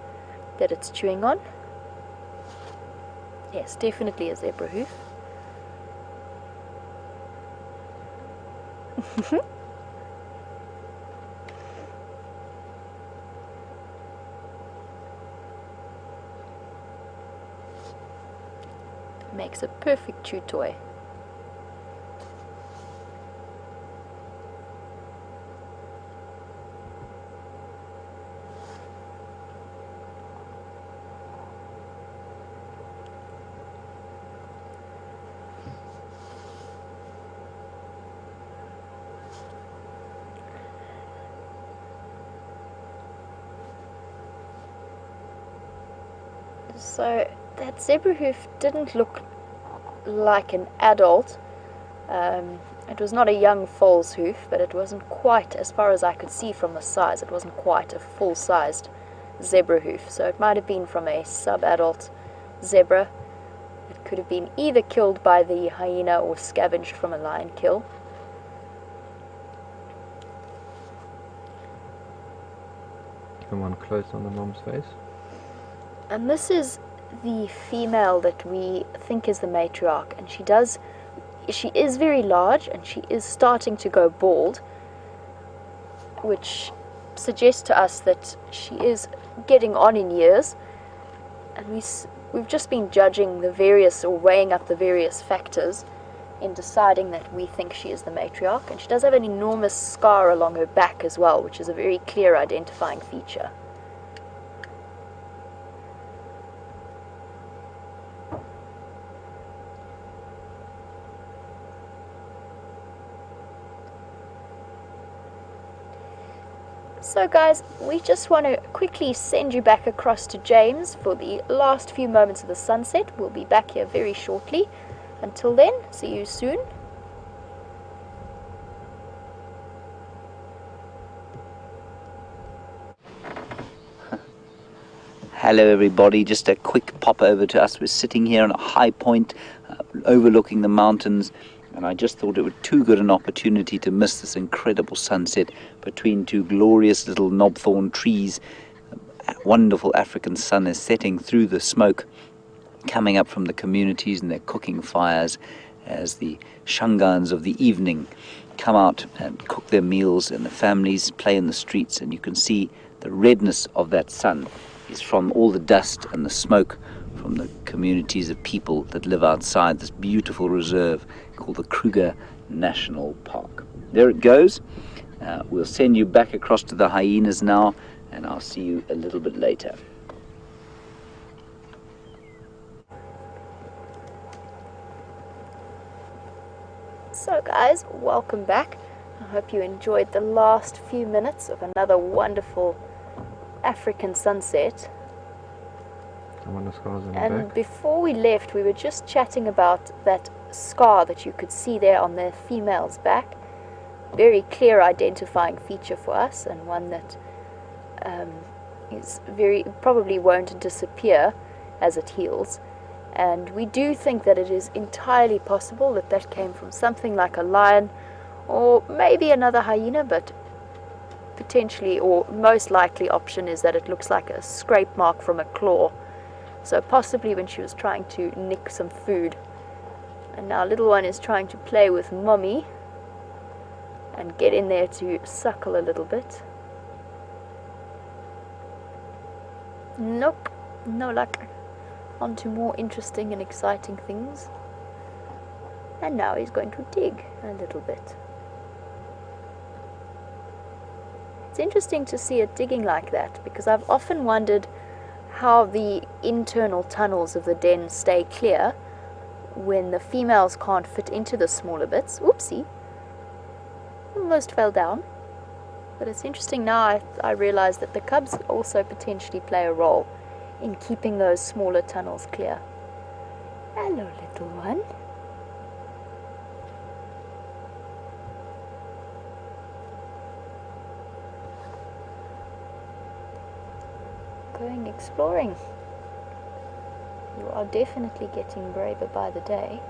that it's chewing on. Yes, definitely a zebra hoof. Makes a perfect chew toy. So that zebra hoof didn't look like an adult. It was not a young foal's hoof, but it wasn't quite, as far as I could see from the size, it wasn't quite a full-sized zebra hoof. So it might have been from a sub-adult zebra. It could have been either killed by the hyena or scavenged from a lion kill. Come on close on the mom's face. And this is the female that we think is the matriarch, and she is very large, and she is starting to go bald, which suggests to us that she is getting on in years. And we've just been judging the various, or weighing up the various factors in deciding that we think she is the matriarch. And she does have an enormous scar along her back as well, which is a very clear identifying feature. So guys, we just want to quickly send you back across to James for the last few moments of the sunset. We'll be back here very shortly. Until then, see you soon. Hello everybody, just a quick pop over to us. We're sitting here on a high point overlooking the mountains, and I just thought it was too good an opportunity to miss this incredible sunset between two glorious little knobthorn trees. A wonderful African sun is setting through the smoke coming up from the communities, and they're cooking fires as the shangans of the evening come out and cook their meals, and the families play in the streets. And you can see the redness of that sun is from all the dust and the smoke from the communities of people that live outside this beautiful reserve called the Kruger National Park. There it goes. We'll send you back across to the hyenas now, and I'll see you a little bit later. So guys, welcome back. I hope you enjoyed the last few minutes of another wonderful African sunset. And before we left, we were just chatting about that scar that you could see there on the female's back. Very clear identifying feature for us, and one that probably won't disappear as it heals. And we do think that it is entirely possible that that came from something like a lion, or maybe another hyena, but potentially, or most likely option is that it looks like a scrape mark from a claw. So possibly when she was trying to nick some food. And now little one is trying to play with mommy and get in there to suckle a little bit. Nope, no luck. On to more interesting and exciting things. And now he's going to dig a little bit. It's interesting to see it digging like that, because I've often wondered how the internal tunnels of the den stay clear when the females can't fit into the smaller bits. Whoopsie. Almost fell down. But it's interesting now I realize that the cubs also potentially play a role in keeping those smaller tunnels clear. Hello, little one. going exploring. You are definitely getting braver by the day.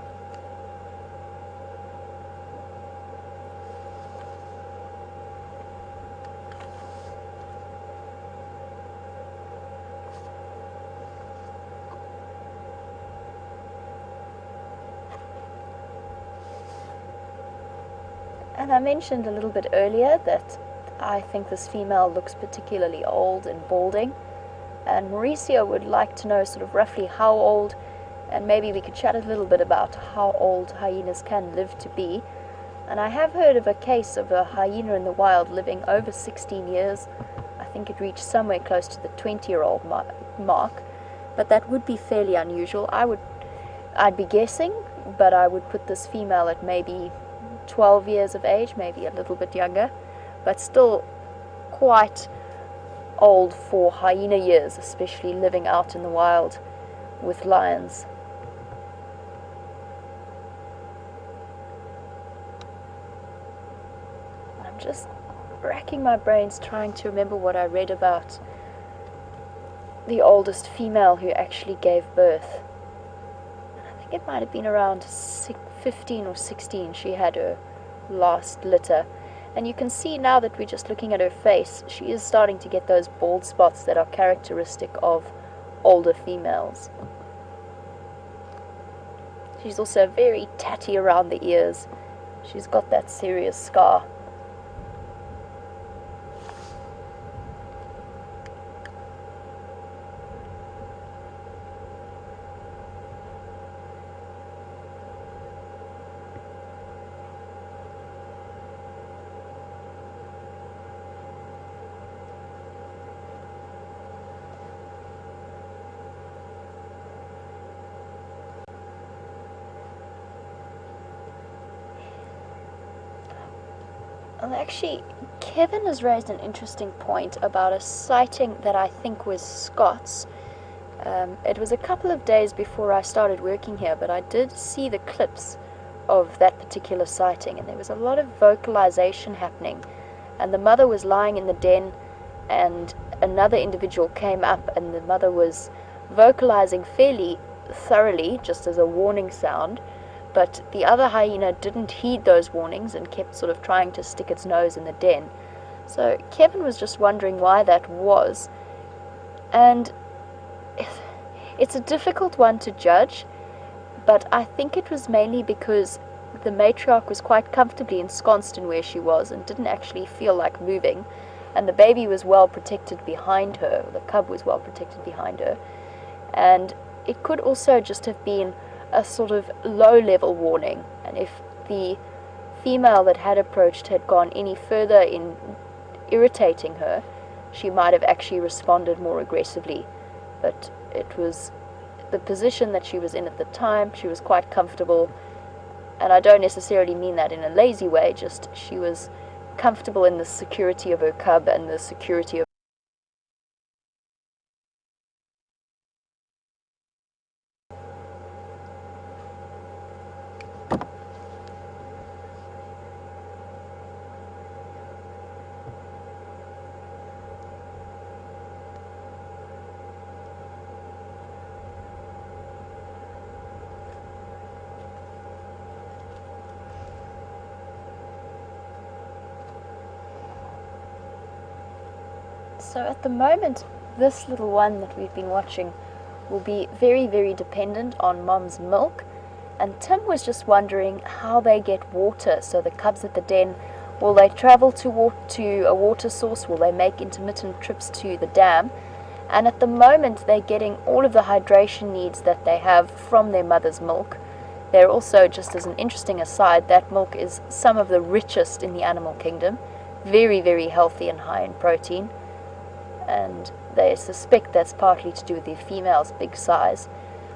And I mentioned a little bit earlier that I think this female looks particularly old and balding. And Mauricio would like to know sort of roughly how old, and maybe we could chat a little bit about how old hyenas can live to be. And I have heard of a case of a hyena in the wild living over 16 years. I think it reached somewhere close to the 20-year-old mark, but that would be fairly unusual. I'd be guessing, but I would put this female at maybe 12 years of age, maybe a little bit younger, but still quite old for hyena years, especially living out in the wild with lions. I'm just racking my brains trying to remember what I read about the oldest female who actually gave birth. I think it might have been around 15 or 16 she had her last litter. And you can see now that we're just looking at her face, she is starting to get those bald spots that are characteristic of older females. She's also very tatty around the ears. She's got that serious scar. Well, actually, Kevin has raised an interesting point about a sighting that I think was Scott's. It was a couple of days before I started working here, but I did see the clips of that particular sighting, and there was a lot of vocalization happening. And the mother was lying in the den, and another individual came up, and the mother was vocalizing fairly thoroughly, just as a warning sound. But the other hyena didn't heed those warnings and kept sort of trying to stick its nose in the den. So Kevin was just wondering why that was. And it's a difficult one to judge, but I think it was mainly because the matriarch was quite comfortably ensconced in where she was and didn't actually feel like moving. And the baby was well protected behind her, the cub was well protected behind her. And it could also just have been a sort of low-level warning, and if the female that had approached had gone any further in irritating her, she might have actually responded more aggressively. But it was the position that she was in at the time. She was quite comfortable, and I don't necessarily mean that in a lazy way, just she was comfortable in the security of her cub and the security of So at the moment, this little one that we've been watching will be very, very dependent on mom's milk. And Tim was just wondering how they get water. So the cubs at the den, will they travel to a water source? Will they make intermittent trips to the dam? And at the moment, they're getting all of the hydration needs that they have from their mother's milk. They're also, just as an interesting aside, that milk is some of the richest in the animal kingdom. Very, very healthy and high in protein. And they suspect that's partly to do with the female's big size.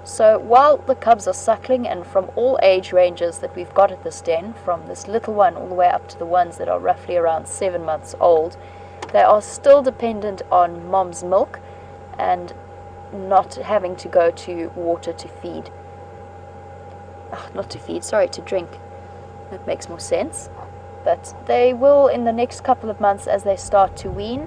So while the cubs are suckling, and from all age ranges that we've got at this den, from this little one all the way up to the ones that are roughly around 7 months old, they are still dependent on mom's milk and not having to go to water to feed. Not to feed, sorry, to drink. That makes more sense. But they will, in the next couple of months, as they start to wean,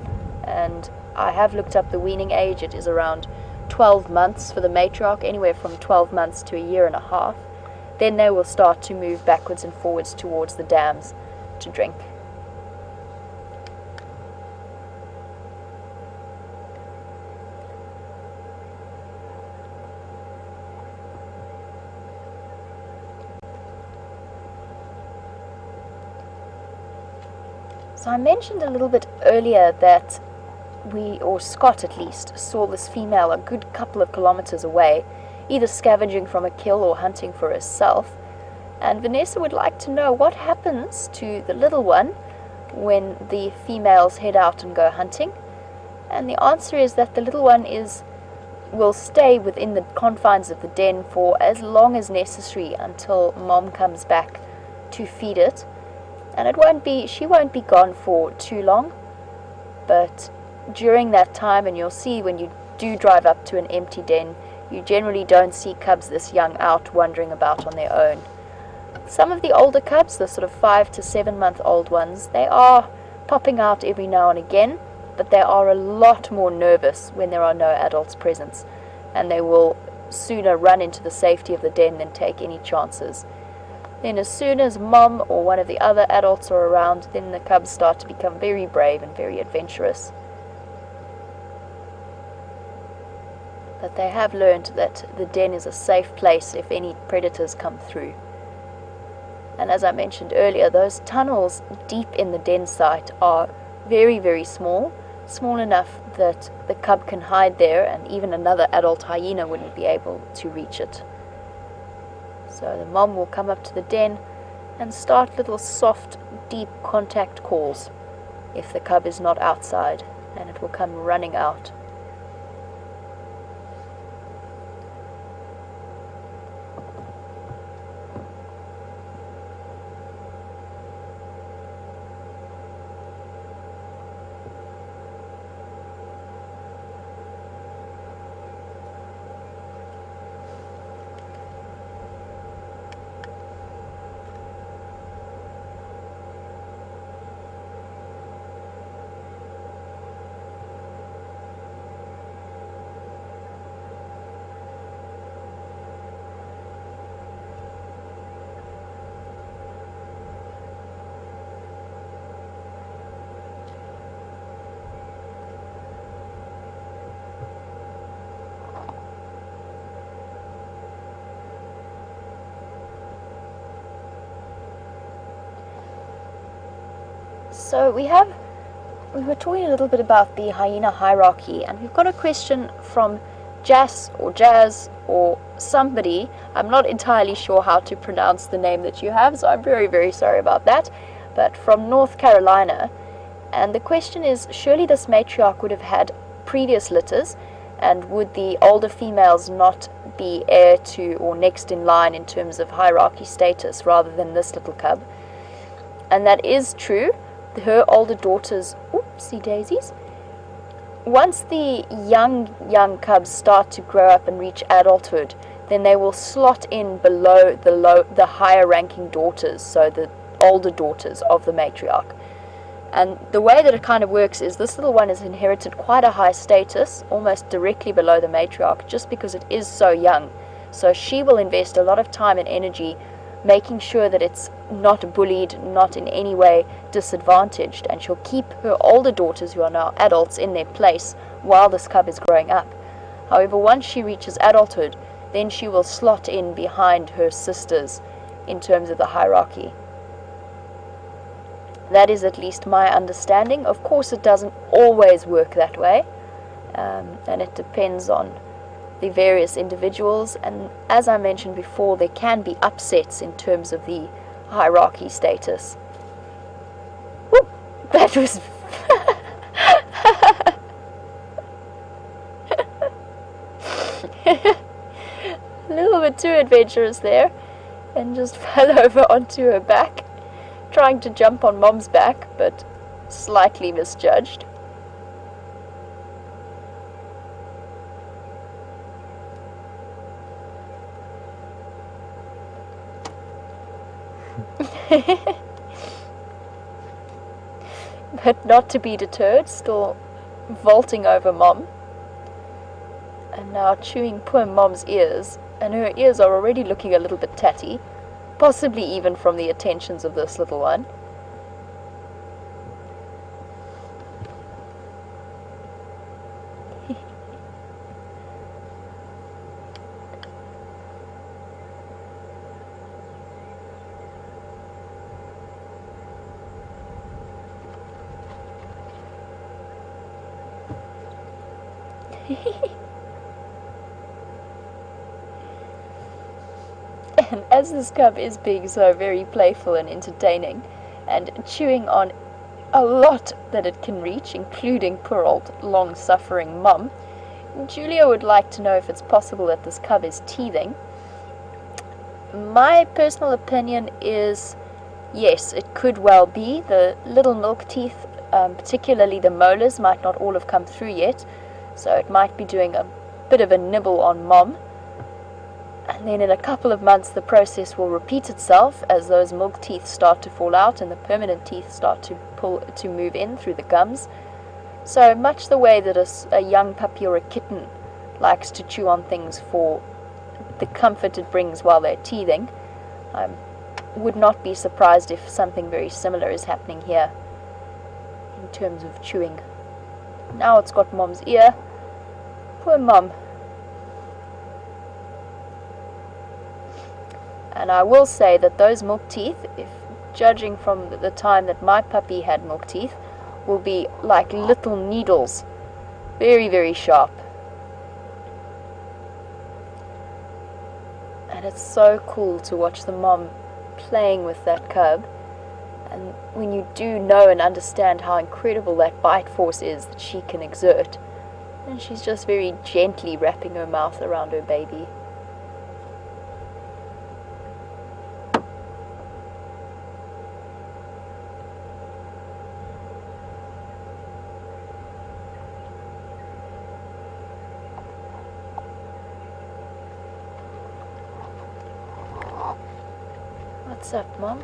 and I have looked up the weaning age. It is around 12 months for the matriarch, anywhere from 12 months to a year and a half. Then they will start to move backwards and forwards towards the dams to drink. So I mentioned a little bit earlier that we, or Scott at least, saw this female a good couple of kilometers away, either scavenging from a kill or hunting for herself. And Vanessa would like to know what happens to the little one when the females head out and go hunting. And the answer is that the little one will stay within the confines of the den for as long as necessary until mom comes back to feed it. And she won't be gone for too long, but during that time, and you'll see when you do drive up to an empty den, you generally don't see cubs this young out wandering about on their own. Some of the older cubs, the sort of 5 to 7 month old ones, they are popping out every now and again, but they are a lot more nervous when there are no adults present, and they will sooner run into the safety of the den than take any chances. Then as soon as mom or one of the other adults are around, then the cubs start to become very brave and very adventurous. But they have learned that the den is a safe place if any predators come through. And as I mentioned earlier, those tunnels deep in the den site are very, very small, small enough that the cub can hide there and even another adult hyena wouldn't be able to reach it. So the mom will come up to the den and start little soft, deep contact calls if the cub is not outside, and it will come running out. So we were talking a little bit about the hyena hierarchy, and we've got a question from Jas or Jazz or somebody. I'm not entirely sure how to pronounce the name that you have, so I'm very, very sorry about that, but from North Carolina. And the question is, surely this matriarch would have had previous litters, and would the older females not be heir to or next in line in terms of hierarchy status rather than this little cub? And that is true. Her older daughters, oopsie daisies, once the young cubs start to grow up and reach adulthood, then they will slot in below the higher ranking daughters, so the older daughters of the matriarch. And the way that it kind of works is this little one has inherited quite a high status, almost directly below the matriarch, just because it is so young. So she will invest a lot of time and energy making sure that it's not bullied, not in any way disadvantaged, and she'll keep her older daughters, who are now adults, in their place while this cub is growing up. However, once she reaches adulthood, then she will slot in behind her sisters in terms of the hierarchy. That is at least my understanding. Of course, it doesn't always work that way, and it depends on the various individuals, and as I mentioned before, there can be upsets in terms of the hierarchy status. Whoop, that was a little bit too adventurous there, and just fell over onto her back, trying to jump on mom's back, but slightly misjudged. But not to be deterred, still vaulting over Mom, and now chewing poor Mom's ears, and her ears are already looking a little bit tatty, possibly even from the attentions of this little one. And as this cub is being so very playful and entertaining, and chewing on a lot that it can reach, including poor old long-suffering Mum, Julia would like to know if it's possible that this cub is teething. My personal opinion is yes, it could well be. The little milk teeth, particularly the molars, might not all have come through yet, so it might be doing a bit of a nibble on Mom. And then in a couple of months the process will repeat itself as those milk teeth start to fall out and the permanent teeth start to move in through the gums. So much the way that a young puppy or a kitten likes to chew on things for the comfort it brings while they're teething, I would not be surprised if something very similar is happening here in terms of chewing. Now it's got Mom's ear. Poor Mom. And I will say that those milk teeth, if judging from the time that my puppy had milk teeth, will be like little needles. Very, very sharp. And it's so cool to watch the mom playing with that cub. And when you do know and understand how incredible that bite force is that she can exert, and she's just very gently wrapping her mouth around her baby. What's up, Mom?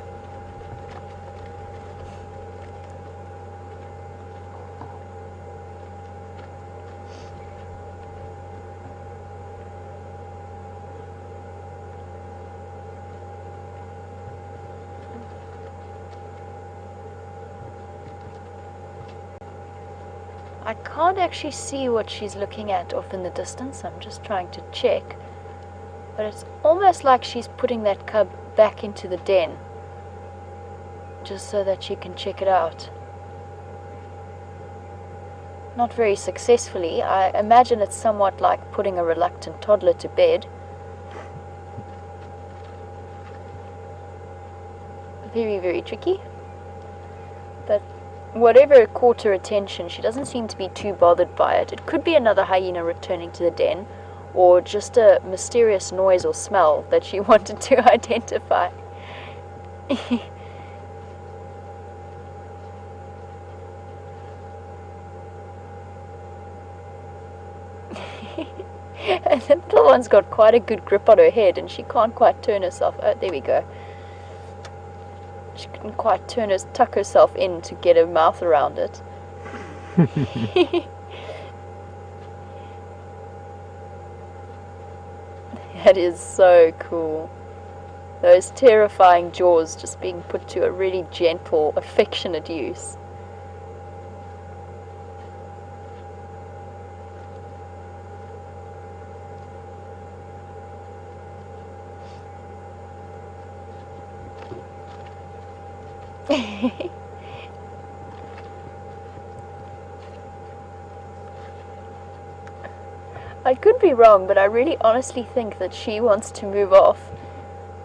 I can't actually see what she's looking at off in the distance. I'm just trying to check. But it's almost like she's putting that cub back into the den, just so that she can check it out. Not very successfully. I imagine it's somewhat like putting a reluctant toddler to bed. Very, very tricky. But whatever caught her attention, she doesn't seem to be too bothered by it. It could be another hyena returning to the den, or just a mysterious noise or smell that she wanted to identify. And the little one's got quite a good grip on her head and she can't quite turn herself. Oh, there we go. She couldn't quite tuck herself in to get her mouth around it. That is so cool. Those terrifying jaws just being put to a really gentle, affectionate use. I could be wrong, but I really honestly think that she wants to move off,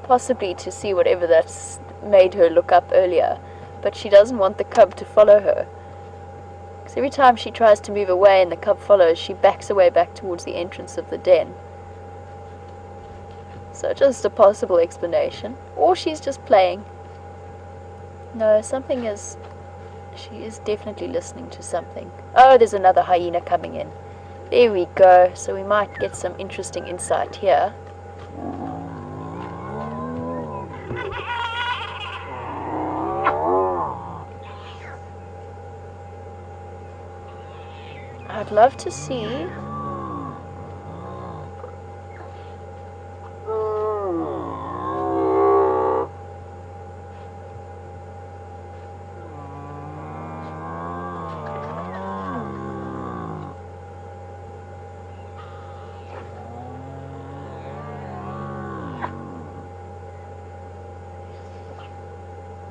possibly to see whatever that's made her look up earlier, but she doesn't want the cub to follow her. Because every time she tries to move away and the cub follows, she backs away back towards the entrance of the den. So just a possible explanation. Or she's just playing. No, something is... She is definitely listening to something. Oh, there's another hyena coming in. There we go. So we might get some interesting insight here. I'd love to see.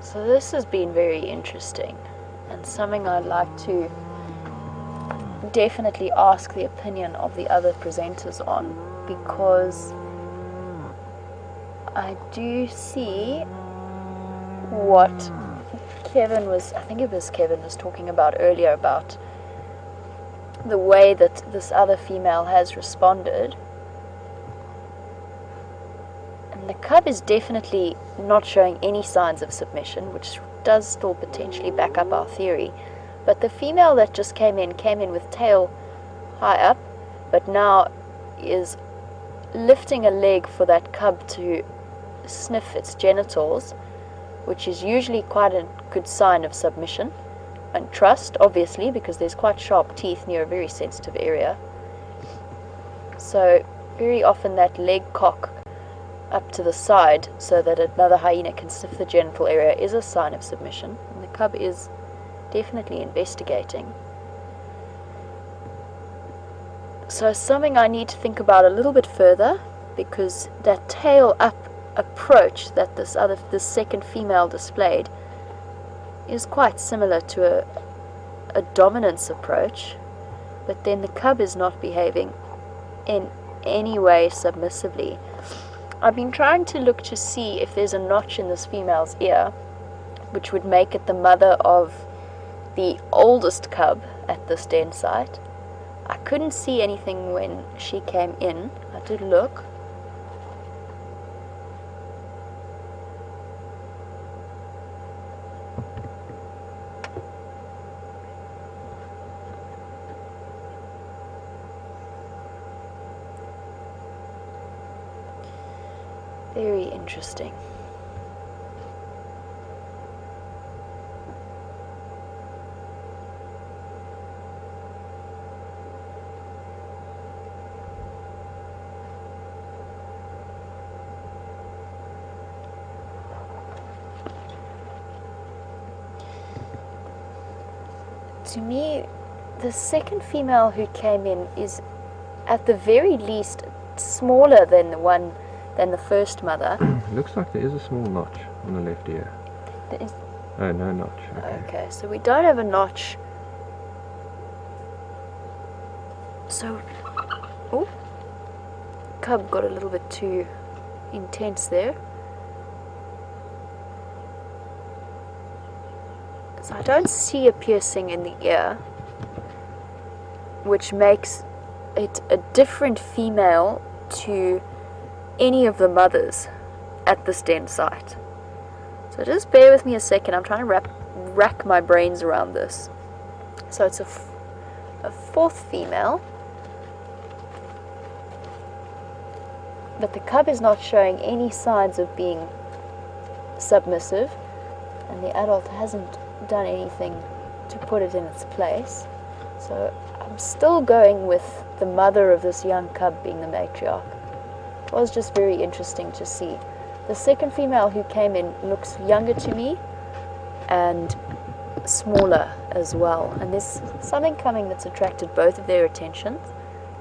So this has been very interesting and something I'd like to definitely ask the opinion of the other presenters on, because I do see what I think it was Kevin was talking about earlier, about the way that this other female has responded. And the cub is definitely not showing any signs of submission, which does still potentially back up our theory. But the female that just came in with tail high up, but now is lifting a leg for that cub to sniff its genitals, which is usually quite a good sign of submission and trust, obviously, because there's quite sharp teeth near a very sensitive area. So very often that leg cock up to the side so that another hyena can sniff the genital area is a sign of submission, and the cub is definitely investigating. So something I need to think about a little bit further, because that tail up approach that this second female displayed is quite similar to a dominance approach, but then the cub is not behaving in any way submissively. I've been trying to look to see if there's a notch in this female's ear, which would make it the mother of the oldest cub at this den site. I couldn't see anything when she came in. I did look. Very interesting. To me, the second female who came in is at the very least smaller than the first mother. Looks like there is a small notch on the left ear. There is. Oh, no notch. Okay, so we don't have a notch. So, oh, cub got a little bit too intense there. So I don't see a piercing in the ear, which makes it a different female to any of the mothers at this den site. So just bear with me a second. I'm trying to rack my brains around this. So it's a fourth female, but the cub is not showing any signs of being submissive, and the adult hasn't done anything to put it in its place. So I'm still going with the mother of this young cub being the matriarch. It was just very interesting to see. The second female who came in looks younger to me and smaller as well, and there's something coming that's attracted both of their attentions.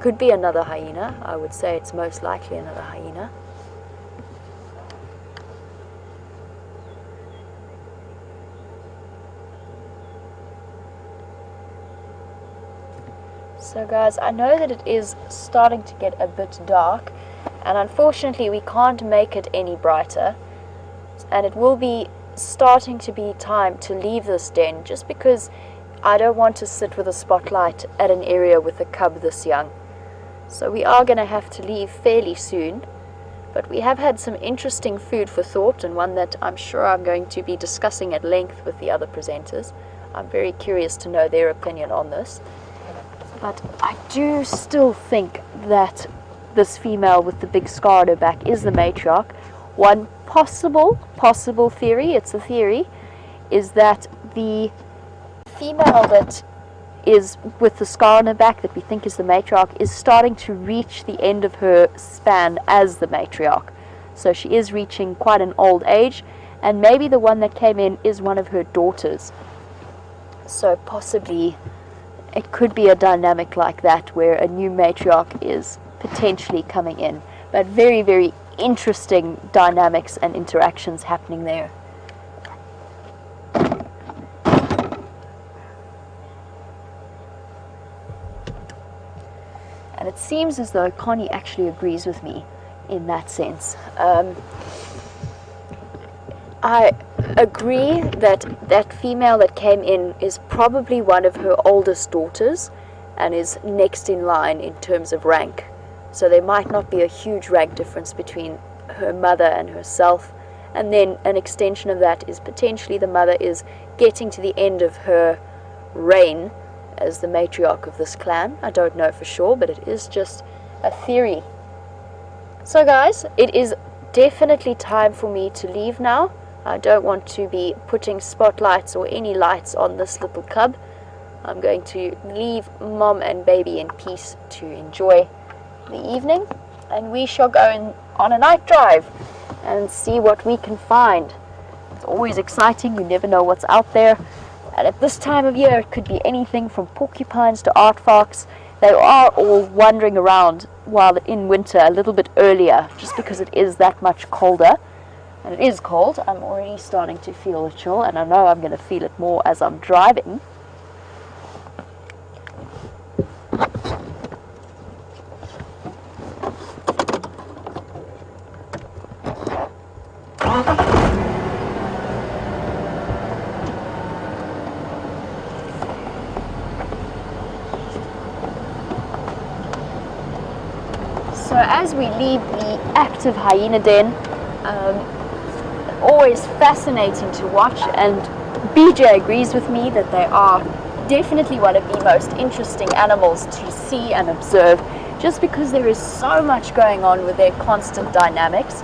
Could be another hyena. I would say it's most likely another hyena. So guys, I know that it is starting to get a bit dark, and unfortunately we can't make it any brighter, and it will be starting to be time to leave this den, just because I don't want to sit with a spotlight at an area with a cub this young. So we are going to have to leave fairly soon, but we have had some interesting food for thought, and one that I'm sure I'm going to be discussing at length with the other presenters. I'm very curious to know their opinion on this. But I do still think that this female with the big scar on her back is the matriarch. One possible theory, it's a theory, is that the female that is, with the scar on her back that we think is the matriarch, is starting to reach the end of her span as the matriarch. So she is reaching quite an old age, and maybe the one that came in is one of her daughters. So possibly it could be a dynamic like that where a new matriarch is potentially coming in. But very, very interesting dynamics and interactions happening there. And it seems as though Connie actually agrees with me in that sense. I agree that that female that came in is probably one of her oldest daughters and is next in line in terms of rank. So there might not be a huge rank difference between her mother and herself. And then an extension of that is potentially the mother is getting to the end of her reign as the matriarch of this clan. I don't know for sure, but it is just a theory. So guys, it is definitely time for me to leave now. I don't want to be putting spotlights or any lights on this little cub. I'm going to leave mom and baby in peace to enjoy the evening, and we shall go on a night drive and see what we can find. It's always exciting, you never know what's out there. And at this time of year, it could be anything from porcupines to aardvarks. They are all wandering around while in winter a little bit earlier, just because it is that much colder. And it is cold. I'm already starting to feel a chill, and I know I'm going to feel it more as I'm driving. So as we leave the active hyena den, always fascinating to watch, and BJ agrees with me that they are definitely one of the most interesting animals to see and observe, just because there is so much going on with their constant dynamics.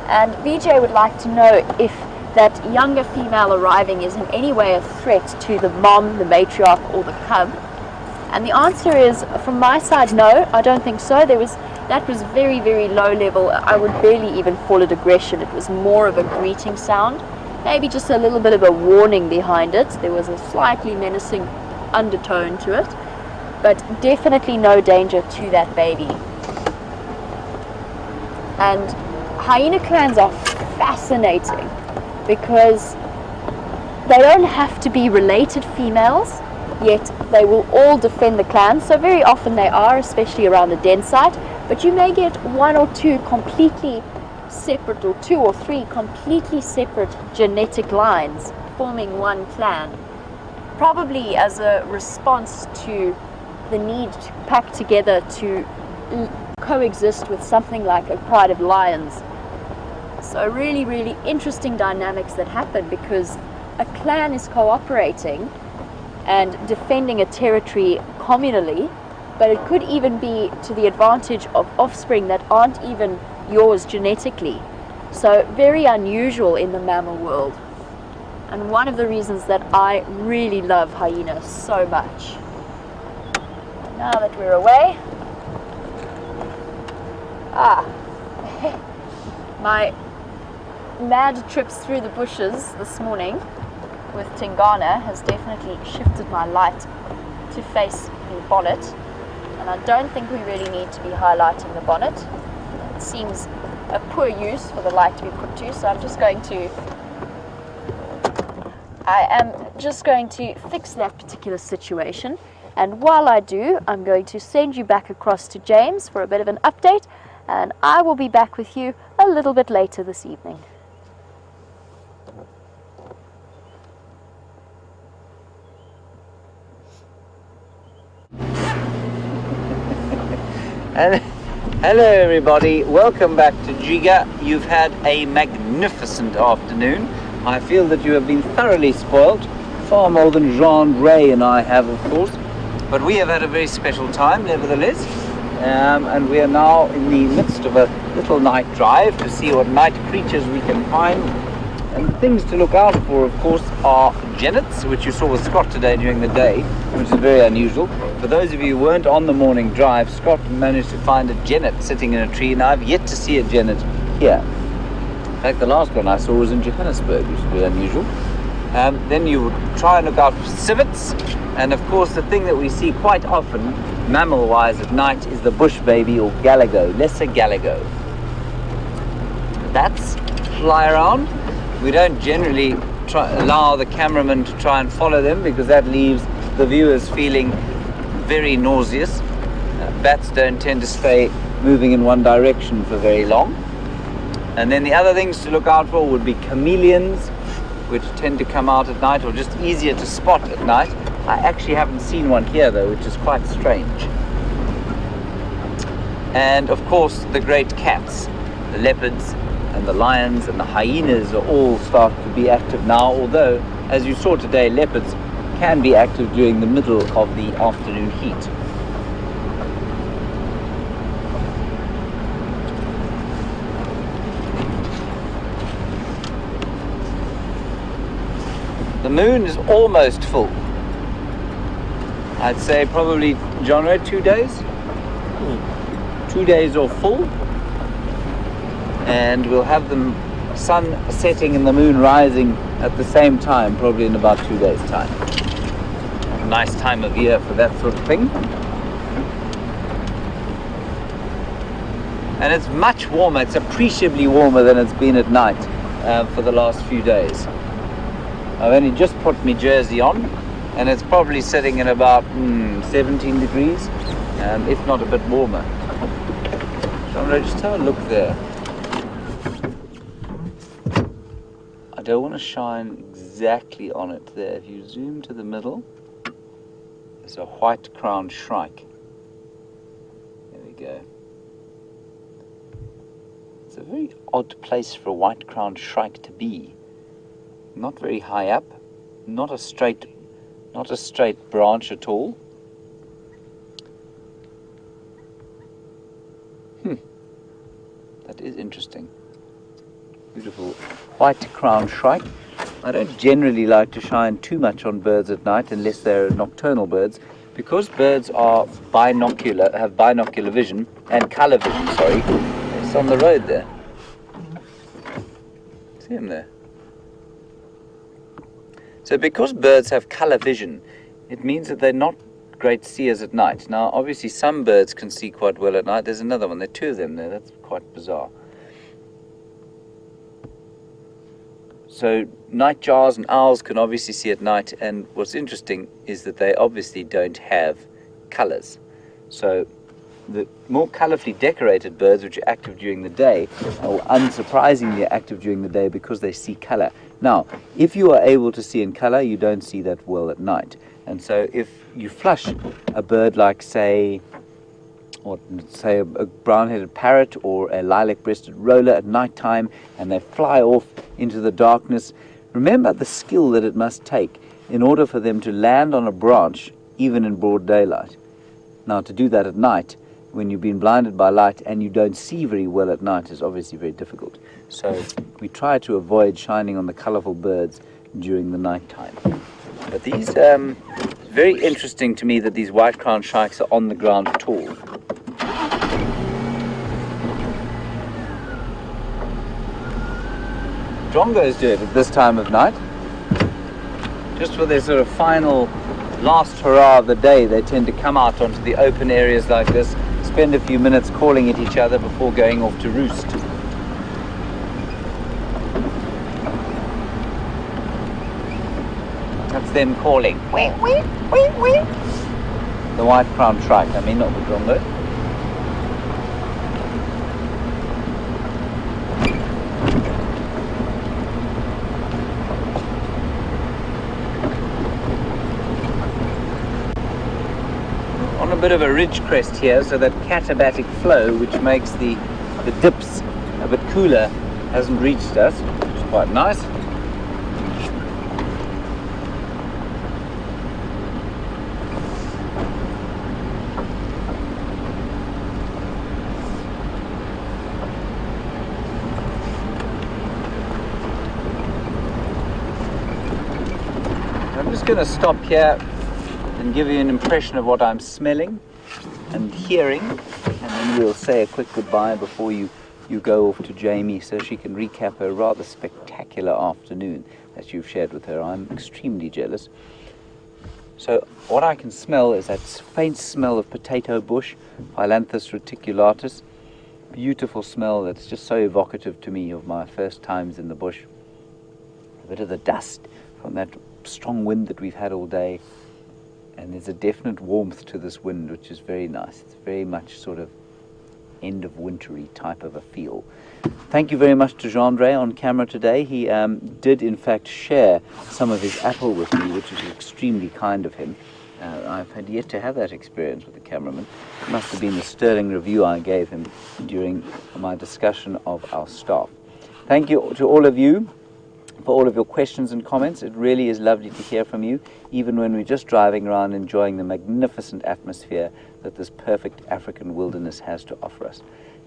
And BJ would like to know if that younger female arriving is in any way a threat to the mom, the matriarch, or the cub. And the answer is, from my side, no, I don't think so. That was very, very low level. I would barely even call it aggression. It was more of a greeting sound, maybe just a little bit of a warning behind it. There was a slightly menacing undertone to it, but definitely no danger to that baby. And hyena clans are fascinating because they don't have to be related females, yet they will all defend the clan. So very often they are, especially around a den site. But you may get one or two completely separate, or two or three completely separate genetic lines forming one clan, probably as a response to the need to pack together to coexist with something like a pride of lions. So really, really interesting dynamics that happen because a clan is cooperating and defending a territory communally, but it could even be to the advantage of offspring that aren't even yours genetically. So very unusual in the mammal world. And one of the reasons that I really love hyenas so much. Now that we're away, my mad trips through the bushes this morning with Tingana has definitely shifted my light to face the bonnet. And I don't think we really need to be highlighting the bonnet. It seems a poor use for the light to be put to, so I am just going to fix that particular situation. And while I do, I'm going to send you back across to James for a bit of an update, and I will be back with you a little bit later this evening. Hello everybody, welcome back to Giga. You've had a magnificent afternoon. I feel that you have been thoroughly spoilt, far more than Jean Ray and I have, of course. But we have had a very special time nevertheless, and we are now in the midst of a little night drive to see what night creatures we can find And the things to look out for, of course, are genets, which you saw with Scott today during the day, which is very unusual. For those of you who weren't on the morning drive, Scott managed to find a genet sitting in a tree, and I've yet to see a genet here. In fact, the last one I saw was in Johannesburg, which is very unusual. Then you would try and look out for civets, and of course the thing that we see quite often, mammal-wise at night, is the bush baby or galago, lesser galago. Bats fly around. We don't generally allow the cameraman to try and follow them because that leaves the viewers feeling very nauseous. Bats don't tend to stay moving in one direction for very long. And then the other things to look out for would be chameleons, which tend to come out at night or just easier to spot at night. I actually haven't seen one here though, which is quite strange. And of course the great cats, the leopards and the lions and the hyenas are all starting to be active now, although as you saw today, leopards can be active during the middle of the afternoon heat. The moon is almost full. I'd say probably, John, 2 days? 2 days or full. And we'll have the sun setting and the moon rising at the same time, probably in about 2 days' time. A nice time of year for that sort of thing. And it's much warmer, it's appreciably warmer than it's been at night for the last few days. I've only just put my jersey on, and it's probably sitting at about 17 degrees, if not a bit warmer. So just have a look there. I don't want to shine exactly on it there. If you zoom to the middle, there's a white-crowned shrike. There we go. It's a very odd place for a white-crowned shrike to be. Not very high up, not a straight branch at all. That is interesting. Beautiful white-crowned shrike. I don't generally like to shine too much on birds at night unless they're nocturnal birds, because birds are have binocular vision and color vision. Sorry, it's on the road there. See him there. So because birds have color vision, it means that they're not great seers at night. Now, obviously, some birds can see quite well at night. There's another one. There are two of them there. That's quite bizarre. So nightjars and owls can obviously see at night, and what's interesting is that they obviously don't have colors. So the more colorfully decorated birds, which are active during the day, are unsurprisingly active during the day because they see color. Now, if you are able to see in color, you don't see that well at night. And so if you flush a bird like, say a brown-headed parrot or a lilac-breasted roller at night time, and they fly off into the darkness, remember the skill that it must take in order for them to land on a branch even in broad daylight. Now, to do that at night, when you've been blinded by light and you don't see very well at night, is obviously very difficult. So we try to avoid shining on the colorful birds during the night time. But these, very interesting to me that these white-crowned shrikes are on the ground at all. Drongos do it at this time of night. Just for their sort of final, last hurrah of the day, they tend to come out onto the open areas like this, spend a few minutes calling at each other before going off to roost. That's them calling. Wee, wee, wee, wee. The white-crowned shrike, I mean, not the drongo. On a bit of a ridge crest here, so that katabatic flow, which makes the dips a bit cooler, hasn't reached us, which is quite nice. going to stop here and give you an impression of what I'm smelling and hearing, and then we'll say a quick goodbye before you go off to Jamie so she can recap a rather spectacular afternoon that you've shared with her. I'm extremely jealous. So what I can smell is that faint smell of potato bush, Phyllanthus reticulatus. Beautiful smell that's just so evocative to me of my first times in the bush. A bit of the dust from that strong wind that we've had all day, and there's a definite warmth to this wind which is very nice. It's very much sort of end of wintry type of a feel. Thank you very much to Jean-Andre on camera today. He did in fact share some of his apple with me, which was extremely kind of him. I've had yet to have that experience with the cameraman. It must have been the sterling review I gave him during my discussion of our staff. Thank you to all of you for all of your questions and comments. It really is lovely to hear from you, even when we're just driving around enjoying the magnificent atmosphere that this perfect African wilderness has to offer us.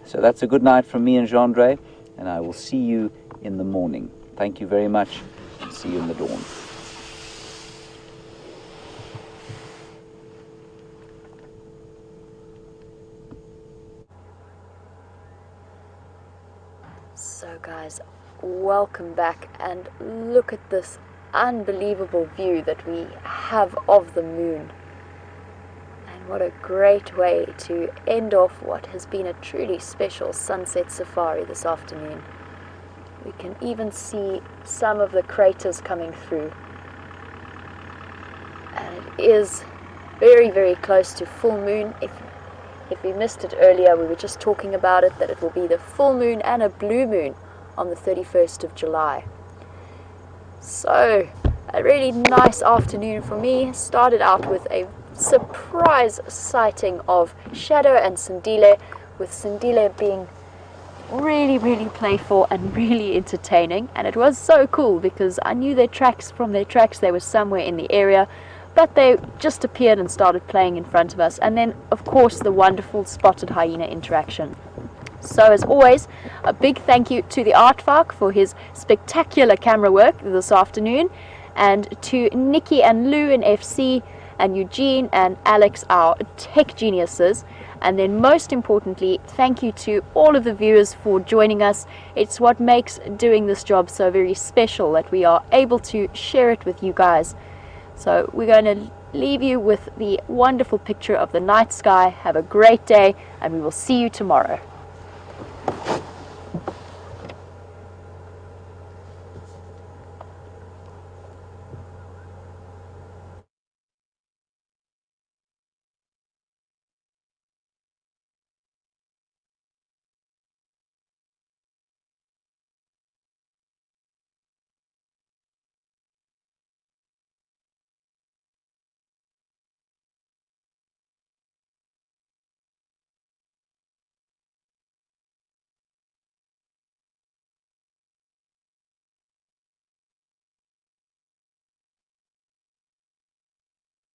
So that's a good night from me and Jean-Andre, and I will see you in the morning. Thank you very much, and see you in the dawn. So guys, welcome back, and look at this unbelievable view that we have of the moon. And what a great way to end off what has been a truly special sunset safari this afternoon. We can even see some of the craters coming through, and it is very, very close to full moon. If we missed it earlier, we were just talking about it, that it will be the full moon and a blue moon on the 31st of July. So, a really nice afternoon for me. Started out with a surprise sighting of Shadow and Sindile, with Sindile being really, really playful and really entertaining. And it was so cool because I knew their tracks from their tracks. They were somewhere in the area, but they just appeared and started playing in front of us. And then, of course, the wonderful spotted hyena interaction. So, as always, a big thank you to the Aardvark for his spectacular camera work this afternoon, and to Nikki and Lou in FC, and Eugene and Alex, our tech geniuses. And then, most importantly, thank you to all of the viewers for joining us. It's what makes doing this job so very special, that we are able to share it with you guys. So we're going to leave you with the wonderful picture of the night sky. Have a great day, and we will see you tomorrow.